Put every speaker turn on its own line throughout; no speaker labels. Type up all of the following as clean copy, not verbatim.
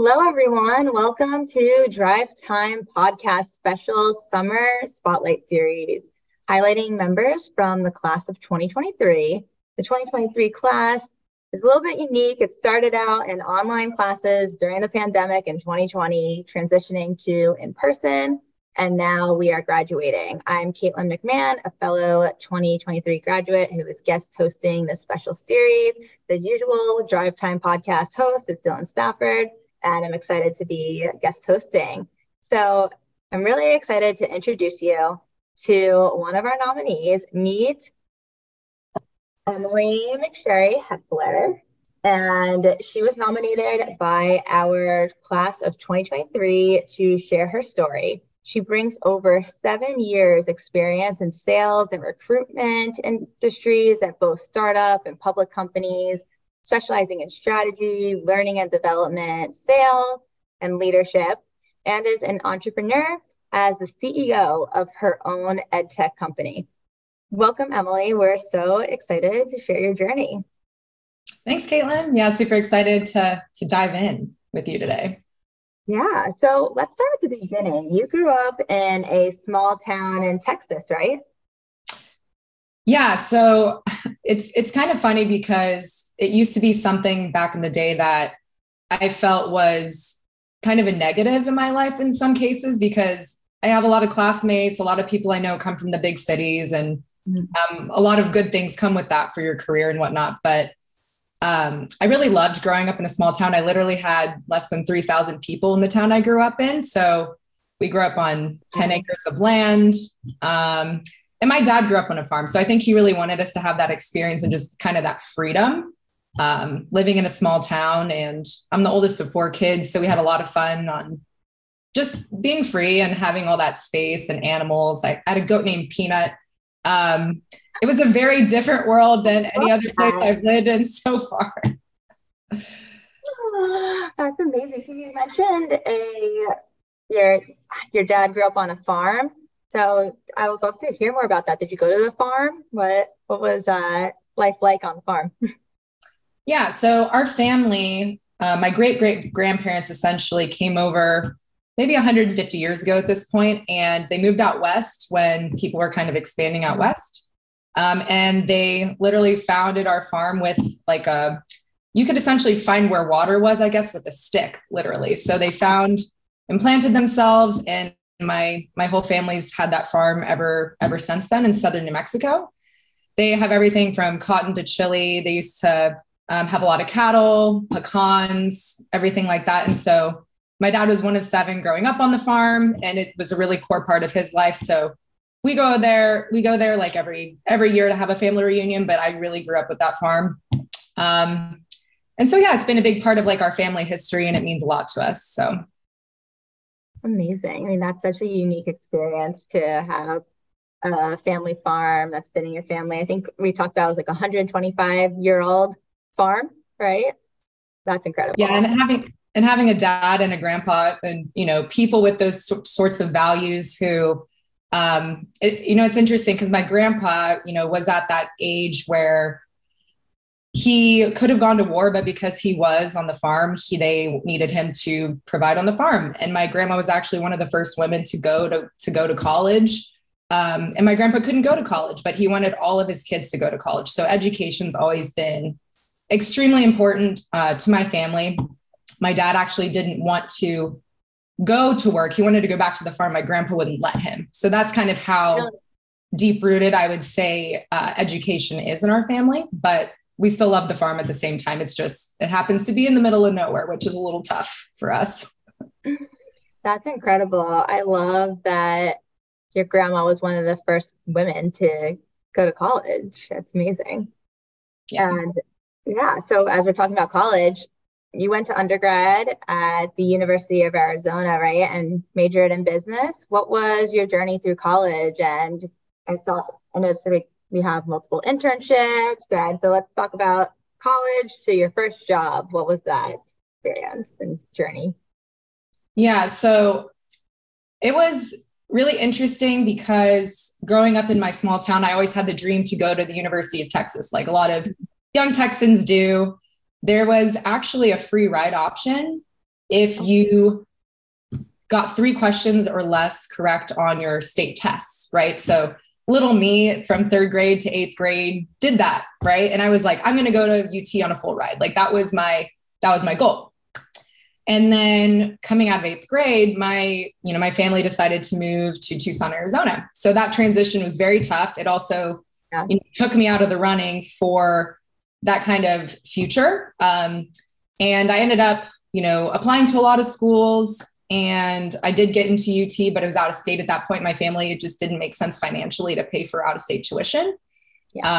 Hello, everyone. Welcome to Drive Time Podcast Special Summer Spotlight Series, highlighting members from the class of 2023. The 2023 class is a little bit unique. It started out in online classes during the pandemic in 2020, transitioning to in-person, and now we are graduating. I'm Caitlin McMahon, a fellow 2023 graduate who is guest hosting this special series. The usual Drive Time Podcast host is Dylan Stafford, and I'm excited to be guest hosting. So I'm really excited to introduce you to one of our nominees. Meet Emily McSherry Heffler, and she was nominated by our class of 2023 to share her story. She brings over 7 years experience in sales and recruitment industries at both startup and public companies, specializing in strategy, learning and development, sales, and leadership, and is an entrepreneur as the CEO of her own edtech company. Welcome, Emily. We're so excited to share your journey.
Thanks, Caitlin. Yeah, super excited to dive in with you today.
Yeah, so let's start at the beginning. You grew up in a small town in Texas, right?
Yeah, so it's kind of funny because it used to be something back in the day that I felt was kind of a negative in my life in some cases, because I have a lot of classmates, a lot of people I know come from the big cities, and a lot of good things come with that for your career and whatnot. But I really loved growing up in a small town. I literally had less than 3,000 people in the town I grew up in. So we grew up on 10 acres of land. And my dad grew up on a farm. So I think he really wanted us to have that experience and just kind of that freedom, living in a small town. And I'm the oldest of 4 kids. So we had a lot of fun on just being free and having all that space and animals. I had a goat named Peanut. It was a very different world than any other place I've lived in so far.
That's amazing. So you mentioned your dad grew up on a farm. So I would love to hear more about that. Did you go to the farm? What was life like on the farm?
Yeah, so our family, my great-great-grandparents essentially came over maybe 150 years ago at this point, and they moved out west when people were kind of expanding out west. And they literally founded our farm with you could essentially find where water was, I guess, with a stick, literally. So they found and planted themselves, and my whole family's had that farm ever since then in southern New Mexico. They have everything from cotton to chili. They used to have a lot of cattle, pecans, everything like that. And so my dad was one of 7 growing up on the farm, and it was a really core part of his life. So we go there like every year to have a family reunion, but I really grew up with that farm. And so, yeah, it's been a big part of like our family history, and it means a lot to us. So.
Amazing. I mean, that's such a unique experience to have a family farm that's been in your family. I think we talked about it was like a 125-year-old farm, right? That's incredible.
Yeah, and having a dad and a grandpa and, people with those sorts of values who, it's interesting because my grandpa, was at that age where he could have gone to war, but because he was on the farm, they needed him to provide on the farm. And my grandma was actually one of the first women to go to college. And my grandpa couldn't go to college, but he wanted all of his kids to go to college. So education's always been extremely important to my family. My dad actually didn't want to go to work. He wanted to go back to the farm. My grandpa wouldn't let him. So that's kind of how deep rooted I would say education is in our family, but we still love the farm at the same time. It happens to be in the middle of nowhere, which is a little tough for us.
That's incredible. I love that your grandma was one of the first women to go to college. That's amazing. Yeah. And yeah, so as we're talking about college, you went to undergrad at the University of Arizona, right? And majored in business. What was your journey through college? And I noticed that we have multiple internships. And so let's talk about college to your first job. What was that experience and journey?
Yeah, so it was really interesting because growing up in my small town, I always had the dream to go to the University of Texas, like a lot of young Texans do. There was actually a free ride option if you got 3 questions or less correct on your state tests, right? So little me from 3rd grade to 8th grade did that, right? And I was like, I'm going to go to UT on a full ride. Like that was my goal. And then coming out of 8th grade, my family decided to move to Tucson, Arizona. So that transition was very tough. It also took me out of the running for that kind of future. And I ended up, applying to a lot of schools, and I did get into UT, but it was out of state at that point. My family, it just didn't make sense financially to pay for out of state tuition. Yeah.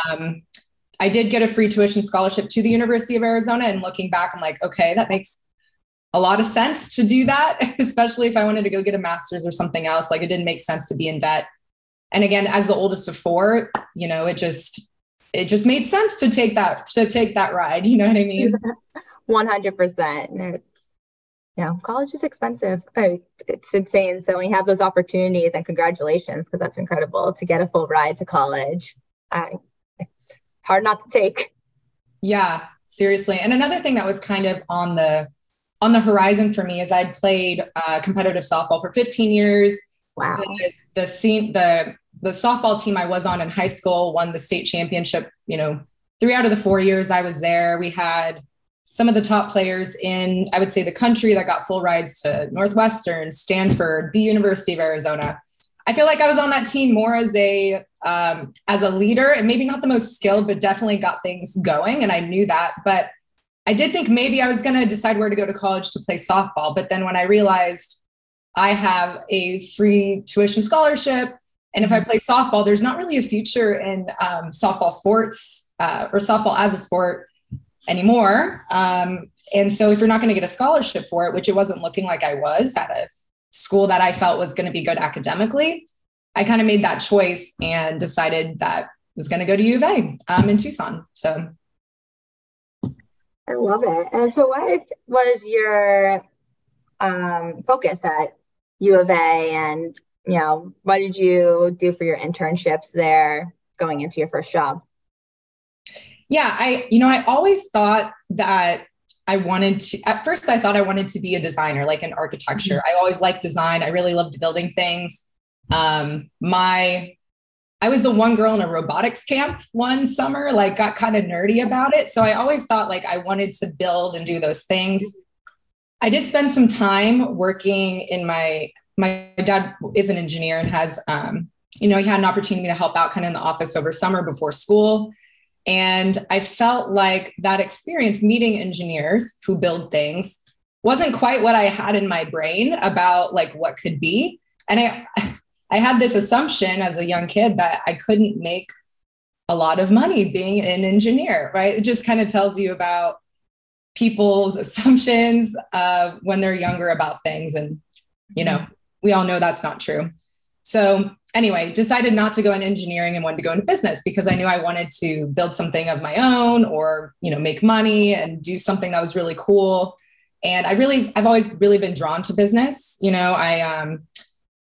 I did get a free tuition scholarship to the University of Arizona. And looking back, I'm like, okay, that makes a lot of sense to do that, especially if I wanted to go get a master's or something else. Like it didn't make sense to be in debt. And again, as the oldest of 4, it just made sense to take that ride. You know what I mean?
100%. College is expensive. It's insane. So when you have those opportunities, and congratulations, because that's incredible to get a full ride to college. It's hard not to take. Yeah,
seriously. And another thing that was kind of on the horizon for me is I'd played competitive softball for 15 years.
Wow.
The softball team I was on in high school won the state championship, 3 out of the 4 years I was there. We had some of the top players in, I would say, the country that got full rides to Northwestern, Stanford, the University of Arizona. I feel like I was on that team more as a leader, and maybe not the most skilled, but definitely got things going. And I knew that, but I did think maybe I was going to decide where to go to college to play softball. But then when I realized I have a free tuition scholarship, and if I play softball, there's not really a future in softball sports or softball as a sport anymore. And so if you're not going to get a scholarship for it, which it wasn't looking like I was at a school that I felt was going to be good academically, I kind of made that choice and decided that I was going to go to U of A in Tucson. So
I love it. And so what was your focus at U of A, and what did you do for your internships there going into your first job?
Yeah, I always thought that at first I thought I wanted to be a designer, like in architecture. I always liked design. I really loved building things. I was the one girl in a robotics camp one summer, like got kind of nerdy about it. So I always thought like I wanted to build and do those things. I did spend some time working in my dad is an engineer and has, he had an opportunity to help out kind of in the office over summer before school. And I felt like that experience meeting engineers who build things wasn't quite what I had in my brain about like what could be. And I had this assumption as a young kid that I couldn't make a lot of money being an engineer, right? It just kind of tells you about people's assumptions when they're younger about things. And, we all know that's not true. So anyway, decided not to go in engineering and wanted to go into business because I knew I wanted to build something of my own or, make money and do something that was really cool. And I've always really been drawn to business.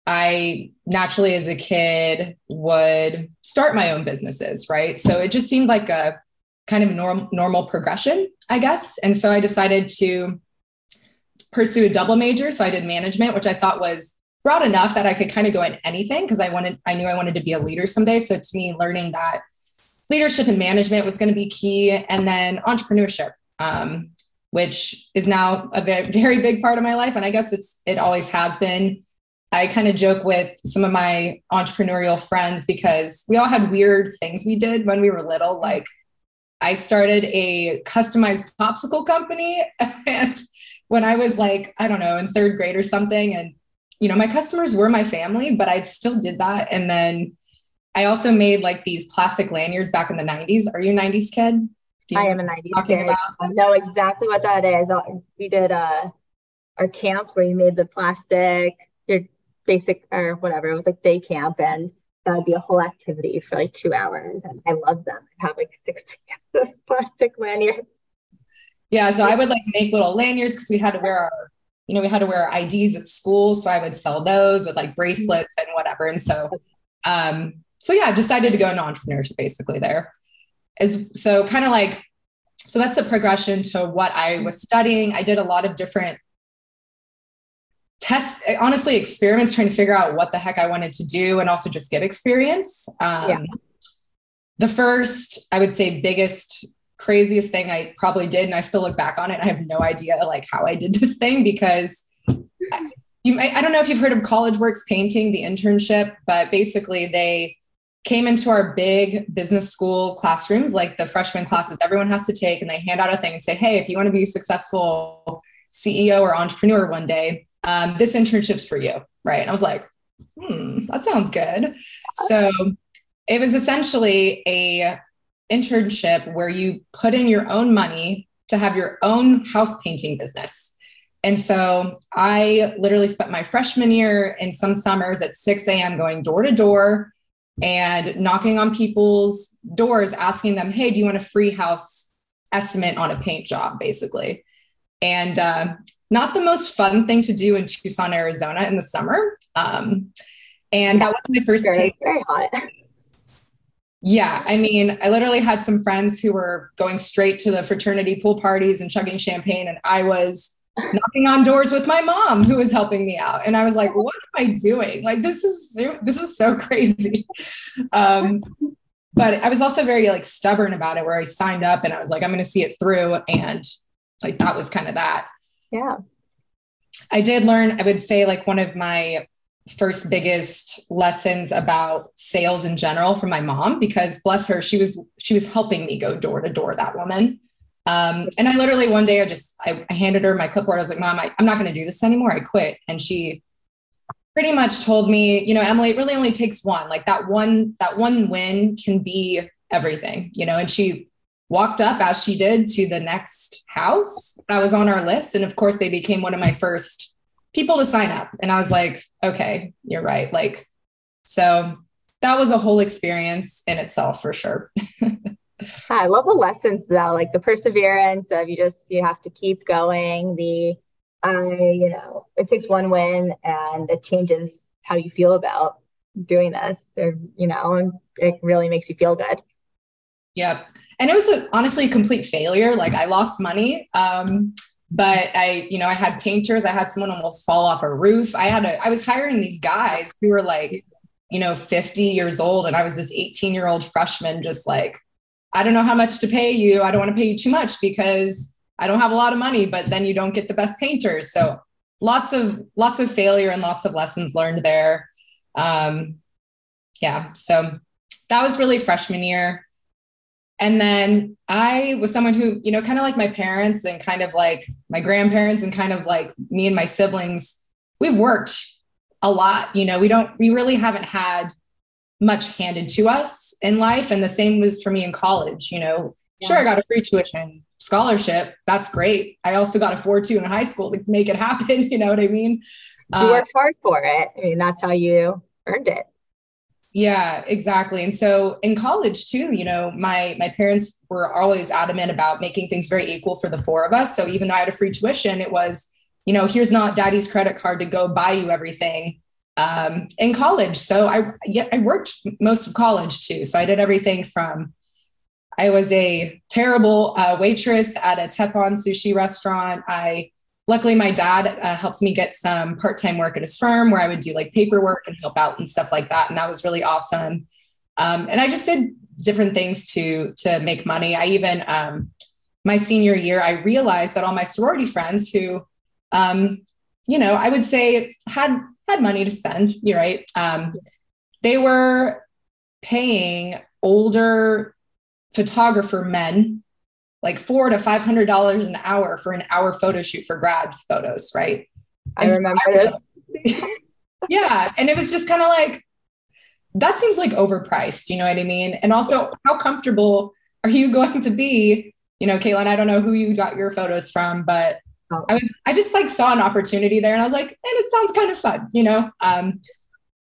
I naturally as a kid would start my own businesses, right? So it just seemed like a kind of normal progression, I guess. And so I decided to pursue a double major. So I did management, which I thought was broad enough that I could kind of go in anything because I knew I wanted to be a leader someday. So to me, learning that leadership and management was going to be key. And then entrepreneurship, which is now a very, very big part of my life. And I guess it always has been. I kind of joke with some of my entrepreneurial friends because we all had weird things we did when we were little. Like I started a customized popsicle company and when I was like, I don't know, in 3rd grade or something. And, my customers were my family, but I still did that. And then I also made like these plastic lanyards back in the 90s. Are you a 90s kid?
I am a 90s kid. I know exactly what that is. We did our camps where you made the plastic, your basic or whatever. It was like day camp, and that would be a whole activity for like 2 hours. And I love them. I have like 60 of those plastic lanyards.
Yeah. So I would like make little lanyards because we had to wear our IDs at school. So I would sell those with like bracelets and whatever. And so, I decided to go into entrepreneurship basically there. So that's the progression to what I was studying. I did a lot of different honestly, experiments, trying to figure out what the heck I wanted to do and also just get experience. The first, I would say, biggest, craziest thing I probably did, and I still look back on it, I have no idea like how I did this thing, because I don't know if you've heard of College Works Painting, the internship, but basically they came into our big business school classrooms, like the freshman classes everyone has to take, and they hand out a thing and say, hey, if you want to be a successful CEO or entrepreneur one day, this internship's for you, right? And I was like, that sounds good. So it was essentially a internship where you put in your own money to have your own house painting business. And so I literally spent my freshman year and some summers at 6 a.m. going door to door and knocking on people's doors, asking them, hey, do you want a free house estimate on a paint job, basically? And not the most fun thing to do in Tucson, Arizona in the summer. And that was my first take.
Very hot.
Yeah. I mean, I literally had some friends who were going straight to the fraternity pool parties and chugging champagne. And I was knocking on doors with my mom, who was helping me out. And I was like, what am I doing? Like, this is so crazy. But I was also very like stubborn about it, where I signed up and I was like, I'm going to see it through. And like, that was kind of that.
Yeah. I
did learn, I would say, like one of my first biggest lessons about sales in general from my mom, because bless her, she was helping me go door to door, that woman. And I literally one day I handed her my clipboard. I was like, Mom, I'm not going to do this anymore. I quit. And she pretty much told me, Emily, it really only takes one, like that one win can be everything, and she walked up, as she did, to the next house that was on our list. And of course they became one of my first people to sign up. And I was like, okay, you're right. Like, so that was a whole experience in itself, for sure.
I love the lessons though, like the perseverance of you have to keep going. It takes one win and it changes how you feel about doing this, and it really makes you feel good.
Yep. And it was honestly a complete failure. Like, I lost money. But I had painters. I had someone almost fall off a roof. I was hiring these guys who were like, 50 years old. And I was this 18-year-old freshman, just like, I don't know how much to pay you. I don't want to pay you too much because I don't have a lot of money, but then you don't get the best painters. So lots of failure and lots of lessons learned there. So that was really freshman year. And then I was someone who, kind of like my parents and kind of like my grandparents and kind of like me and my siblings, we've worked a lot. We really haven't had much handed to us in life. And the same was for me in college. Sure, I got a free tuition scholarship. That's great. I also got a 4.2 in high school to make it happen. You know what I mean?
You worked hard for it. I mean, that's how you earned it.
Yeah, exactly. And so in college too, my parents were always adamant about making things very equal for the four of us. So even though I had a free tuition, it was, here's not daddy's credit card to go buy you everything in college. So I worked most of college too. So I did everything from, I was a terrible waitress at a Teppan sushi restaurant. Luckily, my dad helped me get some part-time work at his firm where I would do like paperwork and help out and stuff like that. And that was really awesome. And I just did different things to make money. I even, my senior year, I realized that all my sorority friends who, I would say had money to spend, you're right. They were paying older photographer men like $400 to $500 an hour for an hour photo shoot for grad photos. Right.
I remember this.
Yeah. And it was just kind of like, that seems like overpriced. You know what I mean? And also, how comfortable are you going to be? Caitlin, I don't know who you got your photos from, but I just like saw an opportunity there and I was like, and it sounds kind of fun,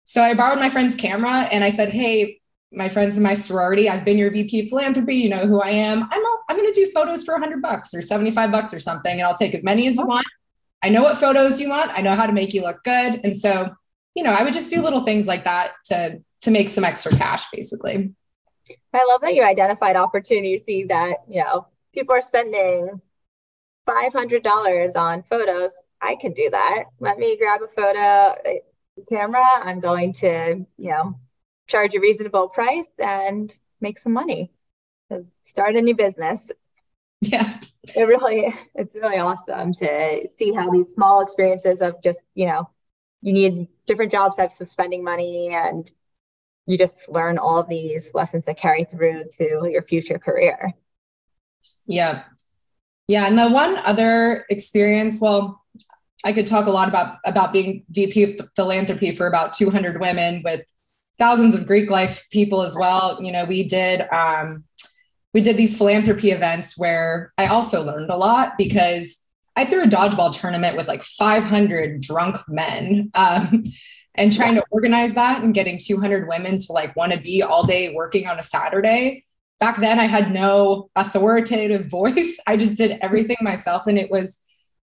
So I borrowed my friend's camera and I said, hey, my friends in my sorority, I've been your VP of philanthropy. You know who I am. I'm going to do photos for $100 or $75 or something. And I'll take as many as you want. I know what photos you want. I know how to make you look good. And so, I would just do little things like that to make some extra cash, basically.
I love that you identified opportunities. See that, people are spending $500 on photos. I can do that. Let me grab a photo camera. I'm going to, charge a reasonable price and make some money. So start a new business.
Yeah.
It's really awesome to see how these small experiences of just, you need different job types of spending money, and you just learn all these lessons that carry through to your future career.
Yeah. Yeah. And the one other experience, well, I could talk a lot about being VP of Philanthropy for about 200 women with thousands of Greek life people as well. We did these philanthropy events where I also learned a lot, because I threw a dodgeball tournament with like 500 drunk men, and trying to organize that and getting 200 women to like want to be all day working on a Saturday. Back then I had no authoritative voice. I just did everything myself, and it was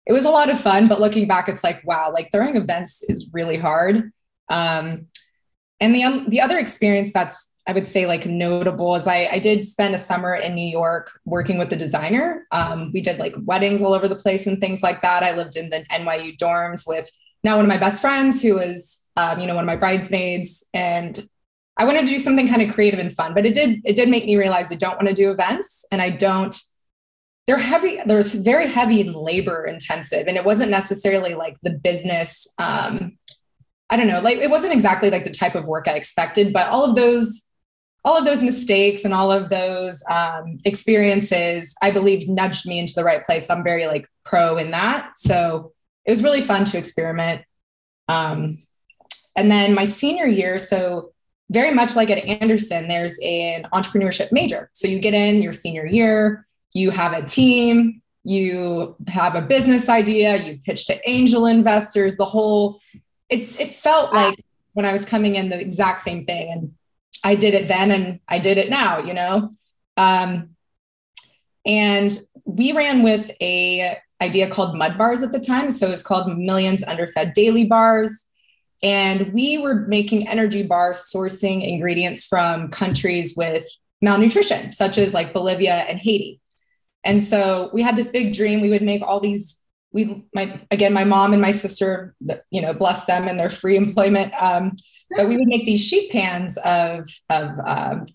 a lot of fun. But looking back, it's like, wow, like throwing events is really hard. And the other experience that's, I would say, like notable is I did spend a summer in New York working with the designer. We did like weddings all over the place and things like that. I lived in the NYU dorms with now one of my best friends who was, one of my bridesmaids. And I wanted to do something kind of creative and fun, but it did make me realize I don't want to do events, and they're heavy. They're very heavy and labor intensive. And it wasn't necessarily like the business, I don't know, like it wasn't exactly like the type of work I expected, but all of those mistakes and all of those experiences, I believe, nudged me into the right place. I'm very like pro in that. So it was really fun to experiment. And then my senior year, so very much like at Anderson, there's an entrepreneurship major. So you get in your senior year, you have a team, you have a business idea, you pitch to angel investors, it felt like when I was coming in the exact same thing. And I did it then and I did it now, and we ran with a idea called mud bars at the time. So it's called Millions Underfed Daily Bars. And we were making energy bars, sourcing ingredients from countries with malnutrition, such as like Bolivia and Haiti. And so we had this big dream. We would make all these, my mom and my sister, bless them and their free employment. But we would make these sheet pans of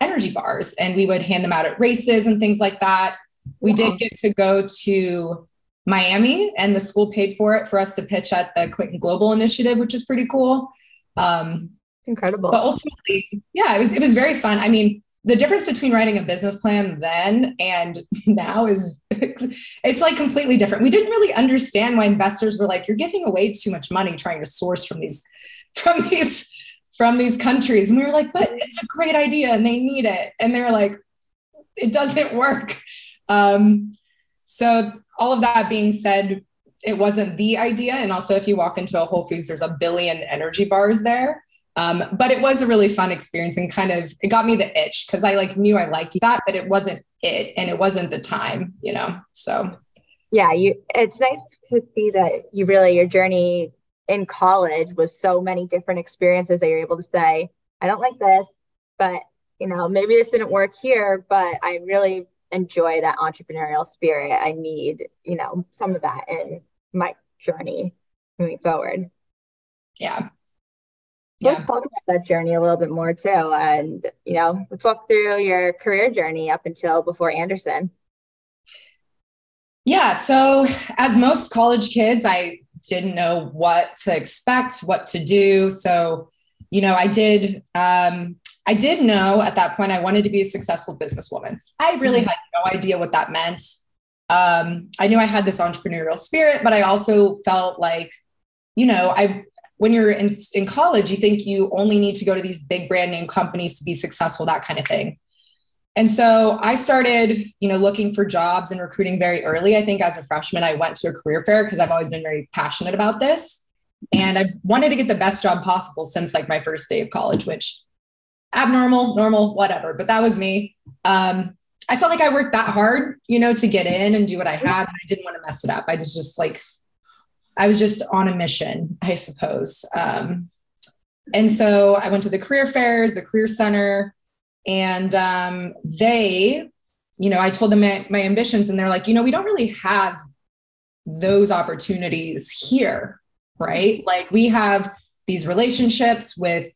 energy bars, and we would hand them out at races and things like that. We did get to go to Miami, and the school paid for it for us to pitch at the Clinton Global Initiative, which is pretty cool.
Incredible.
But ultimately, yeah, it was very fun. I mean, the difference between writing a business plan then and now is it's like completely different. We didn't really understand why investors were like, you're giving away too much money trying to source from these countries. And we were like, but it's a great idea and they need it. And they're like, it doesn't work. So all of that being said, it wasn't the idea. And also if you walk into a Whole Foods, there's 1 billion energy bars there. But it was a really fun experience, and it got me the itch, because I knew I liked that, but it wasn't it. And it wasn't the time, so.
Yeah. It's nice to see that your journey in college was so many different experiences that you're able to say, I don't like this, but maybe this didn't work here, but I really enjoy that entrepreneurial spirit. I need, some of that in my journey moving forward.
Yeah.
Let's talk about that journey a little bit more too. And, let's walk through your career journey up until before Anderson.
Yeah. So as most college kids, I didn't know what to expect, what to do. So, I did know at that point I wanted to be a successful businesswoman. I really had no idea what that meant. I knew I had this entrepreneurial spirit, but I also felt like, when you're in college, you think you only need to go to these big brand name companies to be successful, that kind of thing. And so I started, looking for jobs and recruiting very early. I think as a freshman, I went to a career fair because I've always been very passionate about this. And I wanted to get the best job possible since my first day of college, which normal, whatever. But that was me. I felt like I worked that hard, to get in and do what I had. And I didn't want to mess it up. I was just I was just on a mission, I suppose. And so I went to the career fairs, the career center, and they, I told them my ambitions, and they're like, we don't really have those opportunities here, right? Like we have these relationships with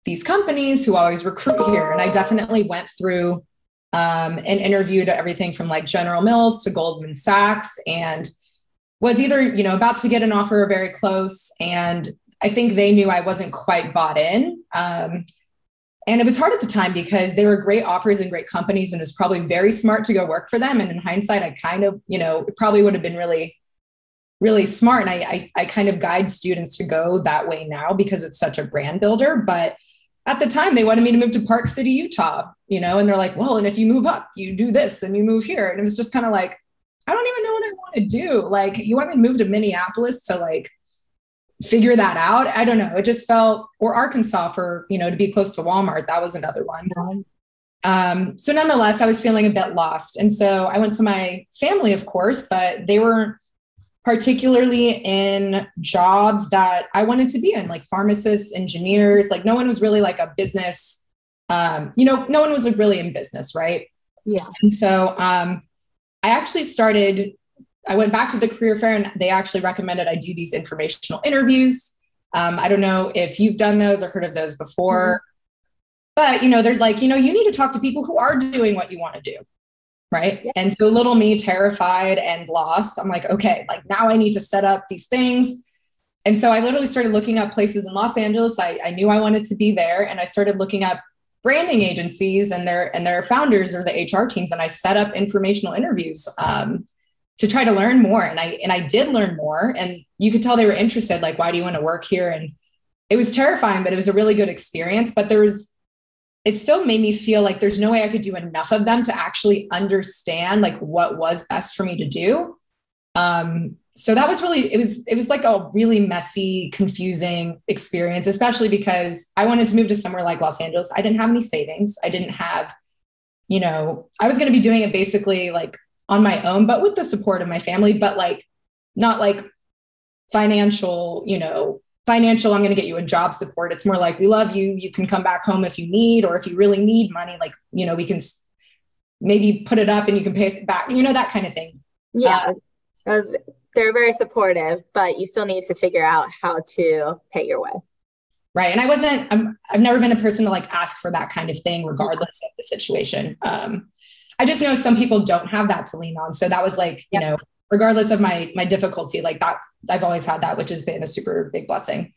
these companies who always recruit here. And I definitely went through and interviewed everything from like General Mills to Goldman Sachs, and was either, you know, about to get an offer or very close. And I think they knew I wasn't quite bought in. And it was hard at the time because they were great offers and great companies, and it was probably very smart to go work for them. And in hindsight, I kind of, you know, it probably would have been really, really smart. And I kind of guide students to go that way now because it's such a brand builder. But at the time, they wanted me to move to Park City, Utah, you know, and they're like, well, and if you move up, you do this and you move here. And it was just kind of like, I don't even know what I want to do. Like, you want me to move to Minneapolis to like figure that out? I don't know. It just felt, or Arkansas for, you know, to be close to Walmart. That was another one. So nonetheless, I was feeling a bit lost. And so I went to my family, of course, but they were particularly in jobs that I wanted to be in, like pharmacists, engineers. Like no one was really like a business, you know, no one was like really in business. Right.
Yeah.
And so I actually I went back to the career fair, and they actually recommended I do these informational interviews. I don't know if you've done those or heard of those before, but, you know, there's like, you know, you need to talk to people who are doing what you want to do. Right. Yeah. And so little me, terrified and lost, I'm like, okay, like now I need to set up these things. And so I literally started looking up places in Los Angeles. I knew I wanted to be there. And I started looking up branding agencies and their founders or the HR teams. And I set up informational interviews to try to learn more. And I did learn more, and you could tell they were interested. Like, why do you want to work here? And it was terrifying, but it was a really good experience. But it still made me feel like there's no way I could do enough of them to actually understand like what was best for me to do. So that was really, it was like a really messy, confusing experience, especially because I wanted to move to somewhere like Los Angeles. I didn't have any savings. I didn't have, you know, I was going to be doing it basically like on my own, but with the support of my family, but like, not like financial, I'm going to get you a job support. It's more like, we love you. You can come back home if you need, or if you really need money, like, you know, we can maybe put it up and you can pay us back, you know, that kind of thing.
Yeah. They're very supportive, but you still need to figure out how to pay your way.
Right. And I've never been a person to like ask for that kind of thing, regardless of the situation. I just know some people don't have that to lean on. So that was like, you know, regardless of my difficulty, like that, I've always had that, which has been a super big blessing.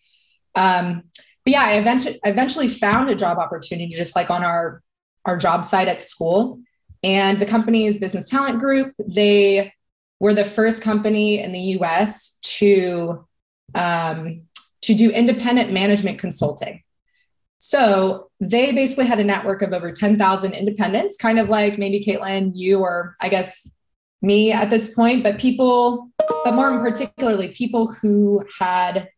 But yeah, I eventually found a job opportunity just like on our job site at school. And the company's business talent group, they were the first company in the US to do independent management consulting. So they basically had a network of over 10,000 independents, kind of like maybe Caitlin, you, or I guess me at this point, but more particularly people who had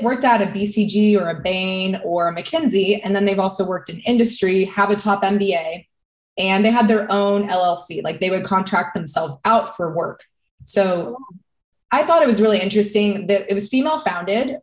worked at a BCG or a Bain or a McKinsey, and then they've also worked in industry, have a top MBA, and they had their own LLC, like they would contract themselves out for work. So I thought it was really interesting that it was female founded.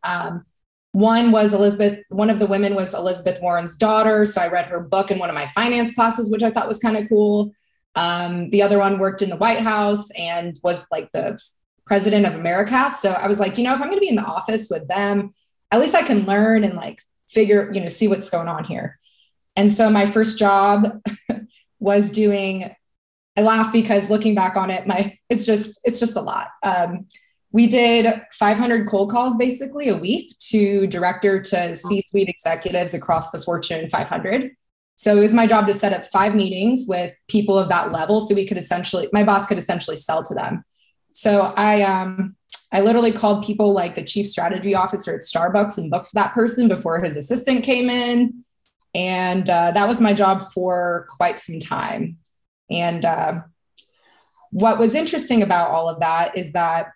One of the women was Elizabeth Warren's daughter. So I read her book in one of my finance classes, which I thought was kind of cool. The other one worked in the White House and was like the president of America. So I was like, you know, if I'm going to be in the office with them, at least I can learn and like figure, you know, see what's going on here. And so my first job was I laugh because looking back on it, it's just a lot. We did 500 cold calls basically a week to director to C-suite executives across the Fortune 500. So it was my job to set up 5 meetings with people of that level. So my boss could essentially sell to them. So I literally called people like the chief strategy officer at Starbucks and booked that person before his assistant came in. And that was my job for quite some time. And what was interesting about all of that is that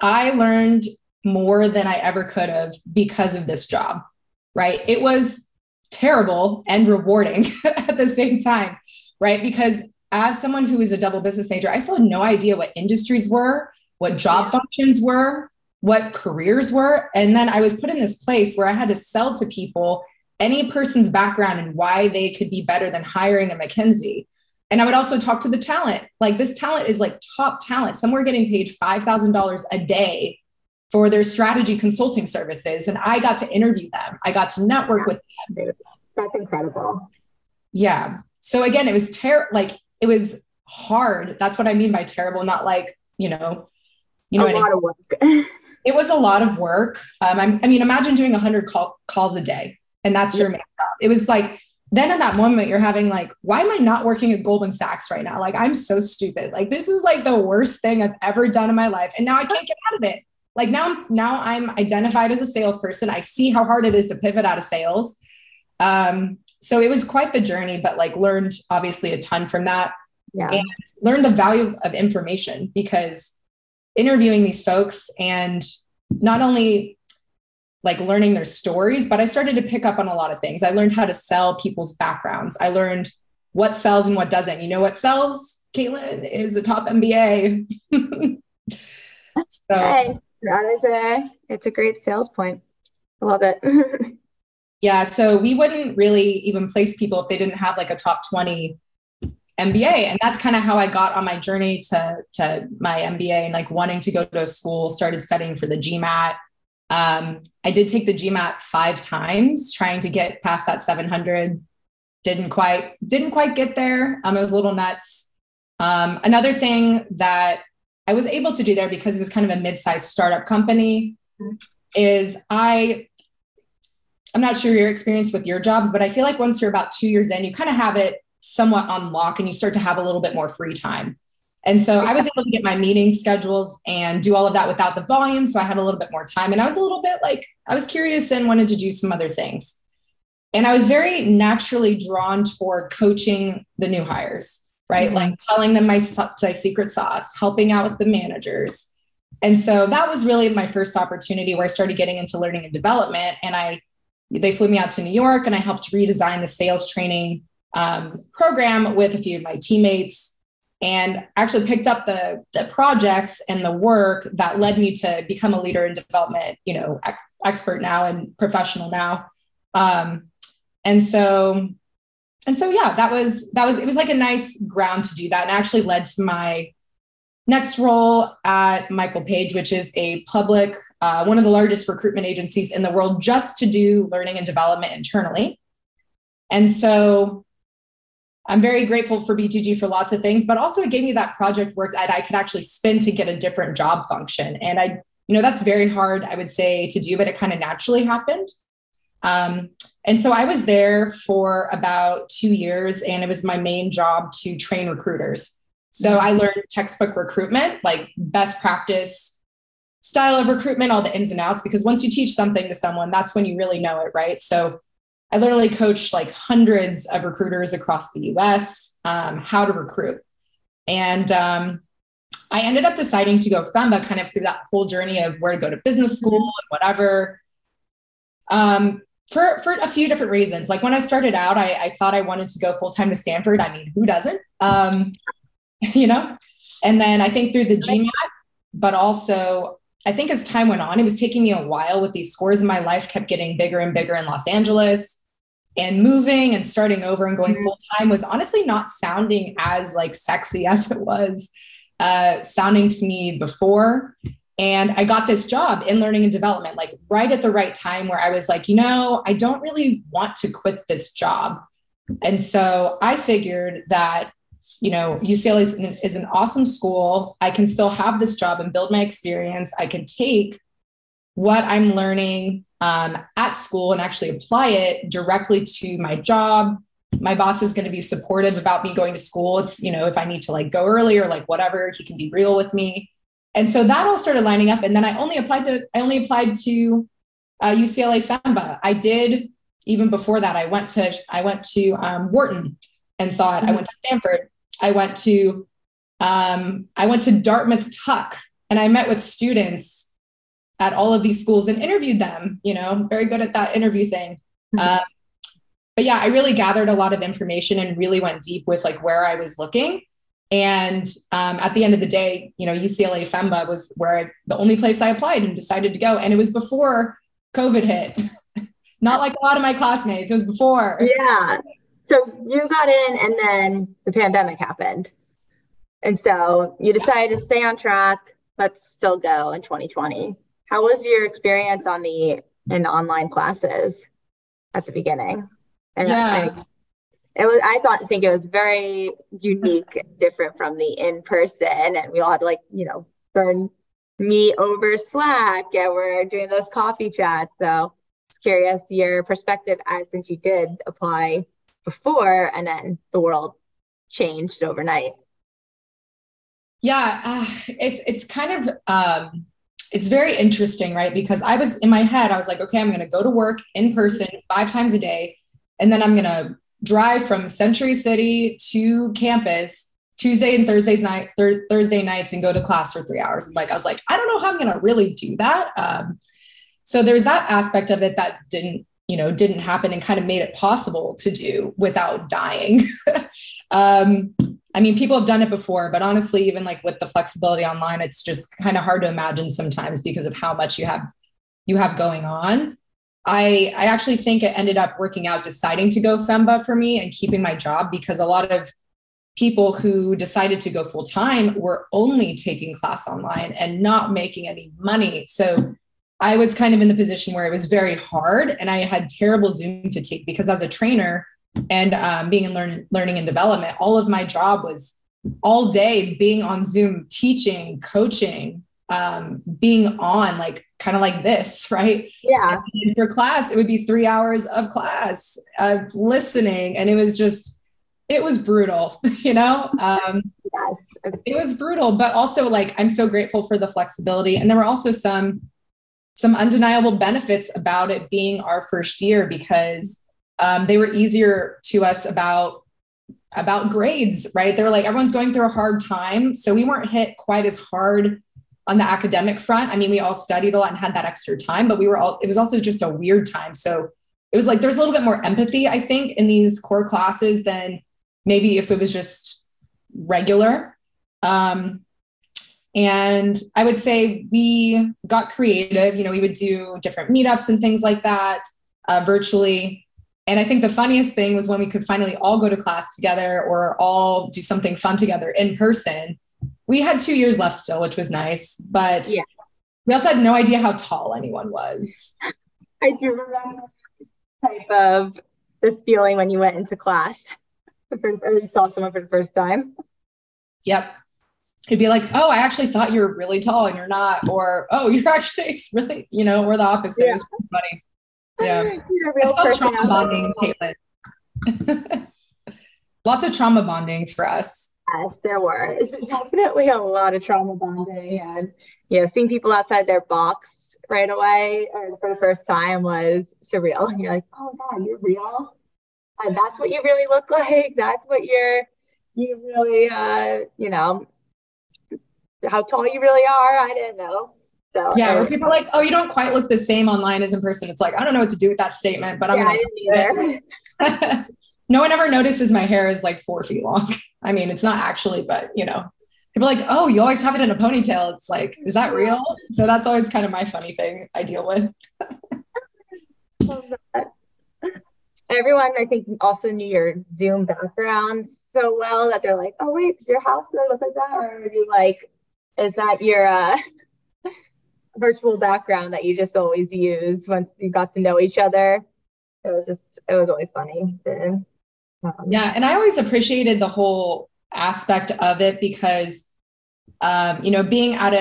I learned more than I ever could have because of this job, right? It was terrible and rewarding at the same time, right? Because as someone who is a double business major, I still had no idea what industries were, what job functions were, what careers were. And then I was put in this place where I had to sell to people any person's background and why they could be better than hiring a McKinsey And I would also talk to the talent. Like this talent is like top talent. Some were getting paid $5,000 a day for their strategy consulting services. And I got to interview them. I got to network with them.
That's incredible.
Yeah. So again, it was it was hard. That's what I mean by terrible. Not like, a lot
of work.
It was a lot of work. I mean, imagine doing 100 calls a day and that's your main job. It was like, then in that moment you're having like, why am I not working at Goldman Sachs right now? Like, I'm so stupid. Like, this is like the worst thing I've ever done in my life. And now I can't get out of it. Like now I'm identified as a salesperson. I see how hard it is to pivot out of sales. So it was quite the journey, but like learned obviously a ton from that.
Yeah.
And learned the value of information, because interviewing these folks and not only like learning their stories, but I started to pick up on a lot of things. I learned how to sell people's backgrounds. I learned what sells and what doesn't. You know what sells, Caitlin, is a top MBA.
So it's a great sales point. I love it.
Yeah. So we wouldn't really even place people if they didn't have like a top 20 MBA. And that's kind of how I got on my journey to my MBA and like wanting to go to a school, started studying for the GMAT. I did take the GMAT 5 times, trying to get past that 700. Didn't quite get there. It was a little nuts. Another thing that I was able to do there, because it was kind of a mid-sized startup company, is I'm not sure your experience with your jobs, but I feel like once you're about 2 years in, you kind of have it somewhat on lock and you start to have a little bit more free time. And so I was able to get my meetings scheduled and do all of that without the volume. So I had a little bit more time, and I was a little bit like, I was curious and wanted to do some other things. And I was very naturally drawn toward coaching the new hires, right? Mm-hmm. Like telling them my secret sauce, helping out with the managers. And so that was really my first opportunity where I started getting into learning and development. And they flew me out to New York, and I helped redesign the sales training program with a few of my teammates, and actually picked up the projects and the work that led me to become a leader in development, expert now and professional now. And so yeah, it was like a nice ground to do that, and actually led to my next role at Michael Page, which is a public, one of the largest recruitment agencies in the world, just to do learning and development internally. And so I'm very grateful for B2G for lots of things, but also it gave me that project work that I could actually spin to get a different job function. And that's very hard, I would say, to do, but it kind of naturally happened. And so I was there for about 2 years, and it was my main job to train recruiters. So I learned textbook recruitment, like best practice style of recruitment, all the ins and outs, because once you teach something to someone, that's when you really know it, right? So I literally coached like hundreds of recruiters across the US, how to recruit. And I ended up deciding to go FEMBA kind of through that whole journey of where to go to business school and whatever, for a few different reasons. Like when I started out, I thought I wanted to go full-time to Stanford. I mean, who doesn't? And then I think through the GMAT, but also I think as time went on, it was taking me a while with these scores in my life, kept getting bigger and bigger in Los Angeles, and moving and starting over and going full time was honestly not sounding as like sexy as it was sounding to me before. And I got this job in learning and development, like right at the right time, where I was like, I don't really want to quit this job. And so I figured that, UCLA is an awesome school. I can still have this job and build my experience. I can take what I'm learning at school and actually apply it directly to my job. My boss is going to be supportive about me going to school. It's, if I need to like go early or like whatever, he can be real with me. And so that all started lining up. And then I only applied to UCLA FEMBA. I did, even before that, I went to Wharton and saw it. I went to Stanford. I went to Dartmouth Tuck, and I met with students at all of these schools and interviewed them, very good at that interview thing. But yeah, I really gathered a lot of information and really went deep with like where I was looking. And at the end of the day, UCLA FEMBA was the only place I applied and decided to go. And it was before COVID hit. Not like a lot of my classmates. It was before.
Yeah. So you got in and then the pandemic happened. And so you decided to stay on track. Let's still go in 2020. How was your experience in online classes at the beginning? And
Yeah.
I think it was very unique, different from the in-person, and we all had to meet over Slack, and we're doing those coffee chats. So I was curious your perspective since you did apply before and then the world changed overnight.
Yeah, it's kind of, it's very interesting, right? Because in my head, I was like, okay, I'm going to go to work in person 5 times a day. And then I'm going to drive from Century City to campus Tuesday and Thursday nights and go to class for 3 hours. I was like, I don't know how I'm going to really do that. So there's that aspect of it that didn't happen and kind of made it possible to do without dying. I mean, people have done it before, but honestly, even with the flexibility online, it's just kind of hard to imagine sometimes because of how much you have going on. I actually think it ended up working out deciding to go FEMBA for me and keeping my job, because a lot of people who decided to go full time were only taking class online and not making any money. So I was kind of in the position where it was very hard, and I had terrible Zoom fatigue because as a trainer and being in learning and development, all of my job was all day being on Zoom, teaching, coaching, being on kind of like this, right?
Yeah.
And for class, it would be 3 hours of class, listening. And it was brutal,
Yes.
It was brutal, but also I'm so grateful for the flexibility. And there were also some undeniable benefits about it being our first year, because they were easier to us about grades, right? They were everyone's going through a hard time. So we weren't hit quite as hard on the academic front. I mean, we all studied a lot and had that extra time, but it was also just a weird time. So it was there's a little bit more empathy, I think, in these core classes than maybe if it was just regular. And I would say we got creative, we would do different meetups and things like that, virtually. And I think the funniest thing was when we could finally all go to class together or all do something fun together in person. We had 2 years left still, which was nice, but yeah, we also had no idea how tall anyone was.
I do remember type of this feeling when you went into class or you saw someone for the first time.
Yep. It'd be oh, I actually thought you were really tall and you're not, or, oh, you're actually really, we're the opposite. Yeah. It was pretty funny. Yeah. It's called trauma bonding, Caitlin. Lots of trauma bonding for us.
Yes, there were. It's definitely a lot of trauma bonding, and seeing people outside their box right away or for the first time was surreal. And you're like, oh God, you're real. And that's what you really look like. That's what you really, how tall you really are. I didn't know. So
yeah, where people are oh, you don't quite look the same online as in person. It's I don't know what to do with that statement, but
I didn't either.
No one ever notices my hair is 4 feet long. I mean, it's not actually, but people are oh, you always have it in a ponytail. It's is that real? So that's always kind of my funny thing I deal with.
Everyone, I think, also knew your Zoom background so well that they're oh, wait, does your house really look like that? Or are you is that your virtual background that you just always used once you got to know each other? It was always funny.
Yeah. And I always appreciated the whole aspect of it because, being at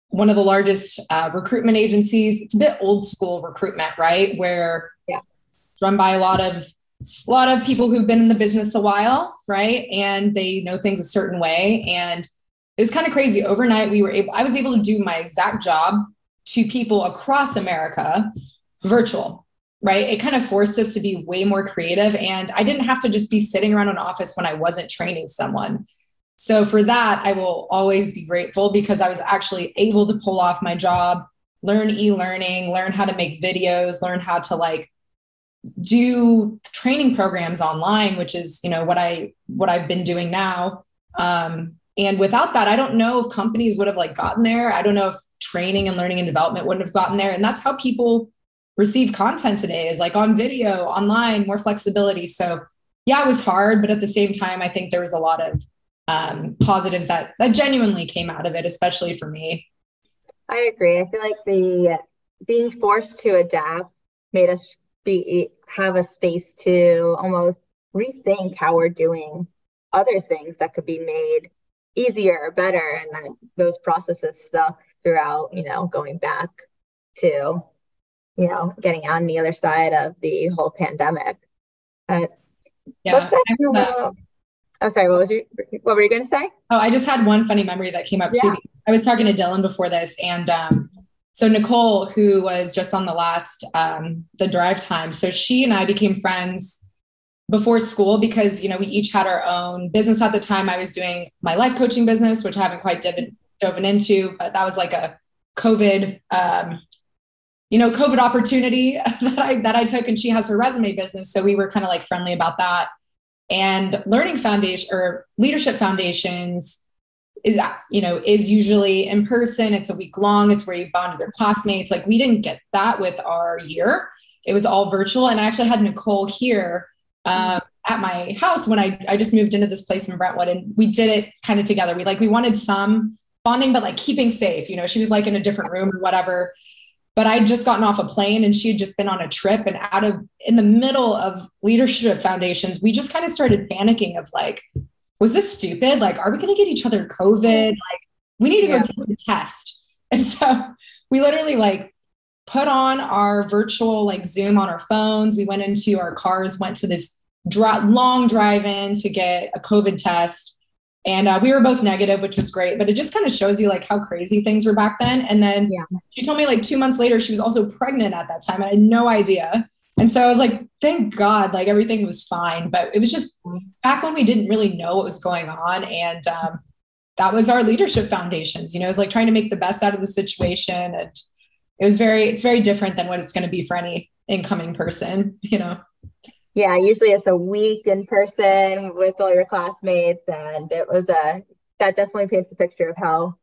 one of the largest recruitment agencies, it's a bit old school recruitment, right? Where it's run by a lot of people who've been in the business a while, right? And they know things a certain way. And it was kind of crazy. Overnight, I was able to do my exact job to people across America virtual. Right. It kind of forced us to be way more creative. And I didn't have to just be sitting around an office when I wasn't training someone. So for that, I will always be grateful because I was actually able to pull off my job, learn e-learning, learn how to make videos, learn how to do training programs online, which is, what I've been doing now. And without that, I don't know if companies would have gotten there. I don't know if training and learning and development wouldn't have gotten there. And that's how people receive content today is like on video, online, more flexibility. So yeah, it was hard, but at the same time, I think there was a lot of positives that genuinely came out of it, especially for me.
I agree. I feel like the being forced to adapt made us have a space to almost rethink how we're doing other things that could be made easier or better, and then those processes stuck throughout, going back to, getting on the other side of the whole pandemic. Let's say a little. Oh, sorry. What were you going to say?
Oh, I just had one funny memory that came up too. I was talking to Dylan before this, and so Nicole, who was just on the last the drive time, so she and I became friends before school because we each had our own business at the time. I was doing my life coaching business, which I haven't quite dove into, but that was like a COVID COVID opportunity that I took, and she has her resume business, so we were kind of like friendly about that. And learning foundation or leadership foundations is usually in person. It's a week long. It's where you bond with your classmates. Like we didn't get that with our year. It was all virtual. And I actually had Nicole here at my house when I just moved into this place in Brentwood, and we did it kind of together. We wanted some bonding, but like keeping safe. She was like in a different room or whatever. But I'd just gotten off a plane and she had just been on a trip, and in the middle of leadership foundations, we just kind of started panicking of like, was this stupid? Like, are we going to get each other COVID? Like, we need to go take a test. And so we literally like put on our virtual like Zoom on our phones. We went into our cars, went to this long drive-in to get a COVID test. And we were both negative, which was great, but it just kind of shows you like how crazy things were back then. And then she told me like 2 months later, she was also pregnant at that time. I had no idea. And so I was like, thank God, like everything was fine. But it was just back when we didn't really know what was going on. And that was our leadership foundations, it was like trying to make the best out of the situation. And it's very different than what it's going to be for any incoming person,
Yeah, usually it's a week in person with all your classmates, and that definitely paints a picture of how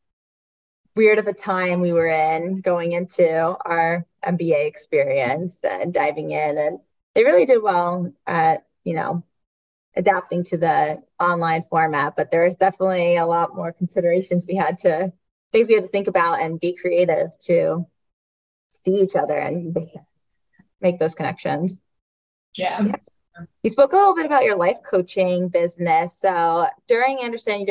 weird of a time we were in going into our MBA experience and diving in. And they really did well at, adapting to the online format, but there was definitely a lot more considerations things we had to think about and be creative to see each other and make those connections.
Yeah.
You spoke a little bit about your life coaching business. So during Anderson,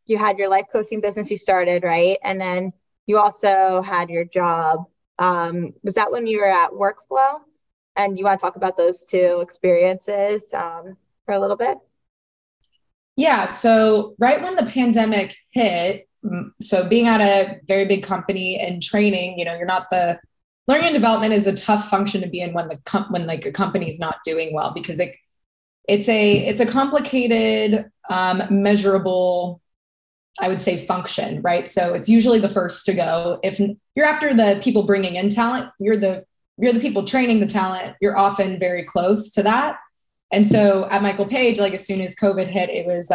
you had your life coaching business you started, right? And then you also had your job. Was that when you were at Workflow? And you want to talk about those two experiences for a little bit?
Yeah. So right when the pandemic hit, so being at a very big company and training, you're not learning and development is a tough function to be in when like a company's not doing well, because it's a complicated, measurable, I would say, function, right? So it's usually the first to go. If you're after the people bringing in talent, you're the people training the talent. You're often very close to that. And so at Michael Page, like as soon as COVID hit, it was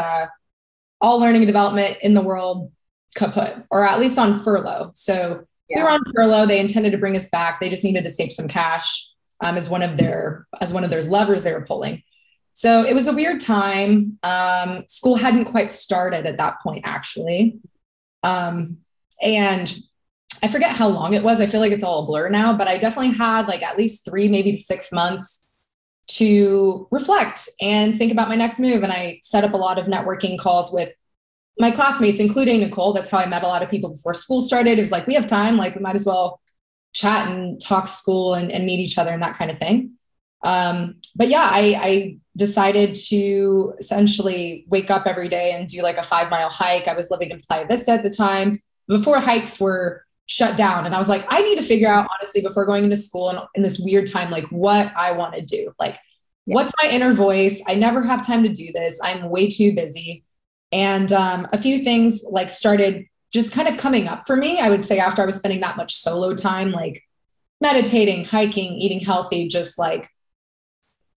all learning and development in the world kaput, or at least on furlough. So we were on furlough. They intended to bring us back. They just needed to save some cash as one of their levers they were pulling. So it was a weird time. School hadn't quite started at that point, actually. And I forget how long it was. I feel like it's all a blur now, but I definitely had like at least 3, maybe 6 months to reflect and think about my next move. And I set up a lot of networking calls with my classmates, including Nicole. That's how I met a lot of people before school started. It was like, we have time, like we might as well chat and talk school and meet each other and that kind of thing. But yeah, I decided to essentially wake up every day and do like a 5-mile hike. I was living in Playa Vista at the time, before hikes were shut down. And I was like, I need to figure out, honestly, before going into school and in this weird time, like what I want to do. Like, what's my inner voice? I never have time to do this. I'm way too busy. And a few things like started just kind of coming up for me, I would say, after I was spending that much solo time, like meditating, hiking, eating healthy, just like,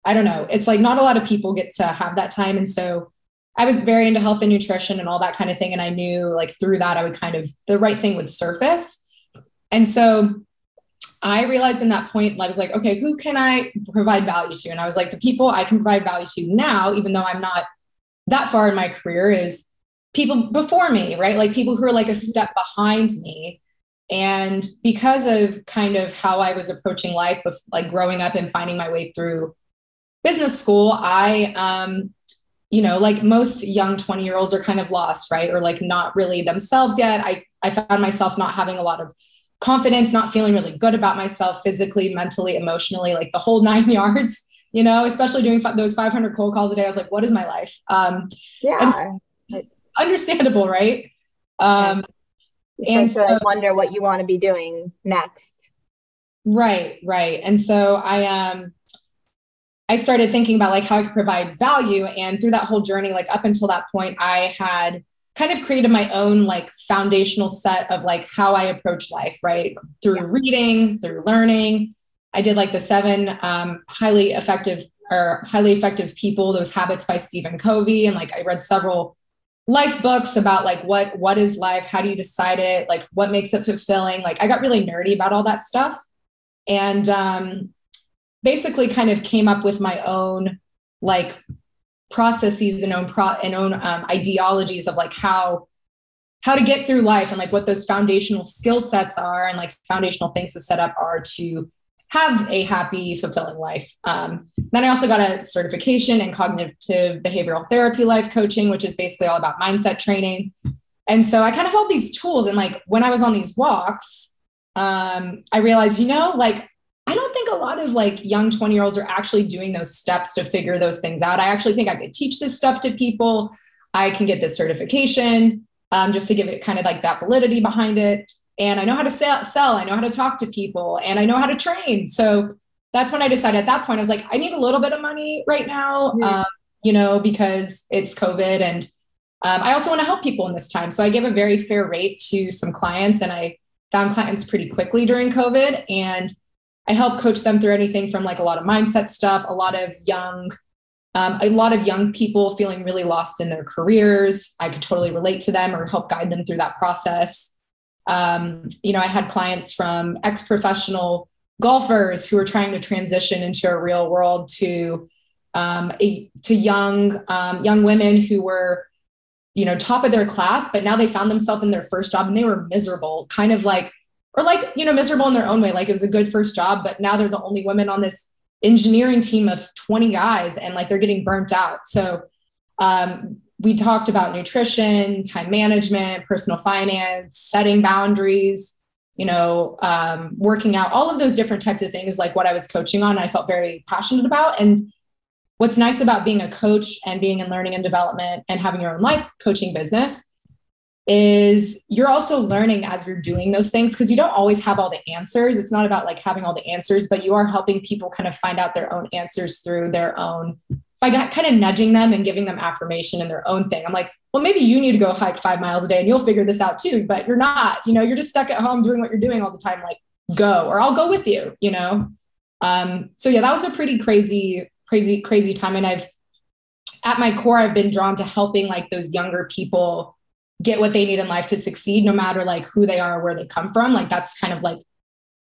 I don't know. It's like not a lot of people get to have that time. And so I was very into health and nutrition and all that kind of thing. And I knew like through that, I would the right thing would surface. And so I realized in that point, I was like, okay, who can I provide value to? And I was like, the people I can provide value to now, even though I'm not that far in my career, is people before me, right? Like people who are like a step behind me. And because of kind of how I was approaching life, with like growing up and finding my way through business school, like most young 20-year-olds are kind of lost, right? Or like not really themselves yet. I found myself not having a lot of confidence, not feeling really good about myself physically, mentally, emotionally, like the whole 9 yards, especially doing those 500 cold calls a day. I was like, what is my life? Understandable, right?
And so I wonder what you want to be doing next.
Right. And so I started thinking about like how I could provide value. And through that whole journey, like up until that point, I had kind of created my own like foundational set of like how I approach life, right? Through reading, through learning. I did like the 7 highly effective people, those habits by Stephen Covey. And like, I read several life books about like, what is life? How do you decide it? Like what makes it fulfilling? Like I got really nerdy about all that stuff. And basically kind of came up with my own like processes and own ideologies of like how to get through life and like what those foundational skill sets are and like foundational things to set up are to have a happy, fulfilling life. Then I also got a certification in cognitive behavioral therapy life coaching, which is basically all about mindset training. And so I kind of held these tools. And like when I was on these walks, I realized, like I don't think a lot of like young 20-year-olds are actually doing those steps to figure those things out. I actually think I could teach this stuff to people. I can get this certification just to give it kind of like that validity behind it. And I know how to sell. I know how to talk to people and I know how to train. So that's when I decided at that point, I was like, I need a little bit of money right now, because it's COVID. And I also want to help people in this time. So I gave a very fair rate to some clients and I found clients pretty quickly during COVID. And I help coach them through anything from like a lot of mindset stuff, a lot of young people feeling really lost in their careers. I could totally relate to them or help guide them through that process. I had clients from ex-professional golfers who were trying to transition into a real world to young women who were, top of their class, but now they found themselves in their first job and they were miserable, kind of like, or like, miserable in their own way. Like it was a good first job, but now they're the only women on this engineering team of 20 guys and like they're getting burnt out. So we talked about nutrition, time management, personal finance, setting boundaries, working out, all of those different types of things, like what I was coaching on, I felt very passionate about. And what's nice about being a coach and being in learning and development and having your own life coaching business is you're also learning as you're doing those things, because you don't always have all the answers. It's not about like having all the answers, but you are helping people kind of find out their own answers through their own, by kind of nudging them and giving them affirmation in their own thing. I'm like, well, maybe you need to go hike 5 miles a day and you'll figure this out too, but you're not, you're just stuck at home doing what you're doing all the time. Like go, or I'll go with you, So yeah, that was a pretty crazy time. And at my core, I've been drawn to helping like those younger people get what they need in life to succeed, no matter like who they are or where they come from. Like that's kind of like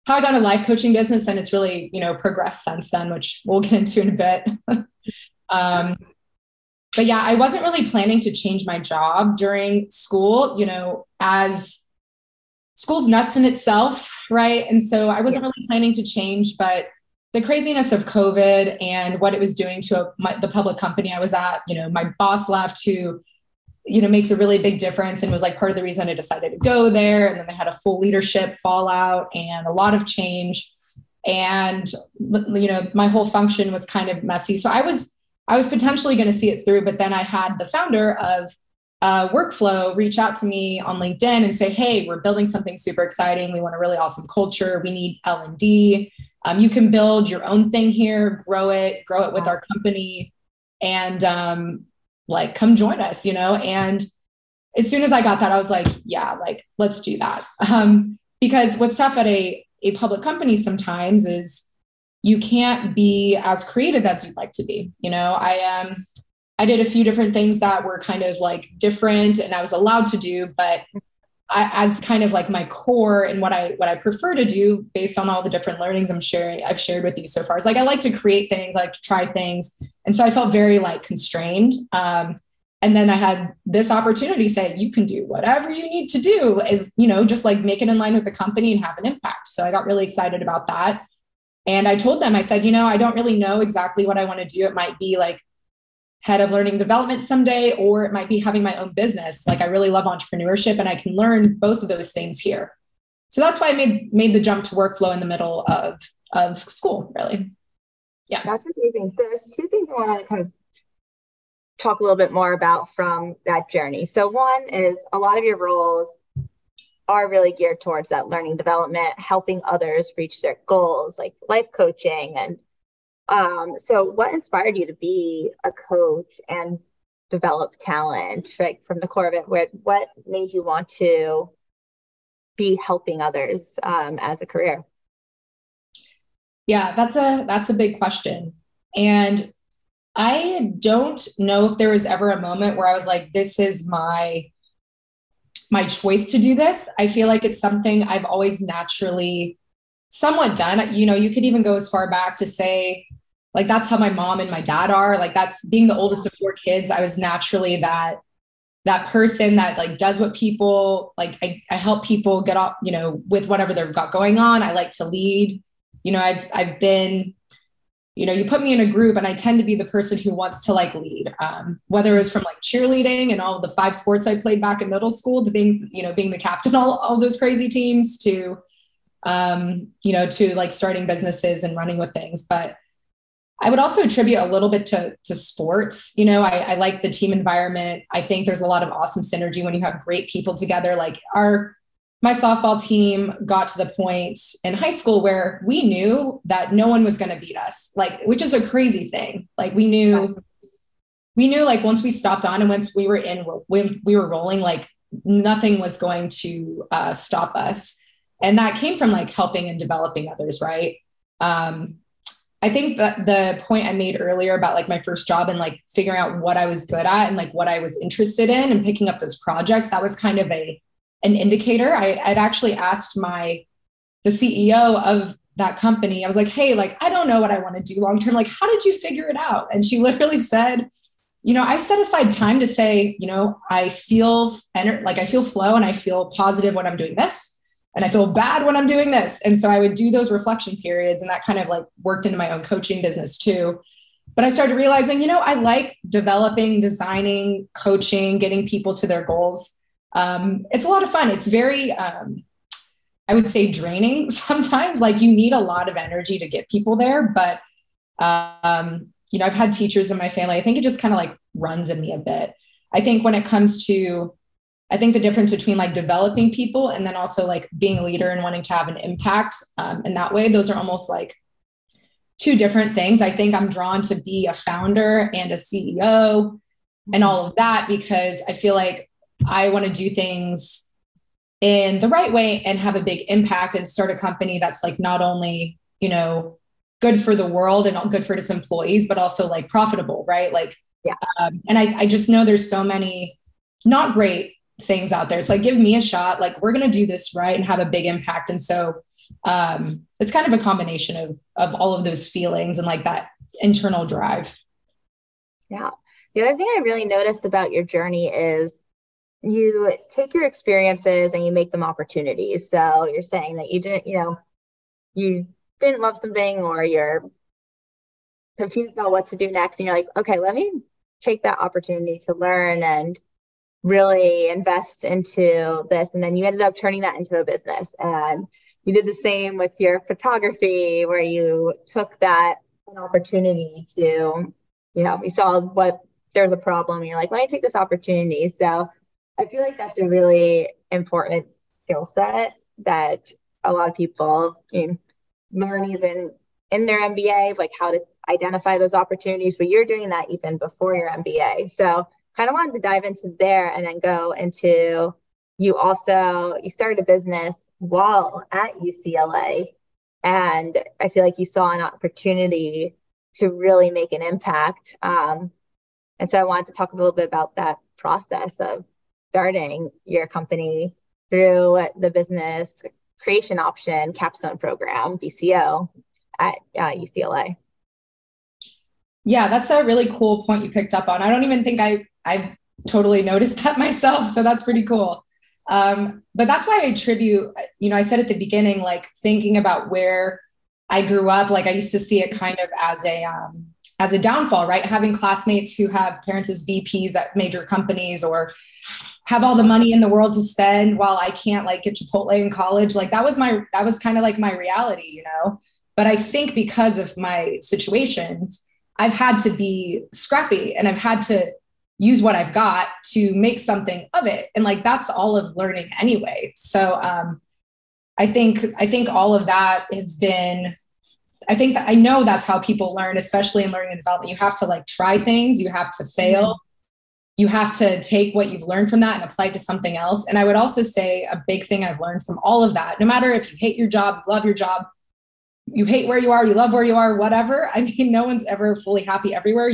how I got a life coaching business. And it's really, progressed since then, which we'll get into in a bit. But yeah, I wasn't really planning to change my job during school, as school's nuts in itself. Right. And so I wasn't really planning to change, but the craziness of COVID and what it was doing to the public company I was at, my boss left, who makes a really big difference and was like part of the reason I decided to go there. And then they had a full leadership fallout and a lot of change. And, my whole function was kind of messy. So I was potentially going to see it through, but then I had the founder of Workflow reach out to me on LinkedIn and say, hey, we're building something super exciting. We want a really awesome culture. We need L&D. You can build your own thing here, grow it with our company. And, like, come join us, and as soon as I got that, I was like, yeah, like, let's do that. Because what's tough at a public company sometimes is you can't be as creative as you'd like to be. I did a few different things that were kind of like different and I was allowed to do, but as kind of like my core and what I prefer to do based on all the different learnings I've shared with you so far is like, I like to create things, I like to try things. And so I felt very like constrained. And then I had this opportunity say, you can do whatever you need to do is, just like make it in line with the company and have an impact. So I got really excited about that. And I told them, I said, I don't really know exactly what I want to do. It might be like head of learning development someday, or it might be having my own business. Like I really love entrepreneurship and I can learn both of those things here. So that's why I made the jump to workflow in the middle of school, really. Yeah.
That's amazing. So there's two things I want to kind of talk a little bit more about from that journey. So one is a lot of your roles are really geared towards that learning development, helping others reach their goals, like life coaching. And so what inspired you to be a coach and develop talent, like from the core of it? What made you want to be helping others as a career?
Yeah, that's a big question. And I don't know if there was ever a moment where I was like, this is my choice to do this. I feel like it's something I've always naturally somewhat done. You could even go as far back to say, like, that's how my mom and my dad are. Like, that's being the oldest of 4 kids. I was naturally that person that like does what people like. I help people get off, with whatever they've got going on. I like to lead. I've been, you put me in a group and I tend to be the person who wants to like lead, whether it was from like cheerleading and all of the 5 sports I played back in middle school to being the captain, all those crazy teams to like starting businesses and running with things. But I would also attribute a little bit to sports. I like the team environment. I think there's a lot of awesome synergy when you have great people together. Like my softball team got to the point in high school where we knew that no one was going to beat us, like, which is a crazy thing. Like we knew like once we stopped on and once we were rolling, like nothing was going to stop us. And that came from like helping and developing others. Right. I think that the point I made earlier about like my first job and like figuring out what I was good at and like what I was interested in and picking up those projects, that was kind of an indicator. I'd actually asked the CEO of that company, I was like, hey, like, I don't know what I want to do long-term. Like, how did you figure it out? And she literally said, I set aside time to say, I feel flow and I feel positive when I'm doing this. And I feel bad when I'm doing this. And so I would do those reflection periods, and that kind of like worked into my own coaching business too. But I started realizing, I like developing, designing, coaching, getting people to their goals. It's a lot of fun. It's very, I would say, draining sometimes. Like you need a lot of energy to get people there. But, I've had teachers in my family. I think it just kind of like runs in me a bit. I think when it comes to, the difference between like developing people and then also like being a leader and wanting to have an impact in that way, those are almost like 2 different things. I think I'm drawn to be a founder and a CEO and all of that because I feel like I want to do things in the right way and have a big impact and start a company that's like not only, good for the world and good for its employees, but also like profitable, right? Like,
yeah.
And I just know there's so many not great things out there. It's like, give me a shot. Like, we're going to do this right and have a big impact. And so it's kind of a combination of all of those feelings and like that internal drive. Yeah.
The other thing I really noticed about your journey is you take your experiences and you make them opportunities. So you're saying that you didn't love something or you're confused about what to do next. And you're like, okay, let me take that opportunity to learn and really invest into this. And then you ended up turning that into a business. And you did the same with your photography, where you took that an opportunity to, you saw there's a problem and you're like, let me take this opportunity. So I feel like that's a really important skill set that a lot of people learn even in their MBA, like how to identify those opportunities, but you're doing that even before your MBA. So kind of wanted to dive into there and then go into, you started a business while at UCLA. And I feel like you saw an opportunity to really make an impact. And so I wanted to talk a little bit about that process of starting your company through the business creation option capstone program, BCO, at UCLA.
Yeah, that's a really cool point you picked up on. I don't even think I've totally noticed that myself. So that's pretty cool. But that's why I attribute, I said at the beginning, like thinking about where I grew up, like I used to see it kind of as a downfall, right? Having classmates who have parents as VPs at major companies or have all the money in the world to spend while I can't like get Chipotle in college. Like that was kind of like my reality, but I think because of my situations, I've had to be scrappy and I've had to use what I've got to make something of it. And like, that's all of learning anyway. So I think all of that has been, I know that's how people learn, especially in learning and development. You have to like try things, you have to fail. Mm-hmm. You have to take what you've learned from that and apply it to something else. And I would also say a big thing I've learned from all of that, no matter if you hate your job, you love your job, you hate where you are, you love where you are, whatever. I mean, no one's ever fully happy everywhere.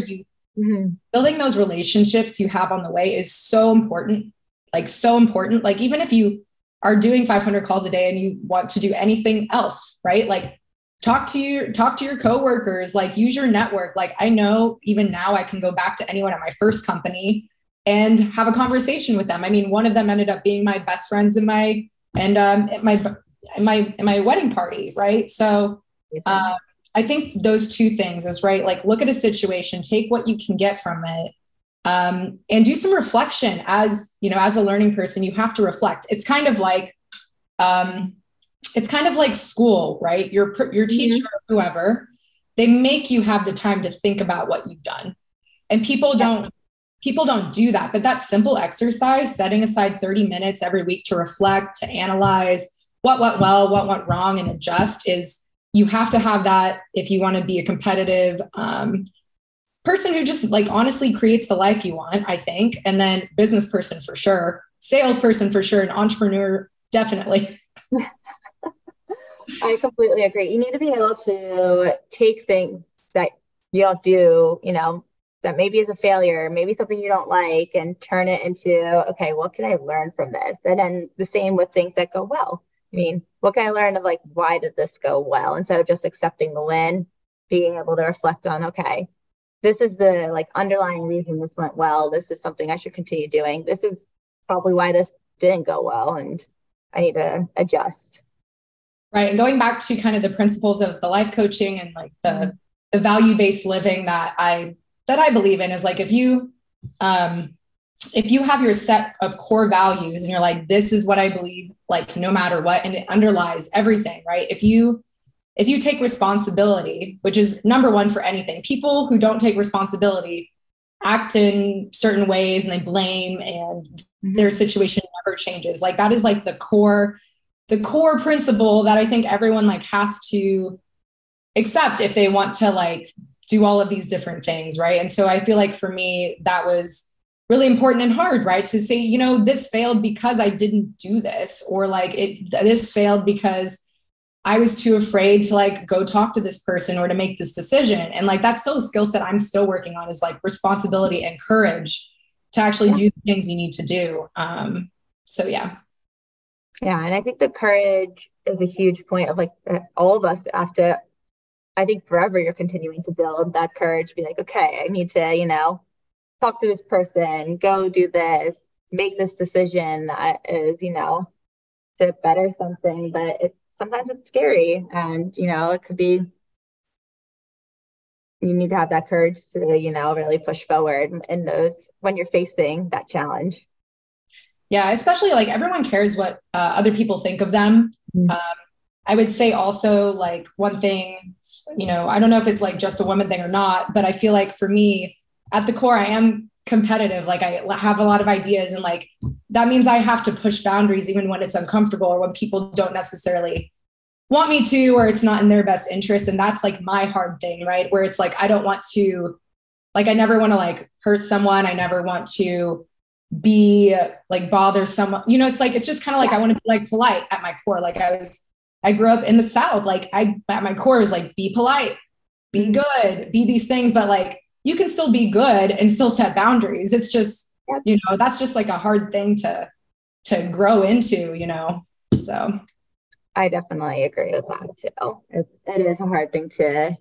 Building those relationships you have on the way is so important, like so important. Like even if you are doing 500 calls a day and you want to do anything else, right? Like talk to your coworkers, like use your network. Like I know even now I can go back to anyone at my first company and have a conversation with them. I mean, one of them ended up being my best friends at my wedding party. Right. So, I think those two things is right. Like look at a situation, take what you can get from it, and do some reflection as a learning person. You have to reflect. It's kind of like school, right? Your teacher, or whoever, they make you have the time to think about what you've done, and people don't do that. But that simple exercise, setting aside 30 minutes every week to reflect, to analyze what went well, what went wrong, and adjust you have to have that if you want to be a competitive person who just like honestly creates the life you want, I think. And then business person for sure, salesperson for sure, and entrepreneur, definitely.
I completely agree. You need to be able to take things that you don't do, that maybe is a failure, maybe something you don't like, and turn it into, okay, what can I learn from this? And then the same with things that go well. I mean, what can I learn of like, why did this go well? Instead of just accepting the win, being able to reflect on, okay, this is the like underlying reason this went well. This is something I should continue doing. This is probably why this didn't go well, and I need to adjust.
Right. And going back to kind of the principles of the life coaching and like the value-based living that I believe in is like, if you have your set of core values and you're like, this is what I believe, like no matter what, and it underlies everything, right? If you take responsibility, which is number one for anything, people who don't take responsibility act in certain ways and they blame and their situation never changes. Like that is like the core principle that I think everyone like has to accept if they want to like do all of these different things. Right. And so I feel like for me, that was really important and hard, right? To say, this failed because I didn't do this, or like this failed because I was too afraid to like go talk to this person or to make this decision. And like, that's still a skill set I'm still working on, is like responsibility and courage to actually do the things you need to do. So yeah.
Yeah. And I think the courage is a huge point of like all of us have to, I think forever you're continuing to build that courage, be like, okay, I need to, talk to this person, go do this, make this decision that is, to better something, but sometimes it's scary, and, it could be, you need to have that courage to, really push forward in those, when you're facing that challenge.
Yeah. Especially like everyone cares what other people think of them. I would say also like one thing, I don't know if it's like just a woman thing or not, but I feel like for me, at the core, I am competitive. Like I have a lot of ideas, and like, that means I have to push boundaries even when it's uncomfortable or when people don't necessarily want me to, or it's not in their best interest. And that's like my hard thing, right? Where it's like, I don't want to, like, I never want to like hurt someone. I never want to be like bother someone, it's like, it's just kind of like, I want to be like polite at my core. Like I grew up in the South. Like at my core is like, be polite, be good, be these things, but like, you can still be good and still set boundaries. It's just, that's just like a hard thing to to grow into, so.
I definitely agree with that too. It is a hard thing to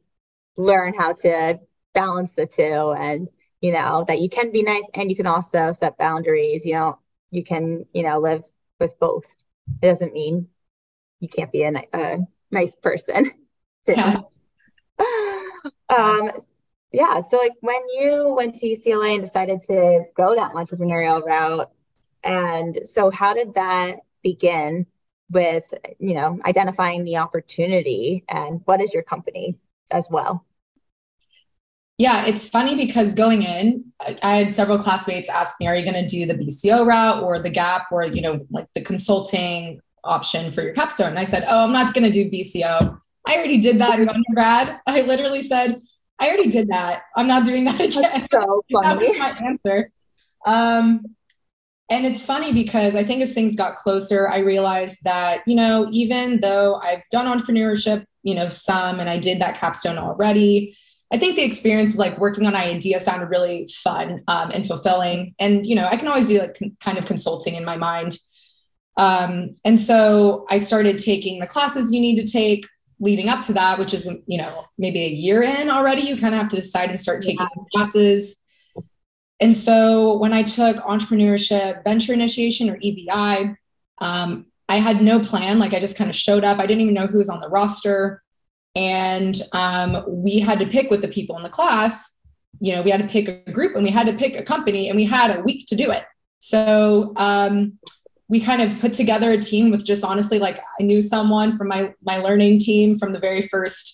learn how to balance the two, and that you can be nice and you can also set boundaries. You can live with both. It doesn't mean you can't be a nice person.
Yeah.
Yeah. So like when you went to UCLA and decided to go that entrepreneurial route, and so how did that begin with, identifying the opportunity, and what is your company as well?
Yeah, it's funny because going in, I had several classmates ask me, are you going to do the BCO route or the GAP or, like the consulting option for your capstone? And I said, oh, I'm not going to do BCO. I already did that in undergrad. I literally said, I already did that. I'm not doing that again.
That's so funny.
That was my answer. And it's funny because I think as things got closer, I realized that, even though I've done entrepreneurship, some, and I did that capstone already, I think the experience of like working on an idea sounded really fun and fulfilling. And, I can always do like kind of consulting in my mind. And so I started taking the classes you need to take leading up to that, which is, maybe a year in already. You kind of have to decide and start taking classes. And so when I took entrepreneurship, venture initiation, or EVI, I had no plan. Like I just kind of showed up. I didn't even know who was on the roster. And we had to pick with the people in the class. We had to pick a group and we had to pick a company, and we had a week to do it. So we kind of put together a team with just honestly, like I knew someone from my learning team from the very first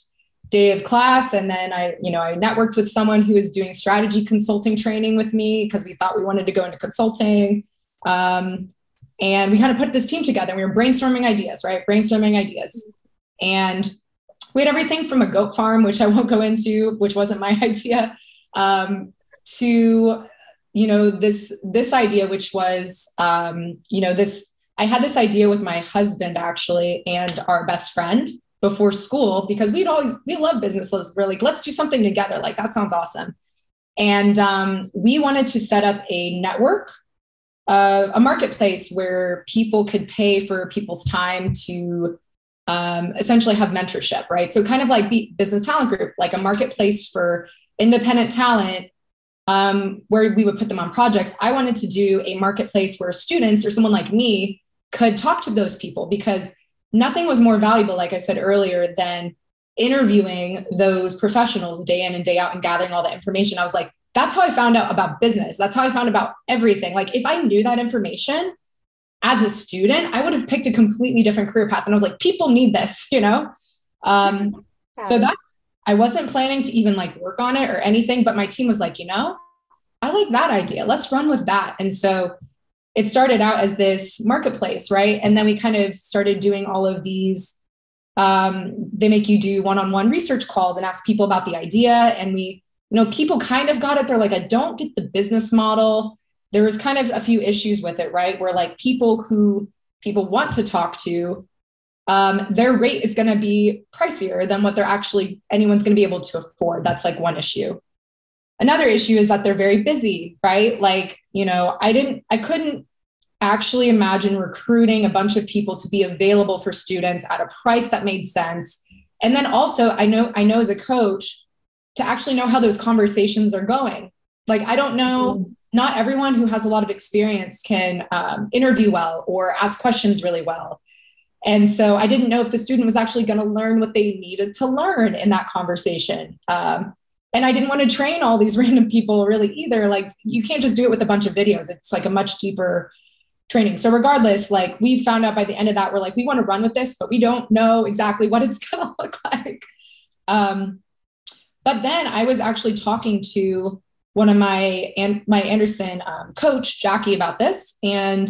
day of class. And then I networked with someone who was doing strategy consulting training with me because we thought we wanted to go into consulting. And we kind of put this team together and we were brainstorming ideas, right? And we had everything from a goat farm, which I won't go into, which wasn't my idea, to, this idea, which was, I had this idea with my husband actually, and our best friend before school, because we love businesses. We're like, let's do something together. Like, that sounds awesome. And we wanted to set up a network, a marketplace where people could pay for people's time to essentially have mentorship, right? So kind of like Business Talent Group, like a marketplace for independent talent, where we would put them on projects. I wanted to do a marketplace where students or someone like me could talk to those people, because nothing was more valuable, like I said earlier, than interviewing those professionals day in and day out and gathering all the information. I was like, that's how I found out about business. That's how I found about everything. Like if I knew that information as a student, I would have picked a completely different career path. And I was like, people need this, So I wasn't planning to even like work on it or anything, but my team was like, I like that idea. Let's run with that. And so it started out as this marketplace, right? And then we kind of started doing all of these, they make you do one-on-one research calls and ask people about the idea. And we, people kind of got it. They're like, I don't get the business model. There was kind of a few issues with it, right? Where like people want to talk to, their rate is going to be pricier than what anyone's going to be able to afford. That's like one issue. Another issue is that they're very busy, right? Like, I couldn't actually imagine recruiting a bunch of people to be available for students at a price that made sense. And then also I know as a coach to actually know how those conversations are going. Like, I don't know, not everyone who has a lot of experience can interview well or ask questions really well. And so I didn't know if the student was actually going to learn what they needed to learn in that conversation. And I didn't want to train all these random people really either. Like, you can't just do it with a bunch of videos. It's like a much deeper training. So regardless, like, we found out by the end of that, we're like, we want to run with this, but we don't know exactly what it's going to look like. But then I was actually talking to one of my Anderson coach, Jackee, about this. And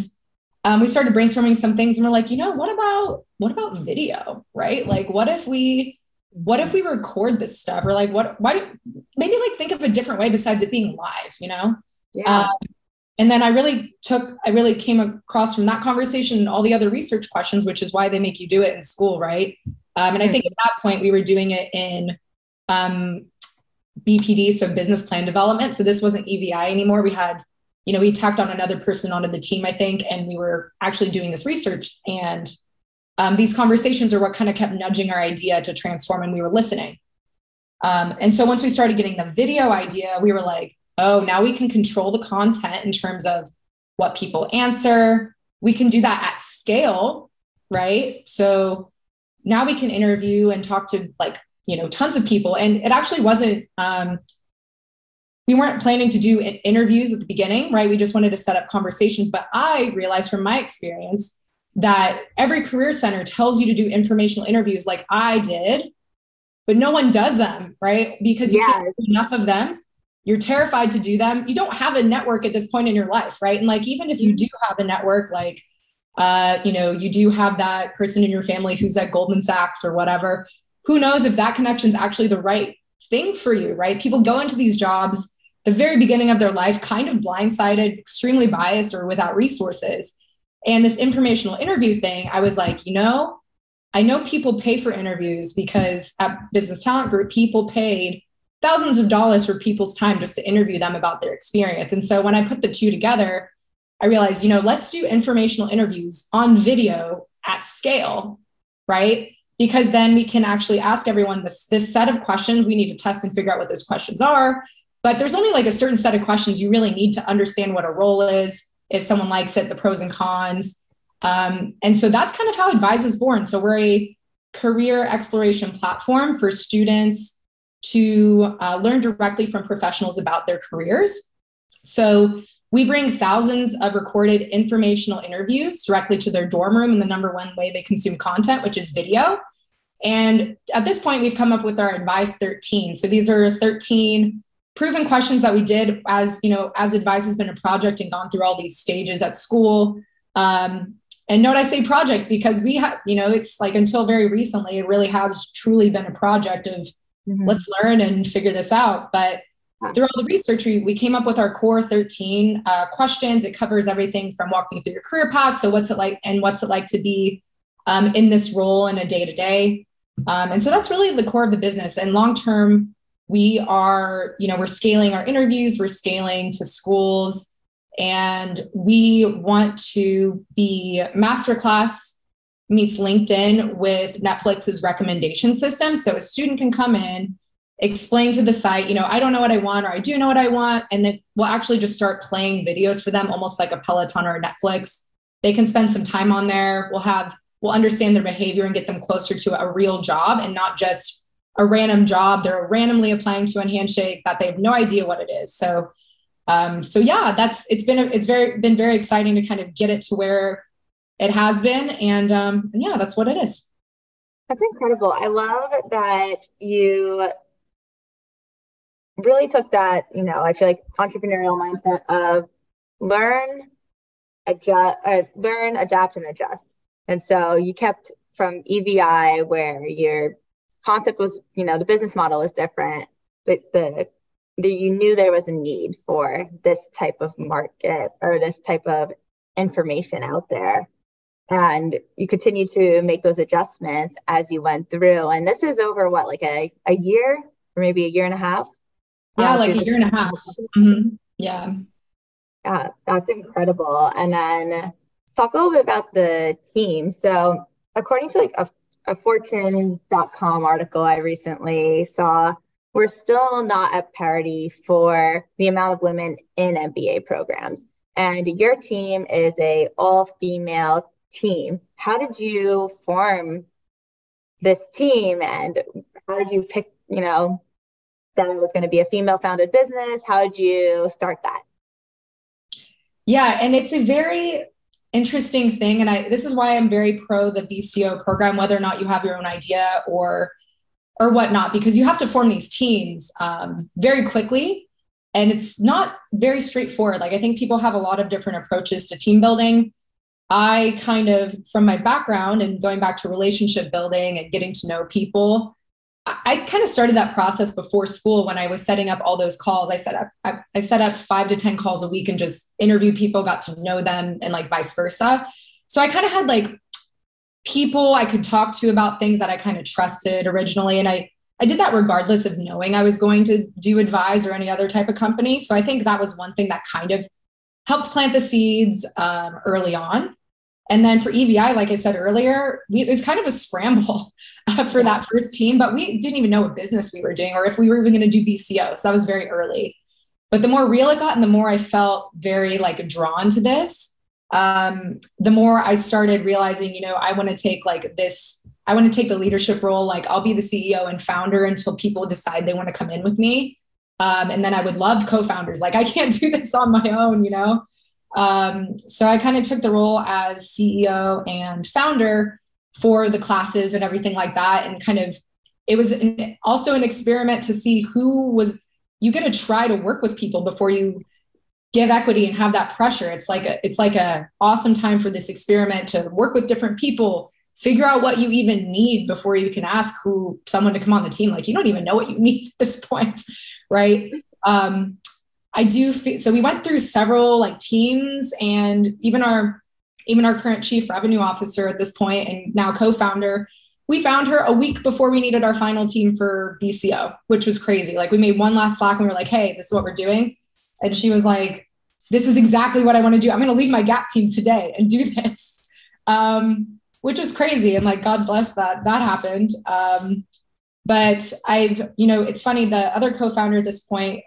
we started brainstorming some things, and we're like, what about video, right? Like, what if we record this stuff, or like, maybe like think of a different way besides it being live,
Yeah.
And then I really came across from that conversation and all the other research questions, which is why they make you do it in school. Right. And I think at that point we were doing it in, BPD. So business plan development. So this wasn't EVI anymore. We had we tacked on another person onto the team, I think, and we were actually doing this research, and these conversations are what kind of kept nudging our idea to transform, and we were listening. And so once we started getting the video idea, we were like, oh, now we can control the content in terms of what people answer. We can do that at scale, right? So now we can interview and talk to tons of people. And it actually wasn't, we weren't planning to do interviews at the beginning, right? We just wanted to set up conversations. But I realized from my experience that every career center tells you to do informational interviews like I did, but no one does them, right? Because you can't do enough of them. You're terrified to do them. You don't have a network at this point in your life, right? And even if you do have a network, you do have that person in your family who's at Goldman Sachs or whatever, who knows if that connection is actually the right thing for you, right? People go into these jobs the very beginning of their life, kind of blindsided, extremely biased, or without resources. And this informational interview thing, I was like, I know people pay for interviews because at Business Talent Group, people paid thousands of dollars for people's time just to interview them about their experience. And so when I put the two together, I realized, let's do informational interviews on video at scale, right? Because then we can actually ask everyone this set of questions. We need to test and figure out what those questions are. But there's only a certain set of questions you really need to understand what a role is, if someone likes it, the pros and cons. And so that's kind of how Advize is born. So we're a career exploration platform for students to learn directly from professionals about their careers. So we bring thousands of recorded informational interviews directly to their dorm room in the number one way they consume content, which is video. And at this point, we've come up with our Advize 13. So these are 13 proven questions that we did as Advize has been a project and gone through all these stages at school. And note I say project because we have, it's until very recently, it really has truly been a project of let's learn and figure this out. But through all the research, we came up with our core 13 questions. It covers everything from walking through your career path. So what's it like to be in this role in a day-to-day. And so that's really the core of the business. And long-term, we are, we're scaling our interviews, we're scaling to schools, and we want to be masterclass meets LinkedIn with Netflix's recommendation system. So a student can come in, explain to the site, I don't know what I want, or I do know what I want. And then we'll actually just start playing videos for them, almost like a Peloton or a Netflix. They can spend some time on there. We'll understand their behavior and get them closer to a real job and not just a random job they're randomly applying to on Handshake that they have no idea what it is. So yeah, it's been very exciting to kind of get it to where it has been. And yeah, that's what it is.
That's incredible. I love that you really took that, I feel like entrepreneurial mindset of learn, adapt, and adjust. And so you kept from EVI where your concept was, the business model is different, but you knew there was a need for this type of market or this type of information out there. And you continue to make those adjustments as you went through. And this is over what, a year or maybe a year and a half?
Yeah, a year and a half. Mm-hmm. Yeah.
Yeah, that's incredible. And then let's talk a little bit about the team. So according to a Fortune.com article I recently saw, we're still not at parity for the amount of women in MBA programs. And your team is a all-female team. How did you form this team, and how did you pick, that it was going to be a female-founded business? How did you start that?
Yeah, and it's a very interesting thing, and this is why I'm very pro the BCO program, whether or not you have your own idea or whatnot, because you have to form these teams very quickly, and it's not very straightforward. I think people have a lot of different approaches to team building. I kind of, from my background and going back to relationship building and getting to know people, I kind of started that process before school when I was setting up all those calls. I set up 5 to 10 calls a week and just interviewed people, got to know them, and vice versa. So I kind of had people I could talk to about things that I kind of trusted originally. And I did that regardless of knowing I was going to do Advize or any other type of company. So I think that was one thing that kind of helped plant the seeds early on. And then for EVI, like I said earlier, it was kind of a scramble for that first team, but we didn't even know what business we were doing or if we were even going to do VCO. So that was very early. But the more real it got and the more I felt very like drawn to this, the more I started realizing, I want to take I want to take the leadership role. Like I'll be the CEO and founder until people decide they want to come in with me. And then I would love co-founders. Like I can't do this on my own, So I kind of took the role as CEO and founder for the classes and everything like that. And kind of, it was also an experiment to see you get to try to work with people before you give equity and have that pressure. It's like a awesome time for this experiment to work with different people, figure out what you even need before you can ask someone to come on the team. Like you don't even know what you need at this point. Right. So we went through several like teams, and even our current chief revenue officer at this point and now co-founder, we found her a week before we needed our final team for BCO, which was crazy. Like we made one last Slack and we were like, hey, this is what we're doing. And she was like, this is exactly what I want to do. I'm going to leave my gap team today and do this, which was crazy. And like, God bless that happened. But it's funny, the other co-founder at this point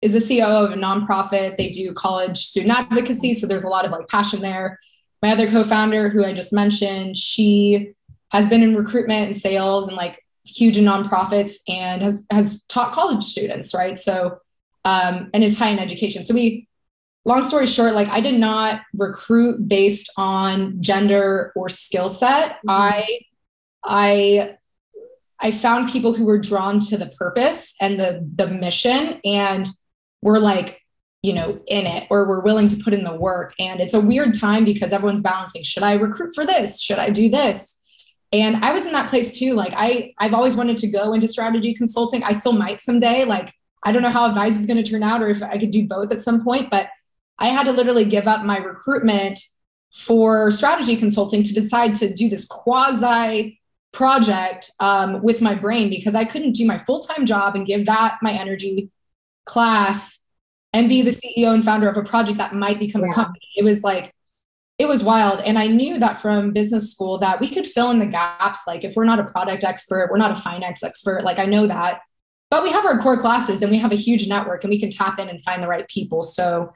is the CEO of a nonprofit. They do college student advocacy. So there's a lot of like passion there. My other co-founder, who I just mentioned, she has been in recruitment and sales and like huge in nonprofits and has taught college students. Right. So, and is high in education. So long story short, like I did not recruit based on gender or skill set. I found people who were drawn to the purpose and the mission and were like, in it, or were willing to put in the work. And it's a weird time because everyone's balancing, should I recruit for this? Should I do this? And I was in that place too. Like I've always wanted to go into strategy consulting. I still might someday. Like, I don't know how Advize is going to turn out or if I could do both at some point, but I had to literally give up my recruitment for strategy consulting to decide to do this quasi project with my brain, because I couldn't do my full-time job and give that my energy class and be the CEO and founder of a project that might become a company. It was wild. And I knew that from business school that we could fill in the gaps. Like if we're not a product expert, we're not a finance expert. Like I know that, but we have our core classes and we have a huge network and we can tap in and find the right people. So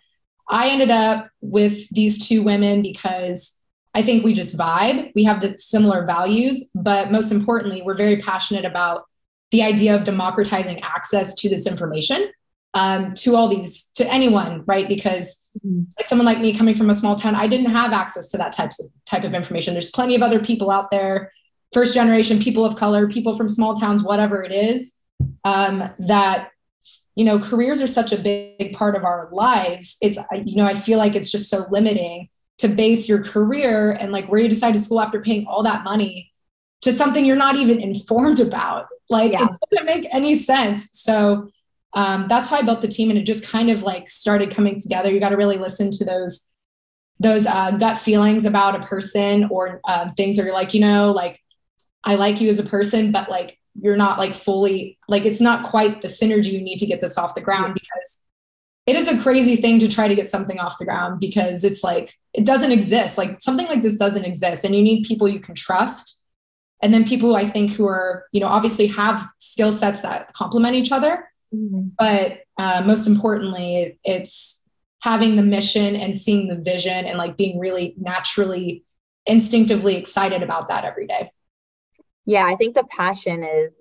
I ended up with these two women because I think we just vibe. We have the similar values, but most importantly, we're very passionate about the idea of democratizing access to this information, to anyone, right? Because like someone like me coming from a small town, I didn't have access to that type of information. There's plenty of other people out there, first generation, people of color, people from small towns, whatever it is, that, careers are such a big part of our lives. It's, I feel like it's just so limiting to base your career and like where you decide to school after paying all that money to something you're not even informed about. Like it doesn't make any sense. So that's how I built the team, and it just kind of like started coming together. You got to really listen to those gut feelings about a person or things that you're like, like I like you as a person, but like you're not like fully, like it's not quite the synergy you need to get this off the ground, because it is a crazy thing to try to get something off the ground, because it's like, it doesn't exist. Like something like this doesn't exist, and you need people you can trust. And then people I think who are, obviously have skill sets that complement each other. Mm-hmm. But most importantly, it's having the mission and seeing the vision and like being really naturally, instinctively excited about that every day.
Yeah, I think the passion is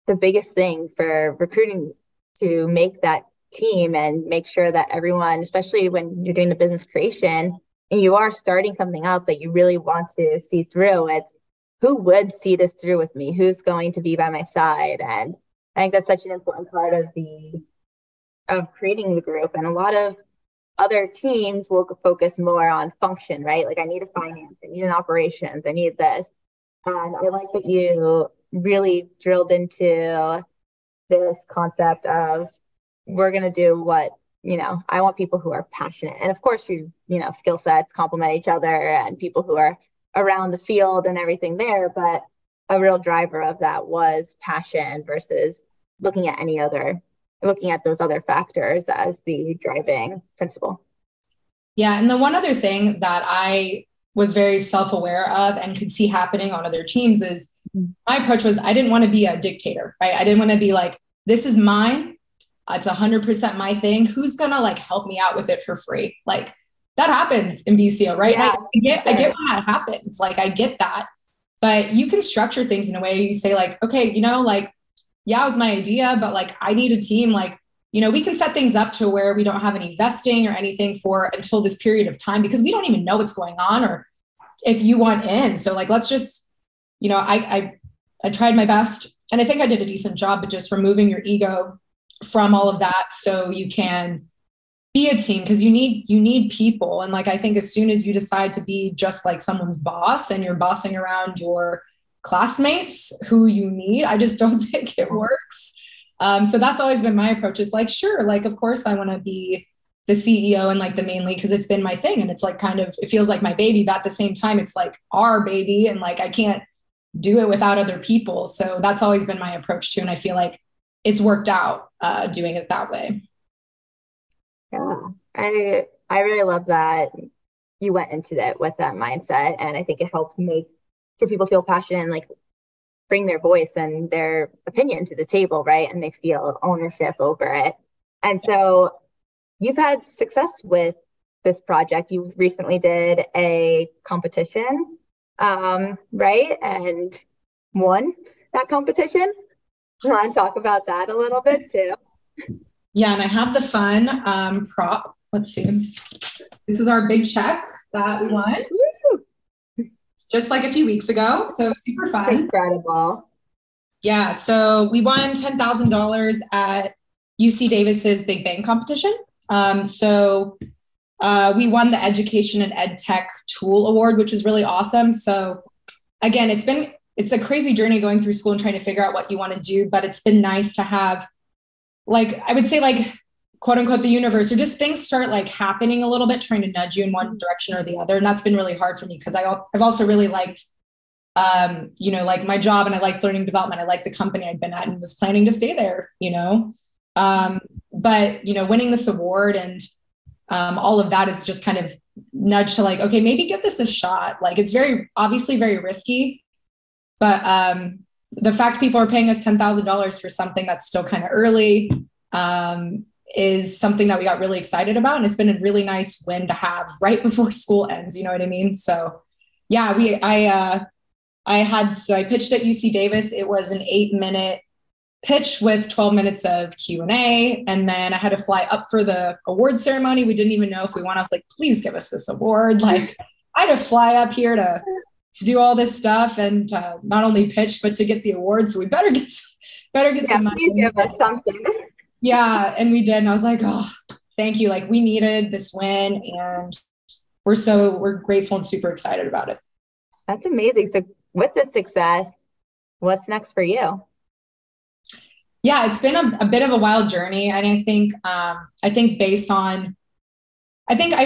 the biggest thing for recruiting, to make that team and make sure that everyone, especially when you're doing the business creation and you are starting something up that you really want to see through, it's who would see this through with me? Who's going to be by my side? And I think that's such an important part of creating the group. And a lot of other teams will focus more on function, right? Like I need a finance, I need an operations, I need this. And I like that you really drilled into this concept of we're going to do what, I want people who are passionate. And of course, skill sets complement each other and people who are around the field and everything there. But a real driver of that was passion versus looking at those other factors as the driving principle.
Yeah. And the one other thing that I was very self-aware of and could see happening on other teams is my approach was I didn't want to be a dictator, right? I didn't want to be like, this is mine. It's 100% my thing. Who's going to like help me out with it for free? Like that happens in BCO, right?
Yeah,
I get when that happens. Like I get that, but you can structure things in a way you say like, okay, like, yeah, it was my idea, but like, I need a team. Like, we can set things up to where we don't have any vesting or anything for until this period of time, because we don't even know what's going on or if you want in. So like, let's just, I tried my best and I think I did a decent job, but just removing your ego from all of that so you can be a team, because you need people. And like, I think as soon as you decide to be just like someone's boss and you're bossing around your classmates who you need, I just don't think it works. So that's always been my approach. It's like, sure, like, of course I want to be the CEO and like the main lead because it's been my thing. And it's like, kind of, it feels like my baby, but at the same time, it's like our baby. And like, I can't do it without other people. So that's always been my approach too. And I feel like it's worked out doing it that way.
Yeah, I really love that you went into that with that mindset. And I think it helps make sure people feel passionate and like bring their voice and their opinion to the table, right? And they feel ownership over it. And so you've had success with this project. You recently did a competition, right? And won that competition. Do you want to talk about that a little bit too?
Yeah, and I have the fun prop. Let's see. This is our big check that we won. Woo! Just like a few weeks ago. So super fun.
Incredible.
Yeah. So we won $10,000 at UC Davis's Big Bang competition. So we won the Education and Ed Tech Tool Award, which is really awesome. So again, it's a crazy journey going through school and trying to figure out what you want to do, but it's been nice to have, like, I would say like, quote unquote, the universe, or just things start like happening a little bit, trying to nudge you in one direction or the other. And that's been really hard for me because I've also really liked, like my job, and I like learning development. I like the company I've been at and was planning to stay there, but, winning this award and all of that is just kind of nudge to like, okay, maybe give this a shot. Like it's obviously very risky, but the fact people are paying us $10,000 for something that's still kind of early is something that we got really excited about. And it's been a really nice win to have right before school ends. You know what I mean? So yeah, I pitched at UC Davis. It was an 8-minute pitch with 12 minutes of Q&A. And then I had to fly up for the award ceremony. We didn't even know if we won. I was like, please give us this award. Like I had to fly up here to do all this stuff and not only pitch, but to get the award. So we better get some money.
Please give us something.
Yeah. And we did. And I was like, oh, thank you. Like we needed this win and we're grateful and super excited about it.
That's amazing. So with this success, what's next for you?
Yeah, it's been a bit of a wild journey. And I think I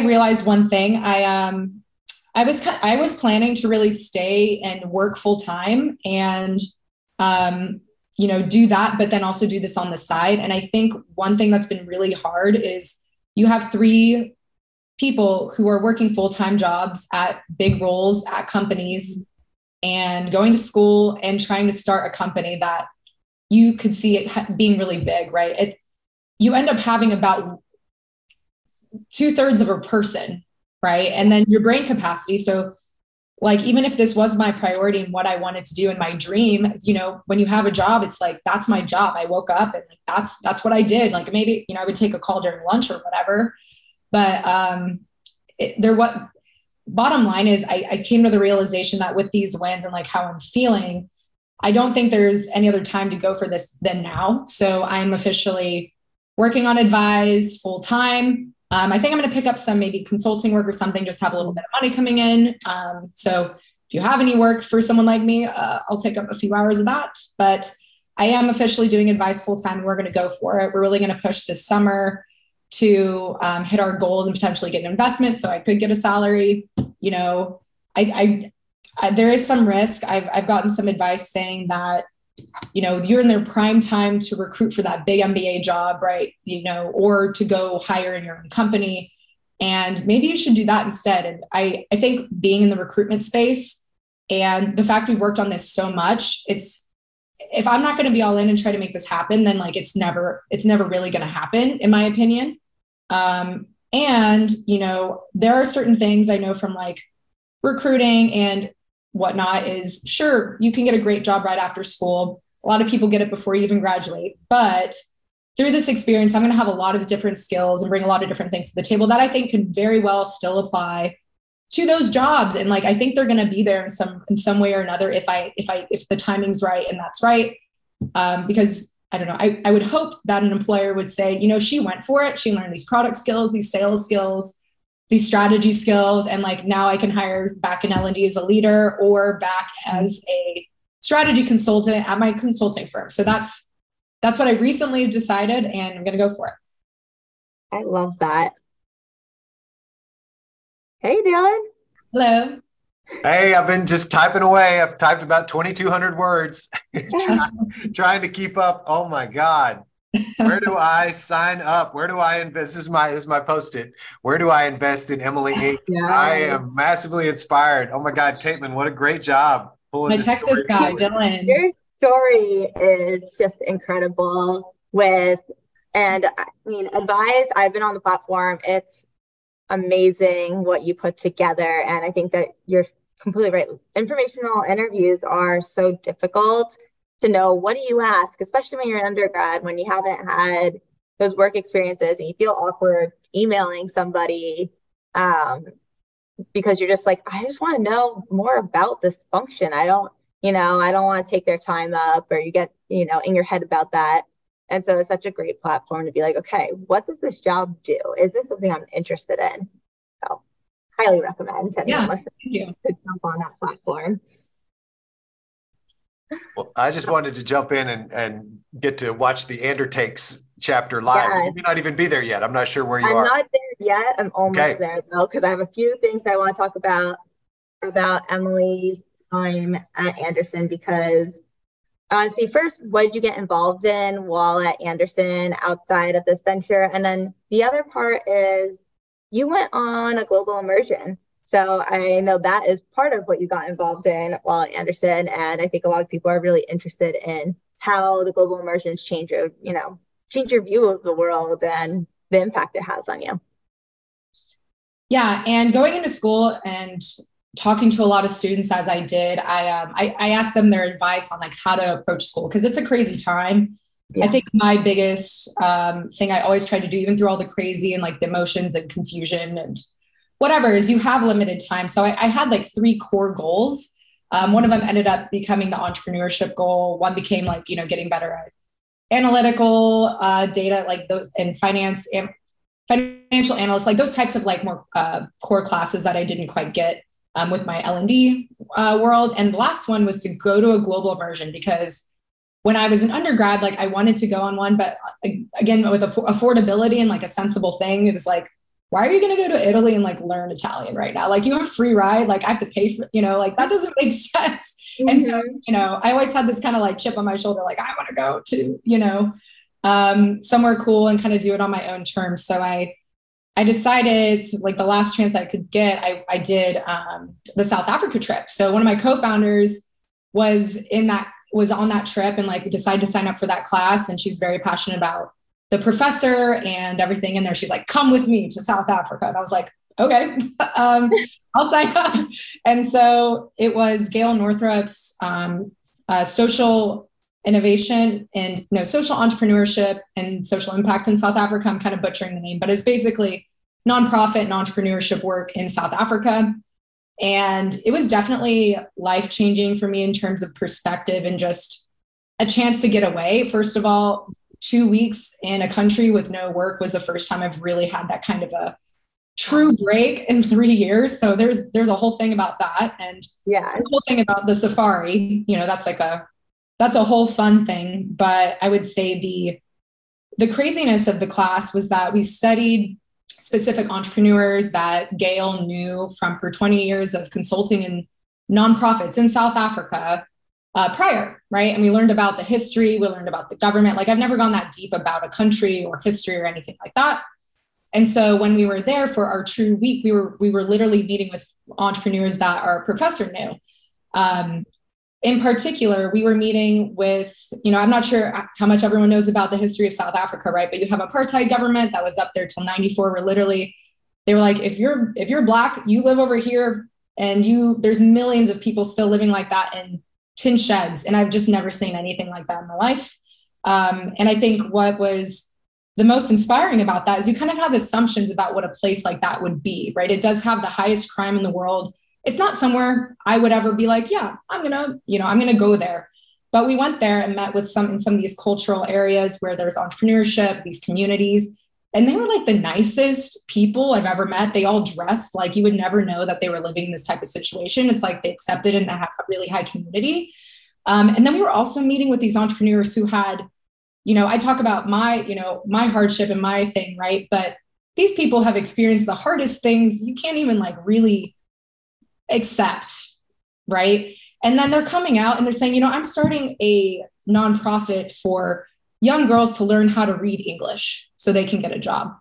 realized one thing. I was planning to really stay and work full time and, do that, but then also do this on the side. And I think one thing that's been really hard is you have 3 people who are working full-time jobs at big roles at companies and going to school and trying to start a company that you could see it being really big, right? You end up having about 2/3 of a person, right? And then your brain capacity. So like, even if this was my priority and what I wanted to do in my dream, when you have a job, it's like, that's my job. I woke up and like, that's what I did. Like maybe, I would take a call during lunch or whatever, but bottom line is I came to the realization that with these wins and like how I'm feeling, I don't think there's any other time to go for this than now. So I'm officially working on Advize full time. I think I'm going to pick up some maybe consulting work or something, just have a little bit of money coming in. So if you have any work for someone like me, I'll take up a few hours of that. But I am officially doing Advize full time and we're going to go for it. We're really going to push this summer to hit our goals and potentially get an investment. So I could get a salary. There is some risk. I've gotten some advice saying that, you're in their prime time to recruit for that big MBA job, right? Or to go hire in your own company. And maybe you should do that instead. And I think being in the recruitment space and the fact we've worked on this so much, if I'm not going to be all in and try to make this happen, then like it's never really going to happen, in my opinion. And, you know, there are certain things I know from like recruiting and whatnot is, sure, you can get a great job right after school. A lot of people get it before you even graduate. But through this experience, I'm going to have a lot of different skills and bring a lot of different things to the table that I think could very well still apply to those jobs. And like, I think they're going to be there in some way or another if the timing's right and that's right. Because I don't know, I would hope that an employer would say, you know, she went for it. She learned these product skills, these sales skills, these strategy skills. And like, now I can hire back in L&D as a leader or back as a strategy consultant at my consulting firm. So that's what I recently decided, and I'm going to go for it.
I love that. Hey, Dylan.
Hello.
Hey, I've been just typing away. I've typed about 2,200 words, trying to keep up. Oh my God. Where do I sign up? Where do I invest? This is my Post-it. Where do I invest in Emily Inc?
Yeah.
I am massively inspired. Oh my God, Caitlin, what a great job.
My Texas guy, Dylan.
Your story is just incredible and I mean, Advize, I've been on the platform. It's amazing what you put together. And I think that you're completely right. Informational interviews are so difficult to know what do you ask, especially when you're an undergrad, when you haven't had those work experiences and you feel awkward emailing somebody because you're just like, I just want to know more about this function. I don't want to take their time up, or you get, in your head about that. And so it's such a great platform to be like, okay, what does this job do? Is this something I'm interested in? So highly recommend anyone listening to jump on that platform.
Well, I just wanted to jump in and get to watch the AnderTakes chapter live. Yes. You may not even be there yet. I'm not sure where you are.
I'm not there yet. I'm almost there though, because I have a few things I want to talk about Emily's time at Anderson, because see, first, what did you get involved in while at Anderson outside of this venture? And then the other part is you went on a global immersion. So I know that is part of what you got involved in while at Anderson. And I think a lot of people are really interested in how the global immersions change your view of the world and the impact it has on you.
Yeah. And going into school and talking to a lot of students as I did, I asked them their advice on like how to approach school, because it's a crazy time. Yeah. I think my biggest thing I always try to do, even through all the crazy and like the emotions and confusion and whatever, is you have limited time. So I had like 3 core goals. One of them ended up becoming the entrepreneurship goal. One became like, getting better at analytical data, like those, and financial analysts, like those types of like more core classes that I didn't quite get with my L&D world. And the last one was to go to a global immersion, because when I was an undergrad, like I wanted to go on one, but again, with affordability and like a sensible thing, it was like, why are you going to go to Italy and like learn Italian right now? Like you have free ride, like I have to pay for, like that doesn't make sense. Mm-hmm. And so, I always had this kind of like chip on my shoulder, like I want to go to, somewhere cool and kind of do it on my own terms. So I decided, like the last chance I could get, I did the South Africa trip. So one of my co-founders was on that trip and like decided to sign up for that class. And she's very passionate about the professor and everything in there. She's like, come with me to South Africa. And I was like, okay, I'll sign up. And so it was Gayle Northrop's social innovation and social entrepreneurship and social impact in South Africa. I'm kind of butchering the name, but it's basically nonprofit and entrepreneurship work in South Africa. And it was definitely life-changing for me in terms of perspective and just a chance to get away. First of all, 2 weeks in a country with no work was the first time I've really had that kind of a true break in 3 years. So there's a whole thing about that. And the whole thing about the safari, that's a whole fun thing. But I would say the craziness of the class was that we studied specific entrepreneurs that Gayle knew from her 20 years of consulting in nonprofits in South Africa prior, right? And we learned about the history, we learned about the government. Like I've never gone that deep about a country or history or anything like that. And so when we were there for our true week, we were literally meeting with entrepreneurs that our professor knew. In particular, we were meeting with, I'm not sure how much everyone knows about the history of South Africa, right? But you have apartheid government that was up there till 94, where literally they were like, if you're Black, you live over here, and there's millions of people still living like that in tin sheds. And I've just never seen anything like that in my life. And I think what was the most inspiring about that is you kind of have assumptions about what a place like that would be, right? It does have the highest crime in the world. It's not somewhere I would ever be like, yeah, I'm going to go there. But we went there and met with in some of these cultural areas where there's entrepreneurship, these communities, and they were like the nicest people I've ever met. They all dressed like you would never know that they were living in this type of situation. It's like they accepted it and have a really high community. And then we were also meeting with these entrepreneurs who had, I talk about my hardship and my thing, right? But these people have experienced the hardest things you can't even like really accept, right? And then they're coming out and they're saying, I'm starting a nonprofit for young girls to learn how to read English so they can get a job.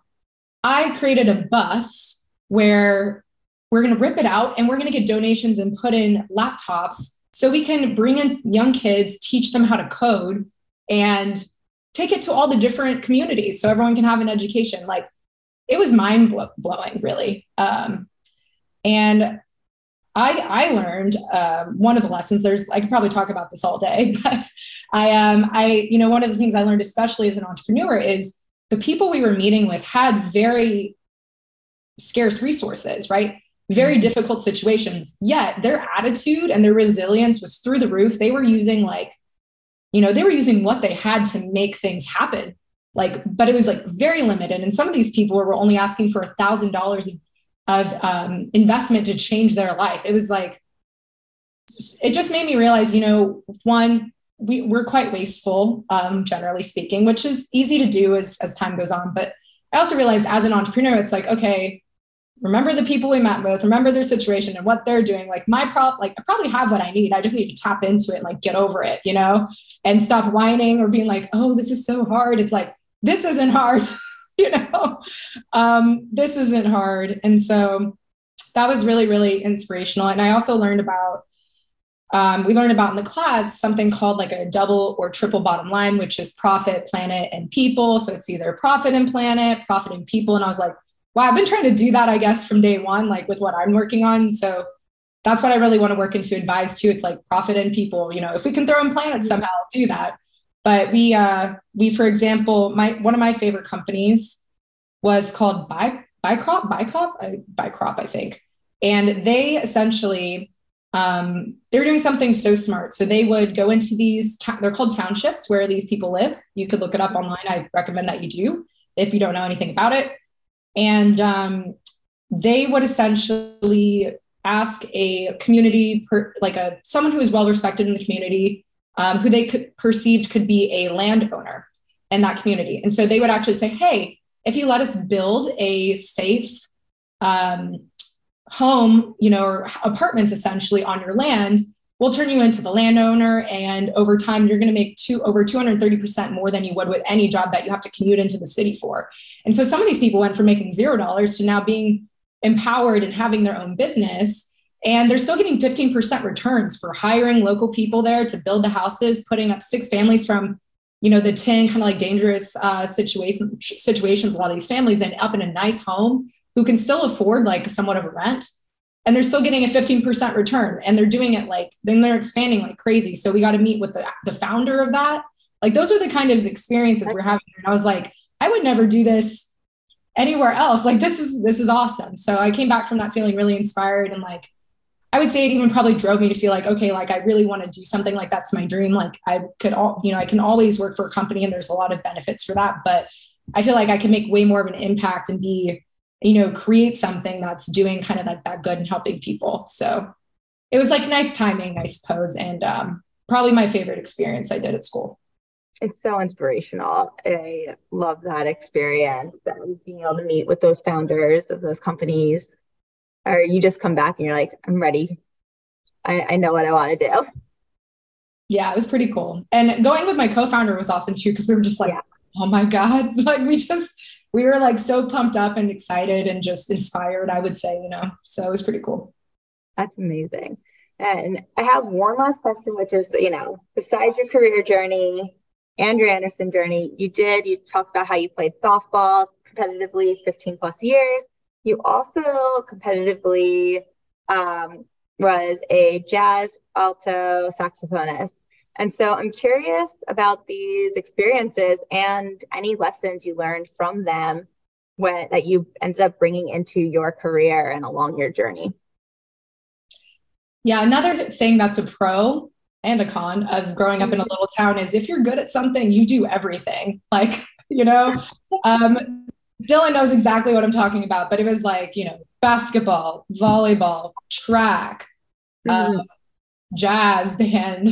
I created a bus where we're going to rip it out and we're going to get donations and put in laptops so we can bring in young kids, teach them how to code, and take it to all the different communities so everyone can have an education. Like, it was mind blowing, really. And I learned one of the lessons. I could probably talk about this all day, but one of the things I learned, especially as an entrepreneur, is the people we were meeting with had very scarce resources, right? Very difficult situations, yet their attitude and their resilience was through the roof. They were using what they had to make things happen. But it was like very limited. And some of these people were only asking for $1,000 of investment to change their life. It was like, it just made me realize, one, we're quite wasteful, generally speaking, which is easy to do as time goes on. But I also realized as an entrepreneur, it's like, okay, remember the people we met with, remember their situation and what they're doing. Like I probably have what I need. I just need to tap into it and like get over it, and stop whining or being like, oh, this is so hard. It's like, this isn't hard, this isn't hard. And so that was really, really inspirational. And I also learned about, we learned about in the class something called like a double or triple bottom line, which is profit, planet, and people. So it's either profit and planet, profit and people. And I was like, wow, I've been trying to do that, I guess, from day one, like with what I'm working on. So that's what I really want to work into Advize too. It's like profit and people, if we can throw in planet somehow, I'll do that. But we, for example, one of my favorite companies was called Bycrop, I think. And they essentially, they were doing something so smart. So they would go into these, they're called townships where these people live. You could look it up online. I recommend that you do if you don't know anything about it. And they would essentially ask a community, someone who is well-respected in the community, who they perceived could be a landowner in that community. And so they would actually say, hey, if you let us build a safe home, or apartments essentially on your land, we'll turn you into the landowner. And over time, you're going to make over 230% more than you would with any job that you have to commute into the city for. And so some of these people went from making $0 to now being empowered and having their own business. And they're still getting 15% returns for hiring local people there to build the houses, putting up 6 families from, the 10 kind of like dangerous situations, a lot of these families end up in a nice home who can still afford like somewhat of a rent. And they're still getting a 15% return, and they're doing it then they're expanding like crazy. So we got to meet with the founder of that. Like, those are the kind of experiences we're having. And I was like, I would never do this anywhere else. Like, this is awesome. So I came back from that feeling really inspired. And like, I would say it even probably drove me to feel like, okay, like I really want to do something like that's my dream. Like I can always work for a company and there's a lot of benefits for that, but I feel like I can make way more of an impact and be, create something that's doing kind of like that good and helping people. So it was like nice timing, I suppose. And probably my favorite experience I did at school.
It's so inspirational. I love that experience, being able to meet with those founders of those companies. Or you just come back and you're like, I'm ready. I know what I want to do.
Yeah, it was pretty cool. And going with my co-founder was awesome too, because we were just like, oh my God, like we were like so pumped up and excited and just inspired, I would say, so it was pretty cool.
That's amazing. And I have one last question, which is, besides your career journey and your Anderson journey, you talked about how you played softball competitively 15 plus years. You also competitively was a jazz alto saxophonist. And so I'm curious about these experiences and any lessons you learned from them that you ended up bringing into your career and along your journey.
Yeah, another thing that's a pro and a con of growing up in a little town is if you're good at something, you do everything. Like, Dylan knows exactly what I'm talking about, but it was like, basketball, volleyball, track, jazz band,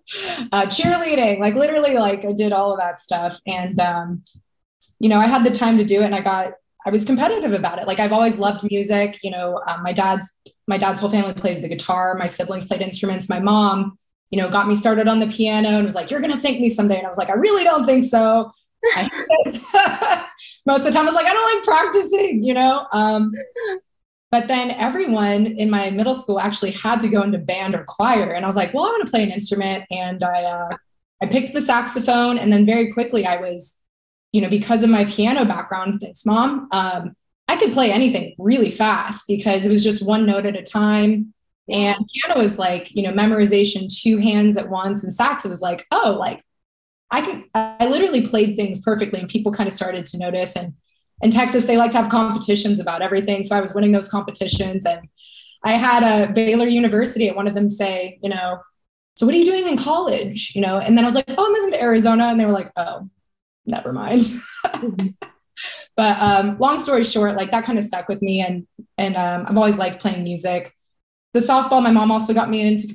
cheerleading, like literally like I did all of that stuff. And, I had the time to do it and I was competitive about it. Like I've always loved music. My dad's whole family plays the guitar. My siblings played instruments. My mom, got me started on the piano and was like, you're going to thank me someday. And I was like, I really don't think so. I hate this. Most of the time I was like, I don't like practicing, but then everyone in my middle school actually had to go into band or choir. And I was like, well, I want to play an instrument. And I picked the saxophone. And then very quickly I was, because of my piano background, thanks Mom, I could play anything really fast because it was just one note at a time. And piano was like, memorization, two hands at once. And sax, it was like, oh, like I literally played things perfectly and people kind of started to notice. And in Texas, they like to have competitions about everything. So I was winning those competitions. And I had a Baylor University at one of them say, so what are you doing in college? And then I was like, oh, I'm moving to Arizona. And they were like, oh, never mind. But long story short, like that kind of stuck with me. And I've always liked playing music. The softball, my mom also got me into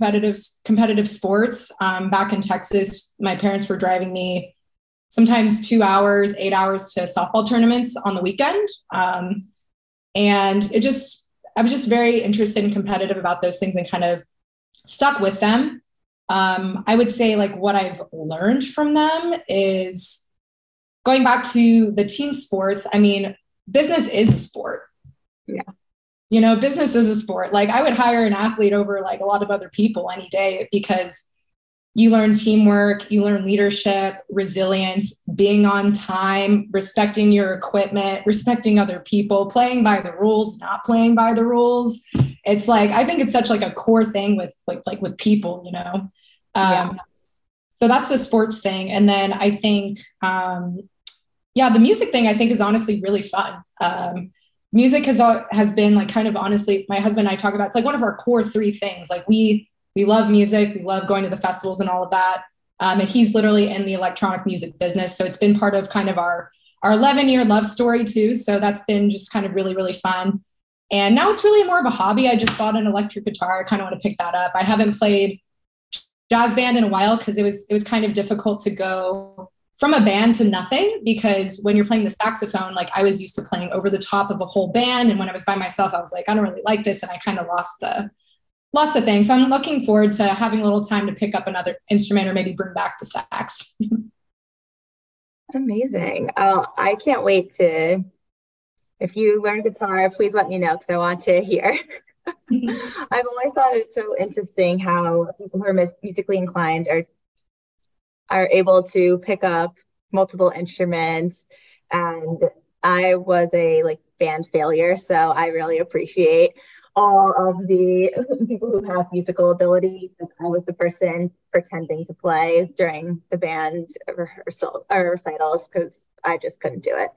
competitive sports. Back in Texas, my parents were driving me sometimes 2 hours, 8 hours to softball tournaments on the weekend. And I was just very interested and competitive about those things and kind of stuck with them. I would say like what I've learned from them is going back to the team sports. I mean, business is a sport.
Yeah.
Business is a sport. Like I would hire an athlete over like a lot of other people any day because you learn teamwork, you learn leadership, resilience, being on time, respecting your equipment, respecting other people, playing by the rules, not playing by the rules. It's like, I think it's such like a core thing with people, So that's the sports thing. And then I think, the music thing I think is honestly really fun. Music has been like kind of honestly, my husband and I talk about, it's like one of our core three things. Like we love music. We love going to the festivals and all of that. And he's literally in the electronic music business. So it's been part of kind of our 11-year love story too. So that's been just kind of really, really fun. And now it's really more of a hobby. I just bought an electric guitar. I kind of want to pick that up. I haven't played jazz band in a while because it was kind of difficult to go from a band to nothing, because when you're playing the saxophone, like I was used to playing over the top of a whole band. And when I was by myself, I was like, I don't really like this. And I kind of lost the thing. So I'm looking forward to having a little time to pick up another instrument or maybe bring back the sax.
Amazing. I can't wait if you learn guitar, please let me know because I want to hear. I've always thought it's so interesting how people who are musically inclined are able to pick up multiple instruments. And I was a band failure, so I really appreciate all of the people who have musical ability. I was the person pretending to play during the band rehearsal or recitals because I just couldn't do it.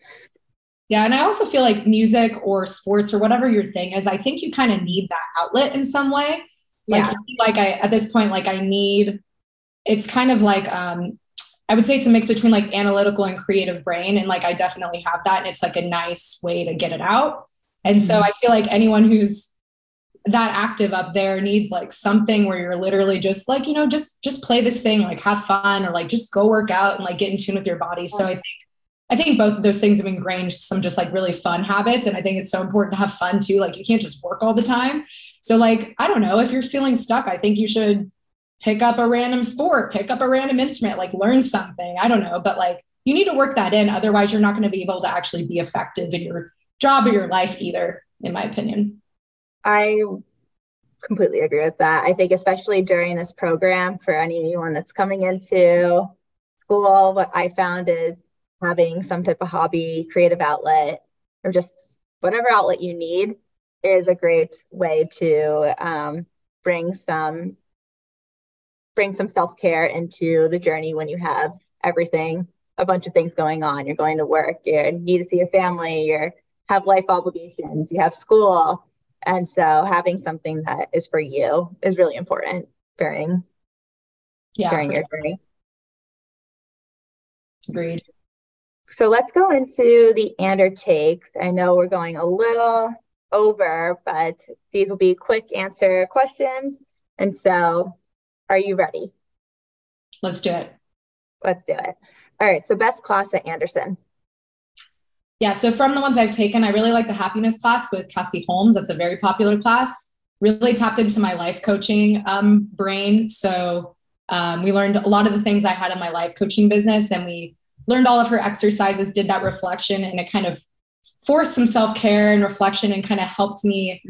Yeah. And I also feel like music or sports or whatever your thing is, I think you kind of need that outlet in some way. At this point, it's kind of like, I would say it's a mix between like analytical and creative brain. And I definitely have that. And it's like a nice way to get it out. And so I feel like anyone who's that active up there needs something where you're literally just just play this thing, have fun, or just go work out and get in tune with your body. So I think both of those things have ingrained some just really fun habits. And I think it's so important to have fun too. You can't just work all the time. So I don't know, if you're feeling stuck, I think you should pick up a random sport, pick up a random instrument, learn something. I don't know, but you need to work that in. Otherwise, you're not going to be able to actually be effective in your job or your life either, in my opinion.
I completely agree with that. I think especially during this program, for anyone that's coming into school, what I found is having some type of hobby, creative outlet, or just whatever outlet you need is a great way to bring some self-care into the journey when you have a bunch of things going on. You're going to work, you need to see your family, you have life obligations, you have school. And so having something that is for you is really important during your journey.
Agreed.
So let's go into the AnderTakes. I know we're going a little over, but these will be quick answer questions. And so are you ready?
Let's do it.
Let's do it. All right. So best class at Anderson.
Yeah. So from the ones I've taken, I really like the happiness class with Cassie Holmes. That's a very popular class. Really tapped into my life coaching brain. So we learned a lot of the things I had in my life coaching business, and we learned all of her exercises, did that reflection, and it kind of forced some self-care and reflection and kind of helped me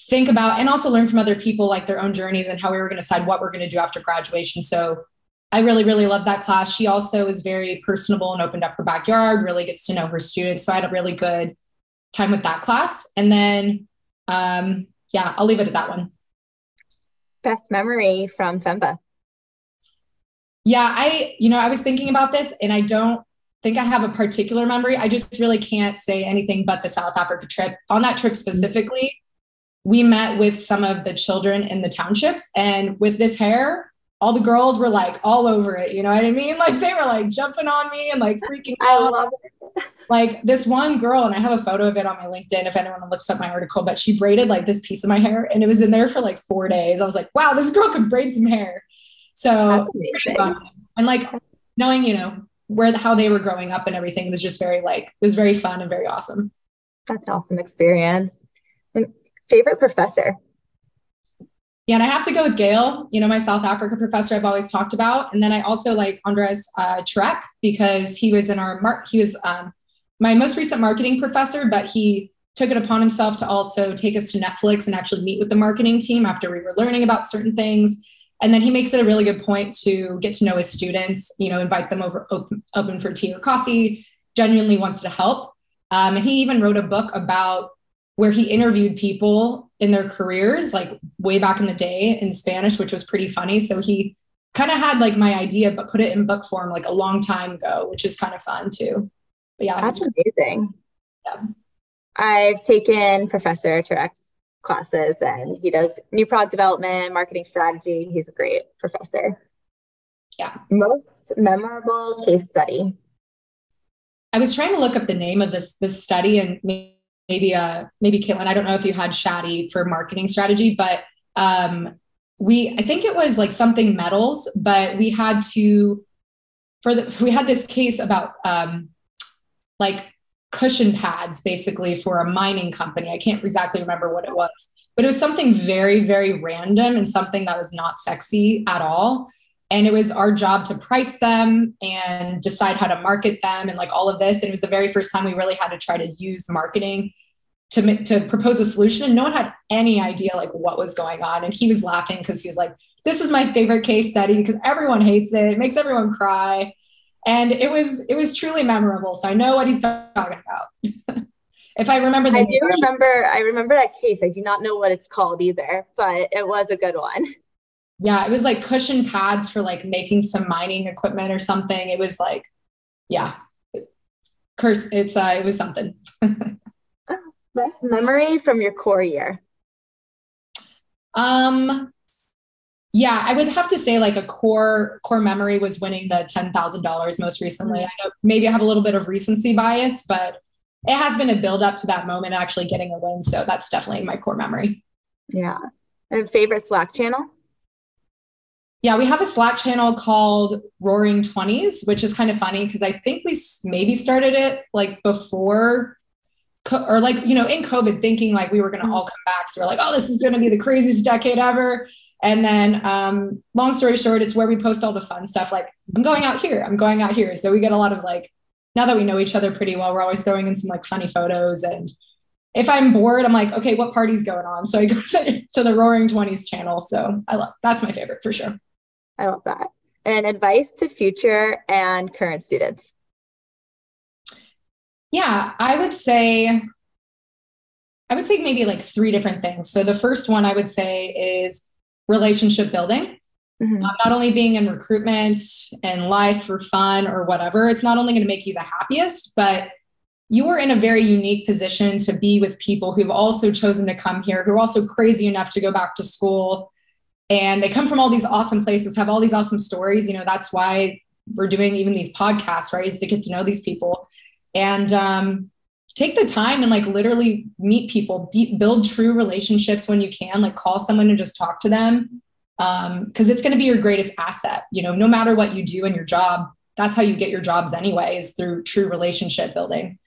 think about and also learn from other people, like their own journeys and how we were going to decide what we're going to do after graduation. So I really, really loved that class. She also is very personable and opened up her backyard, really gets to know her students. So I had a really good time with that class. And then, I'll leave it at that one.
Best memory from FEMBA.
Yeah, I was thinking about this, and I don't think I have a particular memory. I just really can't say anything but the South Africa trip. On that trip specifically, we met with some of the children in the townships, and with this hair, all the girls were like all over it. You know what I mean? Like they were like jumping on me and like freaking out.
I love it.
Like this one girl, and I have a photo of it on my LinkedIn if anyone looks up my article, but she braided like this piece of my hair, and it was in there for like 4 days. I was like, wow, this girl could braid some hair. So fun. And like knowing, how they were growing up and everything was just it was very fun and very awesome.
That's an awesome experience. And favorite professor?
Yeah, and I have to go with Gayle, my South Africa professor I've always talked about. And then I also like Terech because he was my most recent marketing professor, but he took it upon himself to also take us to Netflix and actually meet with the marketing team after we were learning about certain things. And then he makes it a really good point to get to know his students, invite them over open for tea or coffee, genuinely wants to help. And he even wrote a book about where he interviewed people in their careers, like way back in the day in Spanish, which was pretty funny. So he kind of had like my idea, but put it in book form like a long time ago, which is kind of fun too. But yeah.
That's amazing.
Yeah.
I've taken Professor Terech's classes, and he does new product development, marketing strategy. He's a great professor.
Yeah.
Most memorable case study.
I was trying to look up the name of this study, and maybe Caitlin, I don't know if you had Shadi for marketing strategy, but I think it was like something metals, but we had this case about like cushion pads basically for a mining company. I can't exactly remember what it was, but it was something very, very random and something that was not sexy at all. And it was our job to price them and decide how to market them and like all of this. And it was the very first time we really had to try to use the marketing to propose a solution. And no one had any idea like what was going on. And he was laughing because he was like, this is my favorite case study because everyone hates it. It makes everyone cry. And it was truly memorable. So I know what he's talking about. If I remember
I remember that case. I do not know what it's called either, but it was a good one.
Yeah, it was like cushion pads for like making some mining equipment or something. It was like, yeah. It was something.
Best memory from your core year.
Yeah, I would have to say like a core memory was winning the $10,000 most recently. I know maybe I have a little bit of recency bias, but it has been a build up to that moment, actually getting a win. So that's definitely my core memory.
Yeah. And favorite Slack channel?
Yeah, we have a Slack channel called Roaring 20s, which is kind of funny because I think we maybe started it like before or like, you know, in COVID thinking like we were going to all come back. So we're like, oh, this is going to be the craziest decade ever. And then long story short, it's where we post all the fun stuff. Like I'm going out here, I'm going out here. So we get a lot of like, now that we know each other pretty well, we're always throwing in some like funny photos. And if I'm bored, I'm like, okay, what party's going on? So I go to the Roaring 20s channel. So that's my favorite for sure.
I love that. And advice to future and current students.
Yeah, I would say maybe like 3 different things. So the first one I would say is relationship building. Mm-hmm. Not only being in recruitment and life for fun or whatever, it's not only going to make you the happiest, but you are in a very unique position to be with people who've also chosen to come here, who are also crazy enough to go back to school. And they come from all these awesome places, have all these awesome stories. You know, that's why we're doing even these podcasts, right? Is to get to know these people and take the time and like literally meet people, build true relationships when you can, like call someone and just talk to them. Because it's going to be your greatest asset. You know, no matter what you do in your job, that's how you get your jobs anyway, is through true relationship building.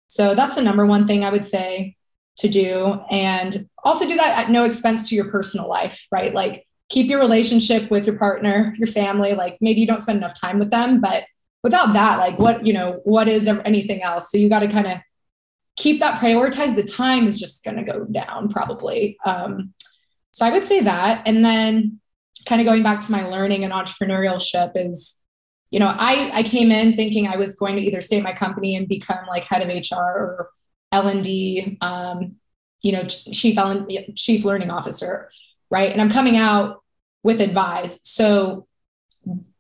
So that's the number one thing I would say to do. And also do that at no expense to your personal life, right? Like keep your relationship with your partner, your family. Like maybe you don't spend enough time with them, but without that, like what is anything else? So you got to kind of keep that prioritized. The time is just going to go down probably. So I would say that. And then kind of going back to my learning and entrepreneurship is, you know, I came in thinking I was going to either stay at my company and become like head of HR or L&D, you know, chief learning officer, right? And I'm coming out with Advize. So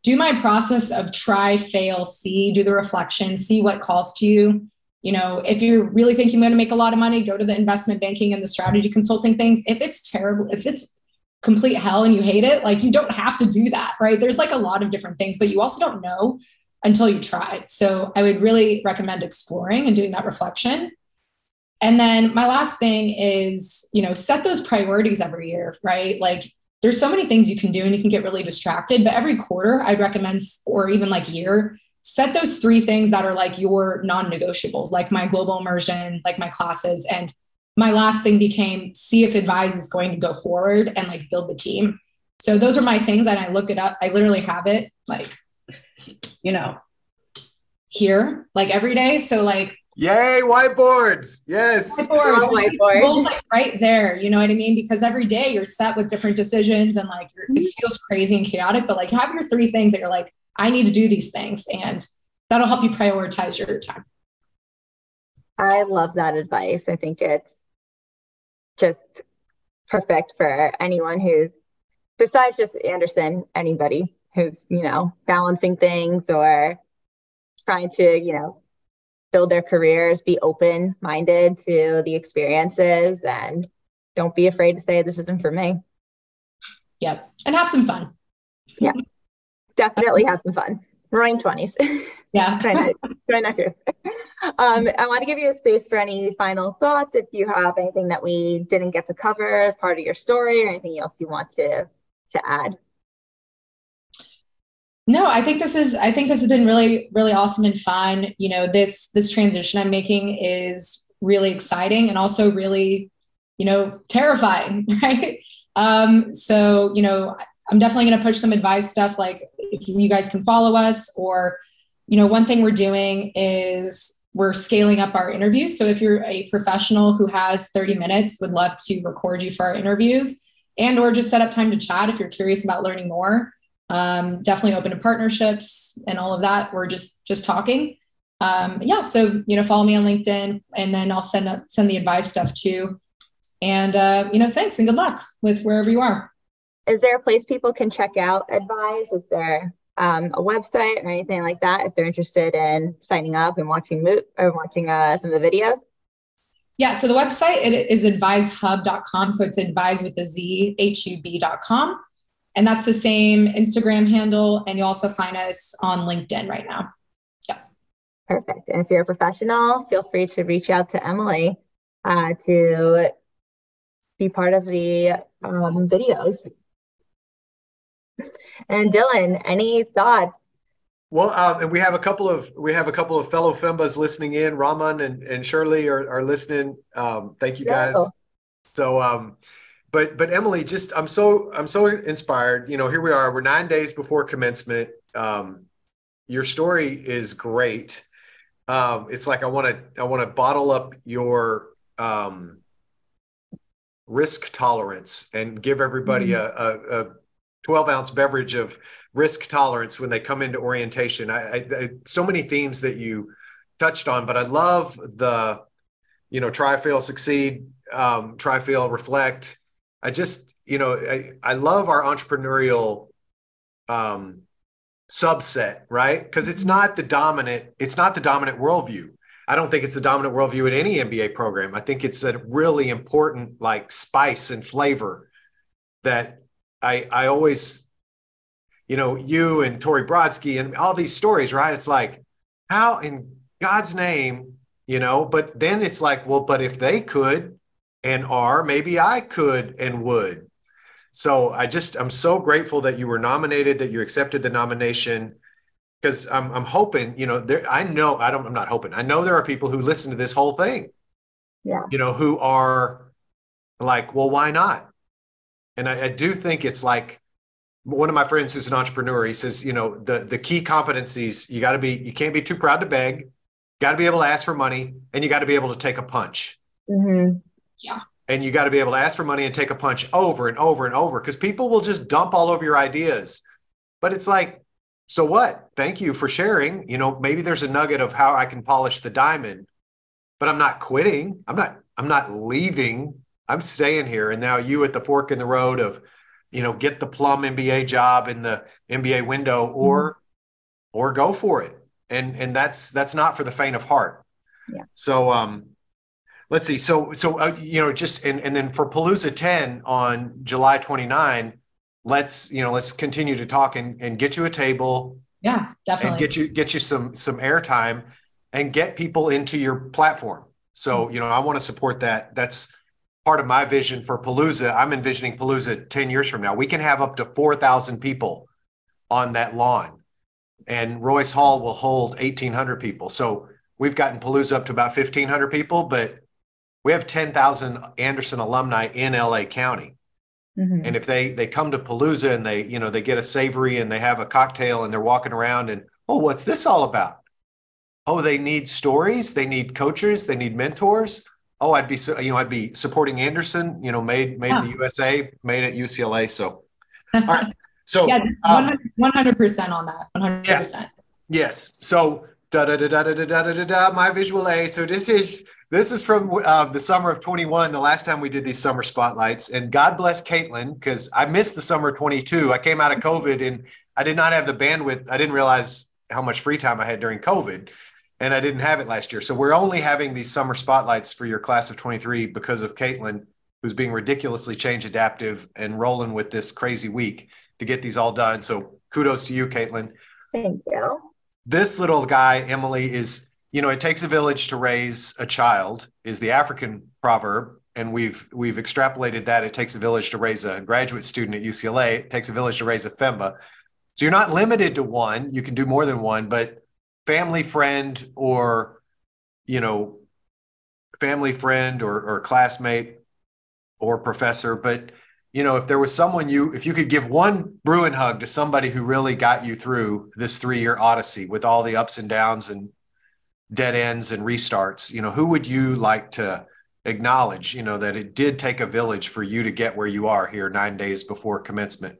do my process of try, fail, see, do the reflection, see what calls to you. You know, if you really think you're going to make a lot of money, go to the investment banking and the strategy consulting things. If it's terrible, if it's complete hell and you hate it, like you don't have to do that, right? There's like a lot of different things, but you also don't know until you try. So I would really recommend exploring and doing that reflection. And then my last thing is, you know, set those priorities every year, right? Like there's so many things you can do and you can get really distracted, but every quarter I'd recommend, or even like year, set those 3 things that are like your non-negotiables, like my global immersion, like my classes. And my last thing became see if Advize is going to go forward and like build the team. So those are my things. And I look it up. I literally have it like, you know, here, like every day. So like,
yay, whiteboards. Yes.
Whiteboard.
Like right there. You know what I mean? Because every day you're set with different decisions and like it feels crazy and chaotic, but like have your 3 things that you're like, I need to do these things, and that'll help you prioritize your time.
I love that advice. I think it's just perfect for anyone who's, besides just Anderson, anybody who's, you know, balancing things or trying to, you know, build their careers, be open-minded to the experiences, and don't be afraid to say this isn't for me.
Yep. And have some fun.
Yeah. Definitely have some fun. Roaring 20s.
Yeah.
Try not to. I want to give you a space for any final thoughts. If you have anything that we didn't get to cover as part of your story or anything else you want to add.
No, I think this has been really, really awesome and fun. You know, this transition I'm making is really exciting and also really, you know, terrifying, right? So, you know, I'm definitely going to push some Advize stuff. Like if you guys can follow us, or, you know, one thing we're doing is we're scaling up our interviews. So if you're a professional who has 30 minutes, would love to record you for our interviews, and, or just set up time to chat if you're curious about learning more. Definitely open to partnerships and all of that. We're just talking. Yeah. So, you know, follow me on LinkedIn, and then I'll send the Advize stuff too. And, you know, thanks and good luck with wherever you are.
Is there a place people can check out Advize? Is there a website or anything like that if they're interested in signing up and watching some of the videos?
Yeah, so the website is advisehub.com. So it's Advize with a Z, HUB.com. And that's the same Instagram handle. And you'll also find us on LinkedIn right now. Yeah.
Perfect. And if you're a professional, feel free to reach out to Emily to be part of the videos. And Dylan, any thoughts
Well, and we have a couple of fellow FEMBAs listening in. Raman and Shirley are listening. Thank you guys.
Yeah.
So, but Emily, just I'm so inspired. Here we are. We're 9 days before commencement. Your story is great. It's like I want to bottle up your risk tolerance and give everybody a 12-ounce beverage of risk tolerance when they come into orientation. I so many themes that you touched on, but I love the, try, fail, succeed, try, fail, reflect. I just, I love our entrepreneurial subset, right? Because it's not the dominant worldview. I don't think it's the dominant worldview in any MBA program. I think it's a really important like spice and flavor that I always, you and Tori Brodsky and all these stories, right? It's like, how in God's name, but then it's like, well, but if they could and are, maybe I could and would. So I'm so grateful that you were nominated, that you accepted the nomination, because I'm hoping, I'm not hoping. I know there are people who listen to this whole thing, who are like, well, why not? And I do think it's like, one of my friends who's an entrepreneur, he says, the key competencies, you can't be too proud to beg, got to be able to ask for money, and you got to be able to take a punch.
Mm-hmm.
Yeah.
And you got to be able to ask for money and take a punch over and over and over, because people will just dump all over your ideas. But it's like, so what? Thank you for sharing. Maybe there's a nugget of how I can polish the diamond, but I'm not quitting. I'm not leaving. I'm staying here. And now you at the fork in the road of, get the plum MBA job in the MBA window, or go for it. And that's not for the faint of heart.
Yeah.
So, let's see. So, just, and then for Palooza 10 on July 29, let's continue to talk and get you a table.
Yeah, definitely.
And get you some airtime and get people into your platform. So, I want to support that. That's part of my vision for Palooza. I'm envisioning Palooza 10 years from now. We can have up to 4,000 people on that lawn, and Royce Hall will hold 1,800 people. So we've gotten Palooza up to about 1,500 people, but we have 10,000 Anderson alumni in LA County. Mm-hmm. And if they come to Palooza and they get a savory and they have a cocktail and they're walking around and, oh, what's this all about? Oh, they need stories. They need coaches. They need mentors. Oh, I'd be supporting Anderson, made in the USA, made at UCLA. So, all right. So
yeah, 100% on that. 100%.
Yeah. Yes. So my visual A. So this is from the summer of 21, the last time we did these summer spotlights. And God bless Caitlin, because I missed the summer of 22. I came out of COVID and I did not have the bandwidth. I didn't realize how much free time I had during COVID, and I didn't have it last year. So we're only having these summer spotlights for your class of 23 because of Caitlin, who's being ridiculously change adaptive and rolling with this crazy week to get these all done. So kudos to you, Caitlin.
Thank you.
This little guy, Emily, is, it takes a village to raise a child is the African proverb. And we've extrapolated that. It takes a village to raise a graduate student at UCLA. It takes a village to raise a FEMBA. So you're not limited to one. You can do more than one, but family friend or classmate or professor. But, if there was someone if you could give one Bruin hug to somebody who really got you through this 3-year odyssey with all the ups and downs and dead ends and restarts, who would you like to acknowledge, that it did take a village for you to get where you are here 9 days before commencement?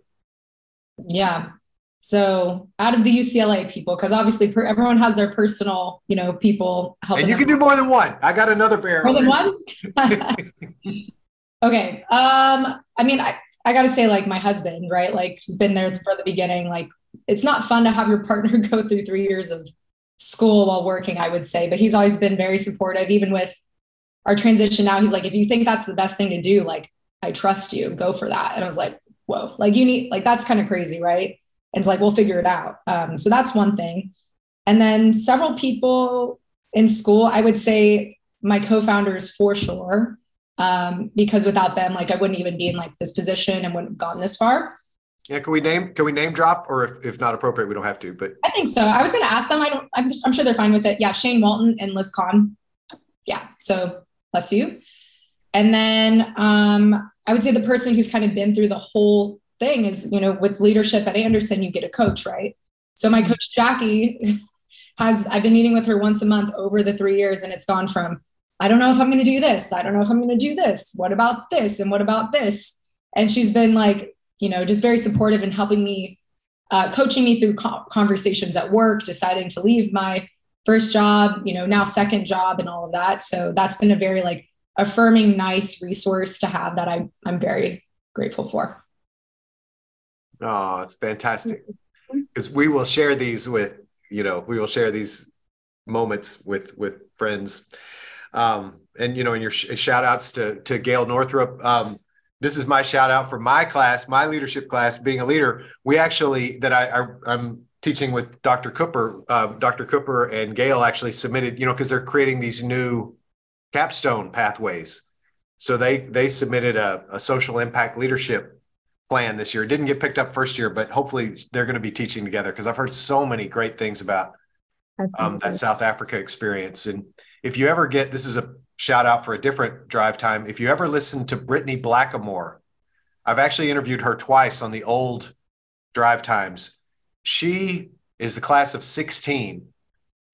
Yeah. So out of the UCLA people, because obviously everyone has their personal, people helping.
And you can do more than one. I got another bear.
More than one? Okay. I got to say, like, my husband, right? Like, he's been there from the beginning. Like, it's not fun to have your partner go through 3 years of school while working, I would say, but he's always been very supportive. Even with our transition now, he's like, if you think that's the best thing to do, like, I trust you, go for that. And I was like, whoa, like, that's kind of crazy, right? And it's like, we'll figure it out. So that's one thing. And then several people in school, I would say my co-founders for sure, because without them, like, I wouldn't even be in like this position and wouldn't have gotten this far.
Yeah, can we name drop, or if not appropriate, we don't have to, but
I think so. I was going to ask them. I'm sure they're fine with it. Yeah. Shane Walton and Liz Kahn. Yeah. So bless you. And then I would say the person who's kind of been through the whole thing is, with leadership at Anderson, you get a coach, right? So my coach, Jackee, I've been meeting with her once a month over the 3 years, and it's gone from, I don't know if I'm going to do this. I don't know if I'm going to do this. What about this? And what about this? And she's been like, just very supportive and helping me, coaching me through conversations at work, deciding to leave my first job, now second job and all of that. So that's been a very affirming, nice resource to have that I'm very grateful for.
Oh, it's fantastic. Because we will share these these moments with friends. And, in your shout outs to Gayle Northrop. This is my shout out for my class, my leadership class, being a leader. We actually, I'm teaching with Dr. Cooper. Dr. Cooper and Gayle actually submitted, because they're creating these new capstone pathways. So they submitted a social impact leadership plan this year. It didn't get picked up first year, but hopefully they're going to be teaching together, because I've heard so many great things about that South Africa experience. And if you ever this is a shout out for a different drive time. If you ever listen to Brittany Blackamore, I've actually interviewed her twice on the old drive times. She is the class of 16,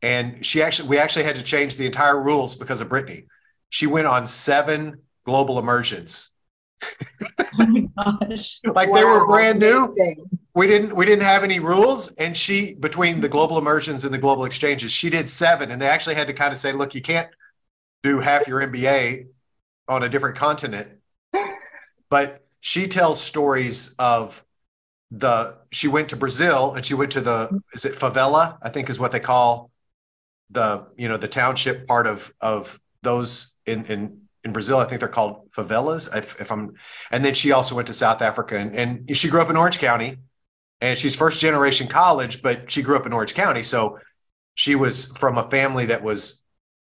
and we actually had to change the entire rules because of Brittany. She went on 7 global immersions.
Oh my gosh.
They were brand new. We didn't have any rules. And she, between the global immersions and the global exchanges, she did 7. And they actually had to kind of say, look, you can't do half your MBA on a different continent. But she tells stories of she went to Brazil, and she went to is it favela? I think is what they call the township part of those in Brazil. I think they're called favelas. And then she also went to South Africa, and she grew up in Orange County, and she's first generation college, but she grew up in Orange County. So she was from a family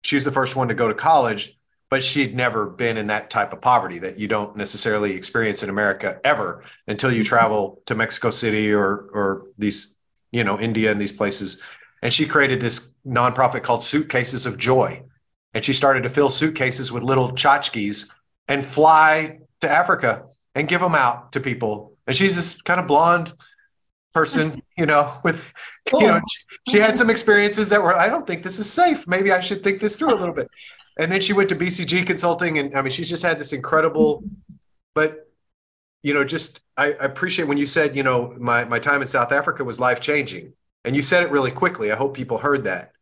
she was the first one to go to college, but she'd never been in that type of poverty that you don't necessarily experience in America ever until you travel to Mexico City or these, India and these places. And she created this nonprofit called Suitcases of Joy. And she started to fill suitcases with little tchotchkes and fly to Africa and give them out to people. And she's this kind of blonde person, with, she had some experiences that were, I don't think this is safe. Maybe I should think this through a little bit. And then she went to BCG Consulting. And she's just had this incredible, but, I appreciate when you said, my time in South Africa was life-changing. And you said it really quickly. I hope people heard that.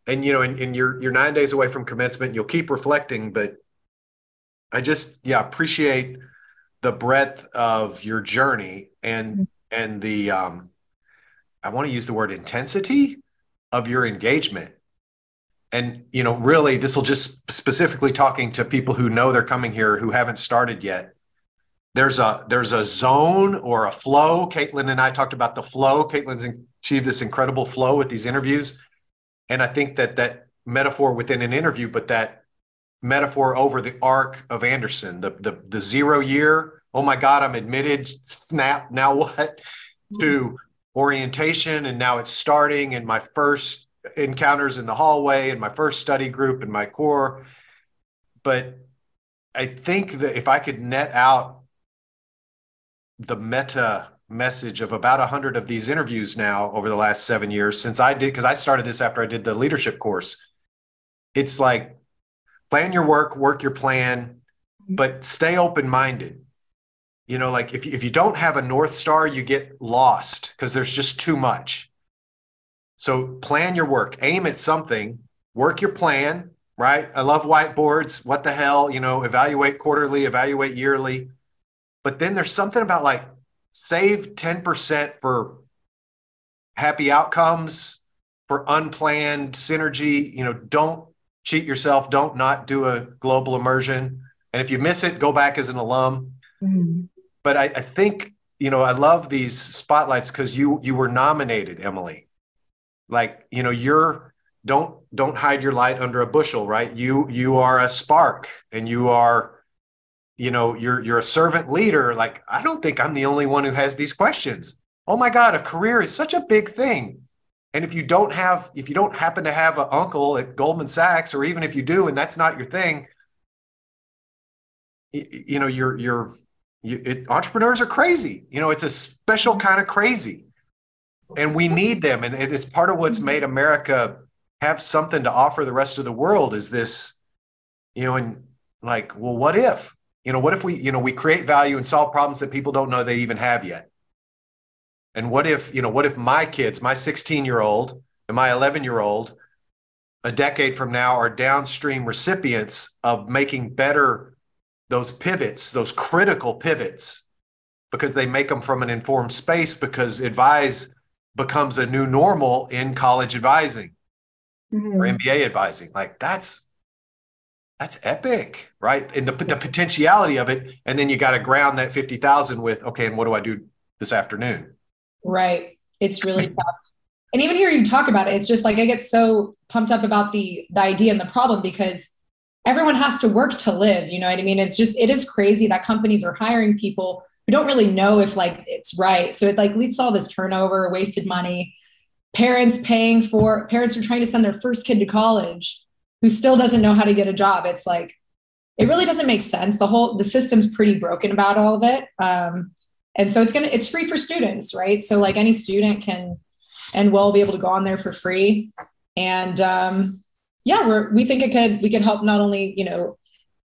And, and you're 9 days away from commencement. You'll keep reflecting, but I just, appreciate the breadth of your journey and the, I want to use the word intensity of your engagement. And, really, this will just specifically talking to people who know they're coming here who haven't started yet. There's a zone or a flow. Caitlin and I talked about the flow. Caitlin's achieved this incredible flow with these interviews. And I think that metaphor within an interview, but that metaphor over the arc of Anderson, the 0 year, oh my God, I'm admitted, snap, now what? To orientation, and now it's starting, and my first encounters in the hallway, and my first study group, and my core. But I think that if I could net out the meta message of about 100 of these interviews now over the last 7 years since because I started this after I did the leadership course. It's like, plan your work your plan, but stay open-minded. If you don't have a North Star, you get lost because there's just too much. So plan your work, aim at something, work your plan, right? I love whiteboards. What the hell, evaluate quarterly, evaluate yearly. But then there's something about save 10% for happy outcomes, for unplanned synergy. Don't cheat yourself. Don't not do a global immersion. And if you miss it, go back as an alum. Mm-hmm. But I think, I love these spotlights because you were nominated, Emily. Don't hide your light under a bushel, right? You are a spark, and you are you're a servant leader. Like, I don't think I'm the only one who has these questions. Oh my God, a career is such a big thing. And if you don't happen to have an uncle at Goldman Sachs, or even if you do, and that's not your thing, entrepreneurs are crazy. It's a special kind of crazy, and we need them. And it's part of what's made America have something to offer the rest of the world is this, and like, well, what if we create value and solve problems that people don't know they even have yet? And what if my kids, my 16-year-old and my 11-year-old, a decade from now are downstream recipients of making better those pivots, those critical pivots, because they make them from an informed space, because Advize becomes a new normal in college advising or MBA advising. Like, that's epic, right? And the potentiality of it. And then you got to ground that 50,000 with, okay, and what do I do this afternoon?
Right. It's really tough. And even hearing you talk about it, it's just like, I get so pumped up about the idea and the problem, because everyone has to work to live. You know what I mean? It is crazy that companies are hiring people who don't really know if like it's right. So it like leads to all this turnover, wasted money, parents are trying to send their first kid to college who still doesn't know how to get a job. It's like, it really doesn't make sense. The system's pretty broken about all of it. And so it's free for students, right? So like any student can and will be able to go on there for free. And we think we can help not only,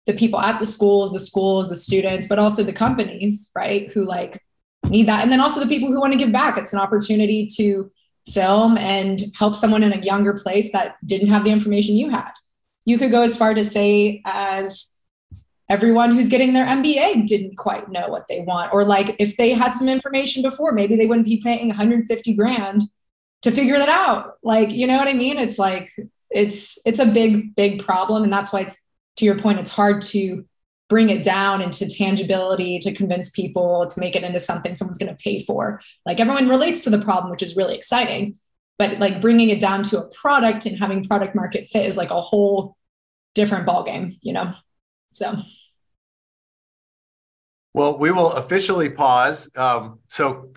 the people at the schools, the students, but also the companies, right? Who like need that. And then also the people who want to give back. It's an opportunity to film and help someone in a younger place that didn't have the information you had. You could go as far to say as everyone who's getting their MBA didn't quite know what they want. Or like if they had some information before, maybe they wouldn't be paying $150,000 to figure that out. Like, you know what I mean? It's like, it's a big, big problem. And that's why it's, to your point, it's hard to bring it down into tangibility, to convince people to make it into something someone's going to pay for. Like everyone relates to the problem, which is really exciting, but like bringing it down to a product and having product market fit is like a whole different ballgame, So.
Well, we will officially pause. So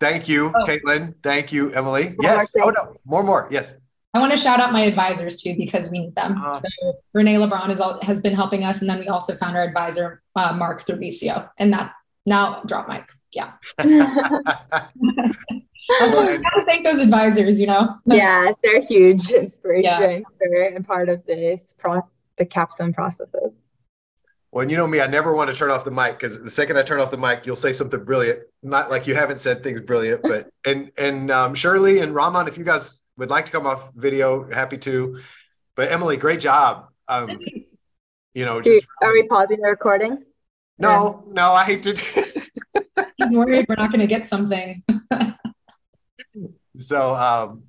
thank you, Caitlin. Thank you, Emily. Yes. Oh, no. More. Yes.
I want to shout out my advisors too, because we need them. So Renee LeBron has been helping us. And then we also found our advisor, Mark, through BCO. And that now drop mic. Yeah. I was like, I gotta thank those advisors,
Yes, they're huge inspiration and part of this the capstone processes.
Well, and you know me, I never want to turn off the mic, because the second I turn off the mic, you'll say something brilliant. Not like you haven't said things brilliant, but and Shirley and Raman, if you guys would like to come off video, happy to. But Emily, great job.
Are we pausing the recording?
No, I hate to.
I'm worried we're not going to get something.
So,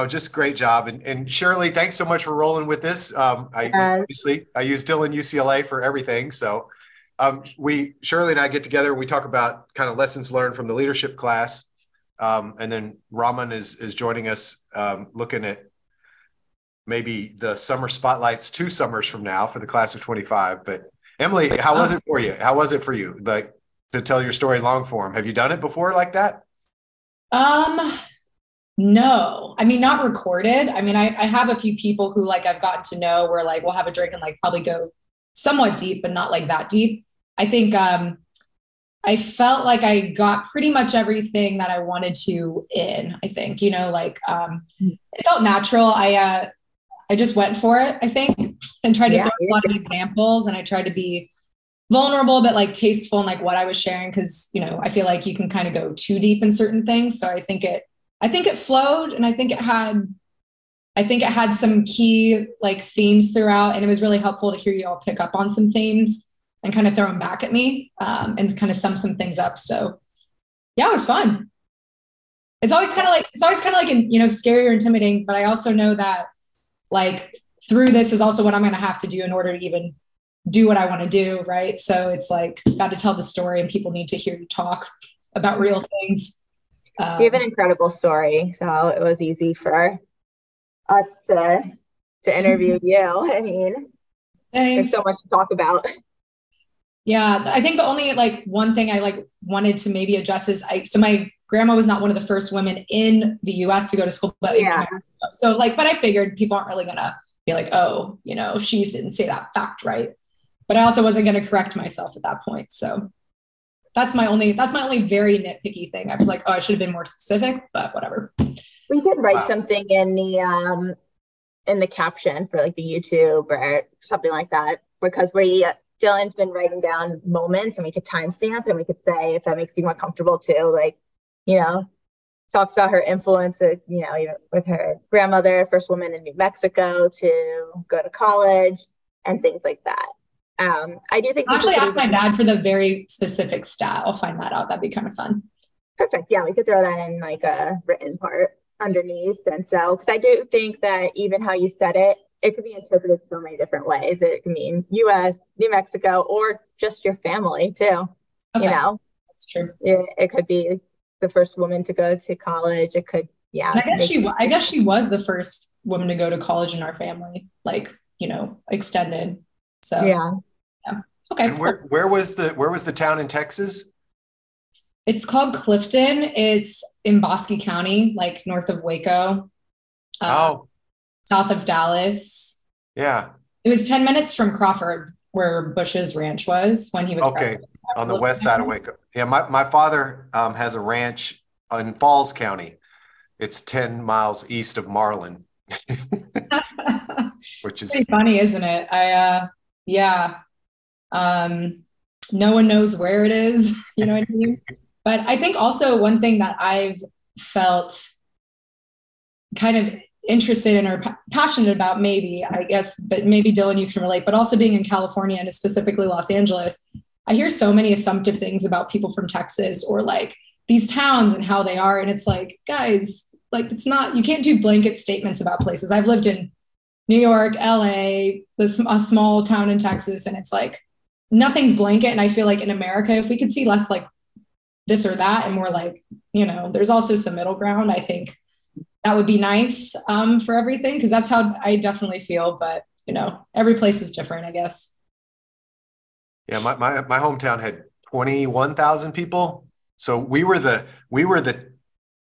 just great job. And Shirley, thanks so much for rolling with this. Obviously, I use still in UCLA for everything. So Shirley and I get together and we talk about kind of lessons learned from the leadership class. And then Raman is joining us, looking at maybe the summer spotlights 2 summers from now for the class of 25. But Emily, how was it for you? How was it for you? Like, to tell your story long form? Have you done it before like that?
No, I mean, not recorded. I mean, I have a few people who like I've gotten to know where like we'll have a drink and like probably go somewhat deep, but not like that deep. I think I felt like I got pretty much everything that I wanted to in, I think, it felt natural. I just went for it, I think, and tried to throw a lot of examples, and I tried to be vulnerable, but like tasteful in like what I was sharing. Cause I feel like you can kind of go too deep in certain things. So I think it flowed, and I think it had some key like themes throughout, and it was really helpful to hear you all pick up on some themes and kind of throw them back at me, and kind of sum some things up. So yeah, it was fun. It's always kind of like, scary or intimidating, but I also know that like through this is also what I'm going to have to do in order to even do what I want to do. Right. So it's like, got to tell the story, and people need to hear you talk about real things.
You have an incredible story, so it was easy for us to interview you. I mean,
thanks.
There's so much to talk about.
Yeah, I think the only like one thing I like wanted to maybe adjust is so my grandma was not one of the first women in the US to go to school, but in New Mexico. So like, but I figured people aren't really gonna be like, oh, you know, she didn't say that fact right. But I also wasn't gonna correct myself at that point. So that's my only very nitpicky thing. I was like, oh, I should have been more specific, but whatever.
We could write something in the caption for like the YouTube or something like that, because Dylan's been writing down moments and we could timestamp and we could say, if that makes you more comfortable too, like, you know, talks about her influence, you know, with her grandmother, first woman in New Mexico to go to college and things like that. I do think
I'll actually ask my dad for the very specific stat. I'll find that out. That'd be kind of fun.
Perfect. Yeah, we could throw that in like a written part underneath. And so, because I do think that even how you said it could be interpreted so many different ways. It can mean US, New Mexico, or just your family too. Okay. You know,
that's true.
It could be the first woman to go to college. It could, yeah.
And I guess she was the first woman to go to college in our family, like, you know, extended. So
yeah.
Okay.
And where was the town in Texas?
It's called Clifton. It's in Bosque County, like north of Waco. South of Dallas.
Yeah.
It was 10 minutes from Crawford, where Bush's ranch was when he was
president. On the west side of Waco. Yeah, my father has a ranch in Falls County. It's 10 miles east of Marlin. Which is
pretty funny, isn't it? Yeah. No one knows where it is, you know what I mean? But I think also one thing that I've felt kind of interested in or passionate about, maybe, I guess, but maybe Dylan, you can relate, but also being in California and specifically Los Angeles, I hear so many assumptive things about people from Texas or like these towns and how they are. And it's like, guys, like, it's not, you can't do blanket statements about places. I've lived in New York, LA, a small town in Texas, and it's like, nothing's blanket. And I feel like in America, if we could see less like this or that and more like, you know, there's also some middle ground, I think that would be nice for everything, because that's how I definitely feel. But, you know, every place is different, I guess.
Yeah, my hometown had 21,000 people. So we were the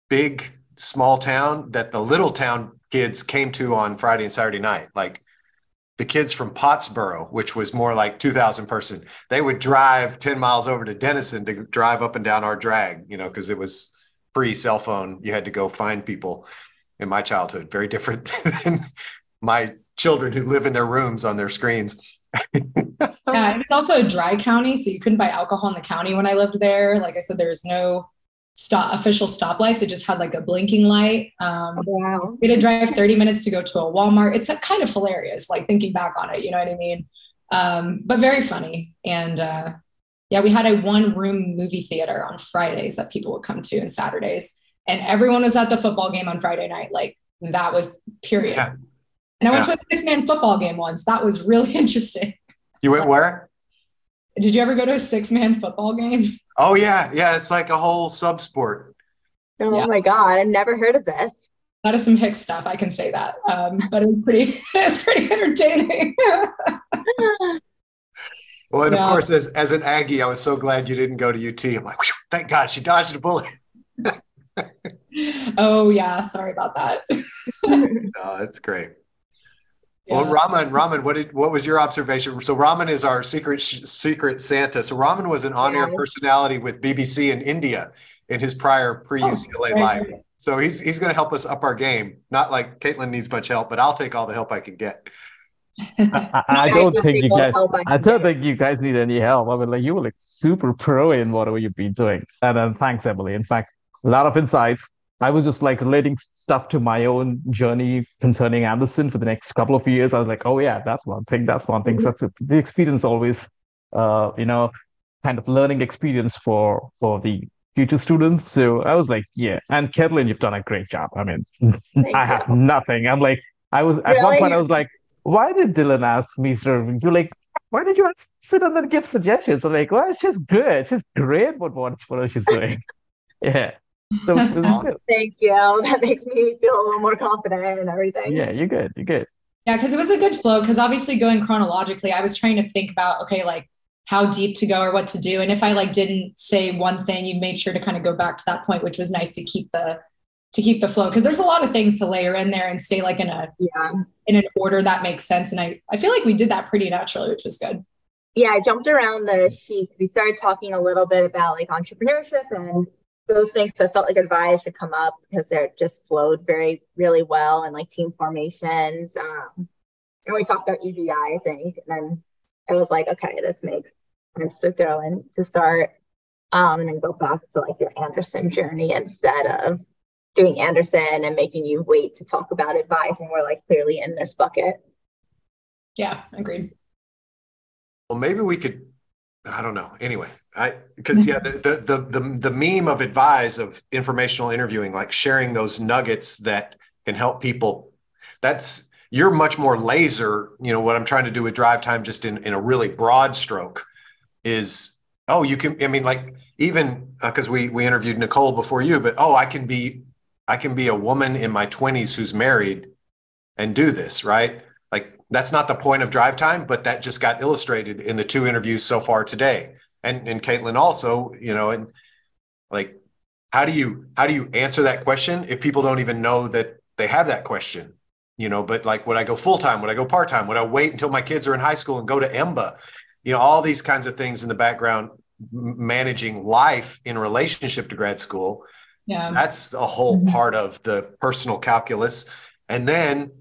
big small town that the little town kids came to on Friday and Saturday night. Like the kids from Pottsboro, which was more like 2,000 person, they would drive 10 miles over to Denison to drive up and down our drag, you know, because it was pre-cell phone. You had to go find people in my childhood. Very different than my children who live in their rooms on their screens.
Yeah, it's also a dry county, so you couldn't buy alcohol in the county when I lived there. Like I said, there's no official stoplights. It just had like a blinking light.
Wow.
We had to drive 30 minutes to go to a Walmart. It's kind of hilarious, like thinking back on it, you know what I mean? But very funny. And yeah, we had a one-room movie theater on Fridays that people would come to, and Saturdays. And everyone was at the football game on Friday night. Like that was period. Yeah. And I went to a 6-man football game once. That was really interesting.
You went where?
Did you ever go to a 6-man football game?
Oh yeah. Yeah. It's like a whole sub sport.
Oh yeah. My God. I've never heard of this.
That is some hick stuff. I can say that. But it was pretty entertaining.
Well, and of course, as an Aggie, I was so glad you didn't go to UT. I'm like, thank God she dodged a bullet.
Oh yeah. Sorry about that.
Oh, that's great. Yeah. Well, Raman, what was your observation? So Raman is our secret Santa. So Raman was an on-air personality with BBC in India in his prior pre-UCLA life. So he's going to help us up our game. Not like Caitlin needs much help, but I'll take all the help I can get.
I don't think you guys need any help. I mean, like, you were like super pro in whatever you've been doing. And thanks, Emily. In fact, a lot of insights. I was just like relating stuff to my own journey concerning Anderson for the next couple of years. I was like, oh yeah, that's one thing. Mm-hmm. So the experience always, kind of learning experience for the future students. So I was like, yeah. And Caitlin, you've done a great job. I mean, I have nothing. I'm like, at one point I was like, why did Dylan ask me, sir? You're like, why did you sit and then give suggestions? I'm like, well, she's good. She's great with what she's doing. Yeah. So
thank you. That makes me feel a little more confident and everything.
Yeah, you're good. Yeah,
because it was a good flow. Because obviously, going chronologically, I was trying to think about, okay, like, how deep to go or what to do. And if I like didn't say one thing, you made sure to kind of go back to that point, which was nice to keep the flow. Cause there's a lot of things to layer in there and stay like in an order that makes sense. And I feel like we did that pretty naturally, which was good.
Yeah. I jumped around the sheet. We started talking a little bit about like entrepreneurship and those things. So I felt like Advize should come up because they're just flowed really well, and like team formations. And we talked about UGI, I think. And then I was like, okay, this makes sense to throw in to start. And then go back to like your Anderson journey instead of doing Anderson and making you wait to talk about Advize when we're like clearly in this bucket.
Yeah, agreed.
Well, maybe we could, I don't know. Anyway, because the meme of Advize, of informational interviewing, like sharing those nuggets that can help people, you're much more laser. You know, what I'm trying to do with drive time, just in a really broad stroke, is, you can, I mean, like, even because we interviewed Nicole before you, but I can be a woman in my 20s who's married and do this, right? Like, that's not the point of drive time, but that just got illustrated in the 2 interviews so far today. And Caitlin also, you know, and like, how do you answer that question if people don't even know that they have that question? You know, but like, would I go full-time? Would I go part-time? Would I wait until my kids are in high school and go to FEMBA? You know, all these kinds of things in the background, managing life in relationship to grad school. Yeah. That's a whole part of the personal calculus. And then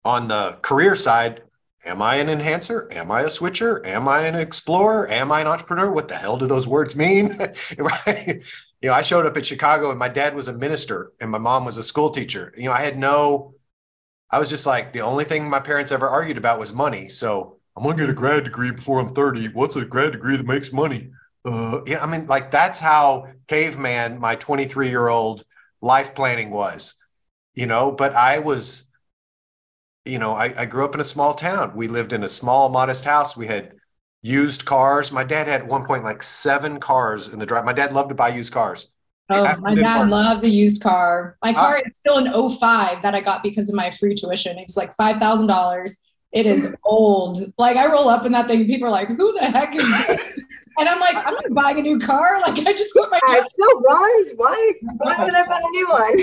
on the career side, am I an enhancer? Am I a switcher? Am I an explorer? Am I an entrepreneur? What the hell do those words mean? Right? You know, I showed up at Chicago and my dad was a minister and my mom was a school teacher. You know, I was just like, the only thing my parents ever argued about was money. So I'm going to get a grad degree before I'm 30. What's a grad degree that makes money? Yeah, I mean, like, that's how caveman my 23-year-old life planning was, you know, but I was, you know, I grew up in a small town. We lived in a small, modest house. We had used cars. My dad had at one point like 7 cars in the drive. My dad loved to buy used cars.
Oh, my dad loves a used car. My car is still an '05 that I got because of my free tuition. It was like $5,000. It is old. Like, I roll up in that thing and people are like, who the heck is this? And I'm like, I'm not buying a new car. Like, I just got my
car. It still runs. Why would I buy a new one?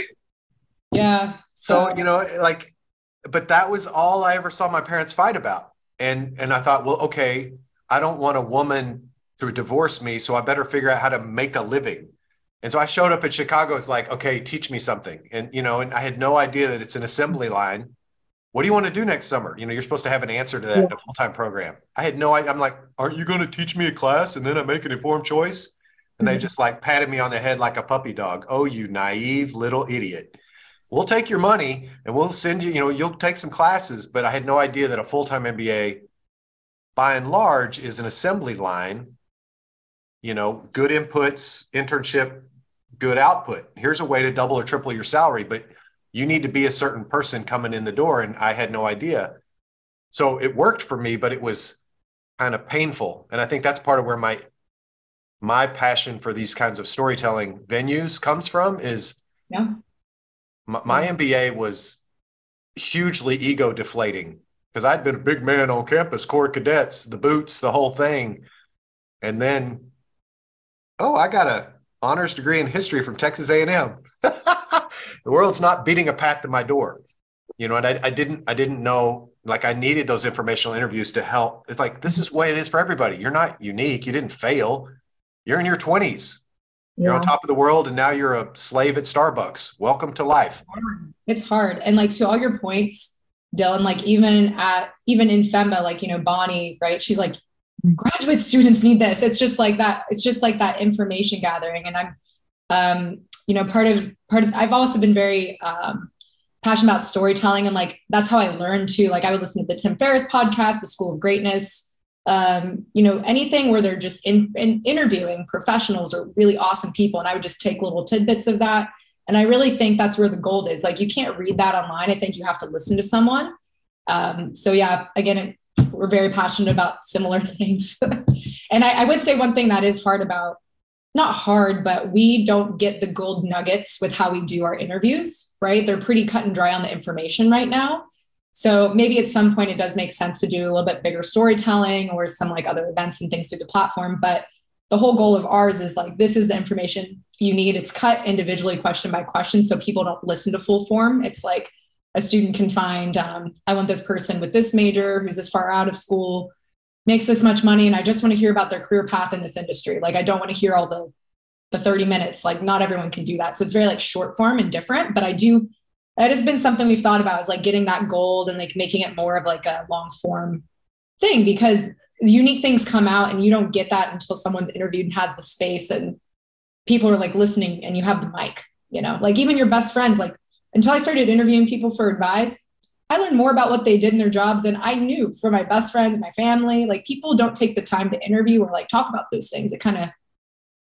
Yeah.
So, you know, like, but that was all I ever saw my parents fight about. And I thought, well, okay, I don't want a woman to divorce me, so I better figure out how to make a living. And so I showed up at Chicago. It's like, okay, teach me something. And, you know, and I had no idea that it's an assembly line. What do you want to do next summer? You know, you're supposed to have an answer to that in a full-time program. I had no idea. I'm like, aren't you going to teach me a class and then I make an informed choice? And they just like patted me on the head like a puppy dog. Oh, you naive little idiot. We'll take your money and we'll send you, you know, you'll take some classes. But I had no idea that a full-time MBA, by and large, is an assembly line. You know, good inputs, internship, good output. Here's a way to double or triple your salary, but you need to be a certain person coming in the door. And I had no idea. So it worked for me, but it was kind of painful. And I think that's part of where my passion for these kinds of storytelling venues comes from, is my MBA was hugely ego deflating because I'd been a big man on campus, Corps of Cadets, the boots, the whole thing. And then, I got a honors degree in history from Texas A&M. The world's not beating a path to my door, you know, and I didn't know, like, I needed those informational interviews to help. It's like, this is the way it is for everybody. You're not unique. You didn't fail. You're in your 20s. You're on top of the world. And now you're a slave at Starbucks. Welcome to life.
It's hard. And like, to all your points, Dylan, like even in FEMBA, like, you know, Bonnie, right. She's like, graduate students need this. It's just like that. It's just like that information gathering. And I'm, you know, part of, I've also been very passionate about storytelling. And like, that's how I learned too. Like, I would listen to the Tim Ferriss podcast, The School of Greatness, you know, anything where they're just interviewing professionals or really awesome people. And I would just take little tidbits of that. And I really think that's where the gold is. Like, you can't read that online. I think you have to listen to someone. So yeah, again, we're very passionate about similar things. And I would say one thing that is hard about, not hard, but we don't get the gold nuggets with how we do our interviews, right? They're pretty cut and dry on the information right now. So maybe at some point it does make sense to do a little bit bigger storytelling or some like other events and things through the platform. But the whole goal of ours is like, this is the information you need. It's cut individually question by question, so people don't listen to full form. It's like a student can find, I want this person with this major, who's this far out of school, makes this much money, and I just want to hear about their career path in this industry. Like, I don't want to hear all the 30 minutes. Like, not everyone can do that. So it's very like short form and different, but that has been something we've thought about, is like getting that gold and like making it more of like a long form thing, because unique things come out and you don't get that until someone's interviewed and has the space and people are like listening and you have the mic, you know, like even your best friends, like until I started interviewing people for Advize, I learned more about what they did in their jobs than I knew from my best friends, my family. Like, people don't take the time to interview or like talk about those things. It kind of,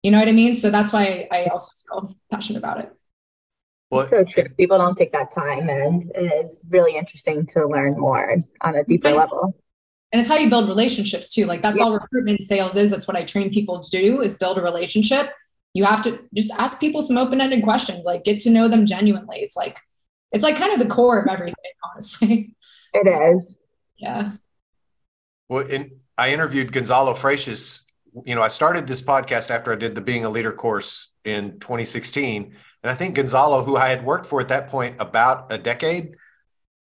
you know what I mean? So that's why I also feel passionate about it.
Well, so true. People don't take that time, and it's really interesting to learn more on a deeper level.
And it's how you build relationships too. Like, that's all recruitment sales is. That's what I train people to do, is build a relationship. You have to just ask people some open-ended questions, like get to know them genuinely. It's like kind of the core of everything, honestly.
It is.
Yeah.
Well, I interviewed Gonzalo Freixes. You know, I started this podcast after I did the Being a Leader course in 2016. And I think Gonzalo, who I had worked for at that point about a decade,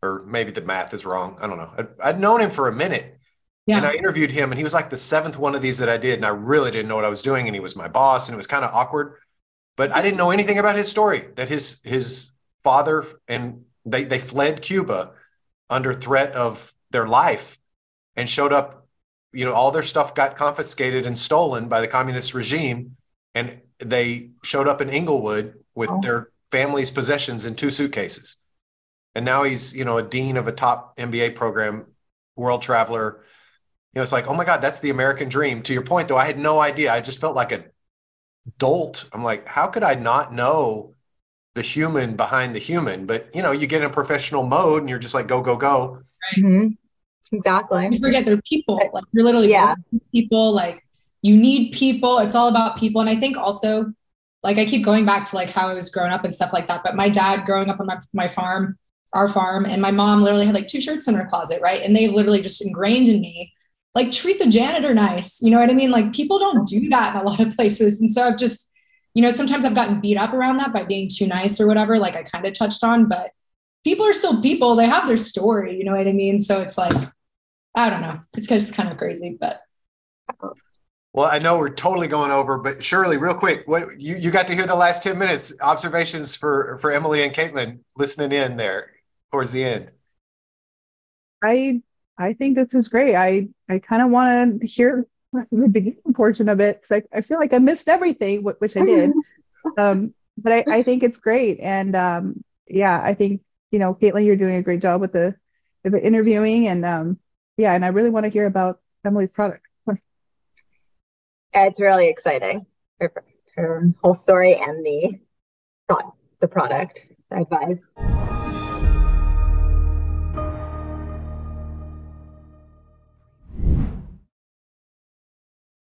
or maybe the math is wrong, I don't know. I'd known him for a minute. Yeah. And I interviewed him, and he was like the 7th one of these that I did. And I really didn't know what I was doing. And he was my boss, and it was kind of awkward. But I didn't know anything about his story, that his father, and they fled Cuba under threat of their life and showed up, you know, all their stuff got confiscated and stolen by the communist regime. And they showed up in Inglewood with their family's possessions in 2 suitcases. And now he's, you know, a dean of a top MBA program, world traveler. You know, it's like, oh my God, that's the American dream. To your point, though, I had no idea. I just felt like a dolt. I'm like, how could I not know the human behind the human? But, you know, you get in a professional mode and you're just like, go, go, go.
Mm-hmm. Exactly.
You forget they're people. Like, you're literally people. Like, you need people. It's all about people. And I think also, like, I keep going back to like how I was growing up and stuff like that. But my dad growing up on my farm, our farm, and my mom literally had like 2 shirts in her closet, right? And they literally just ingrained in me, like, treat the janitor nice. You know what I mean? Like, people don't do that in a lot of places. And so I've just, you know, sometimes I've gotten beat up around that by being too nice or whatever, like I kind of touched on, but people are still people. They have their story, you know what I mean? So it's like, I don't know. It's just kind of crazy, but.
Well, I know we're totally going over, but Shirley, real quick, what you got to hear the last 10 minutes, observations for Emily and Caitlin listening in there towards the end.
I think this is great. I kind of want to hear the beginning portion of it, because I feel like I missed everything, which I did. But I think it's great. And I think, you know, Caitlin, you're doing a great job with the interviewing, and and I really want to hear about Emily's product.
It's really exciting, her whole story and the product, Advize.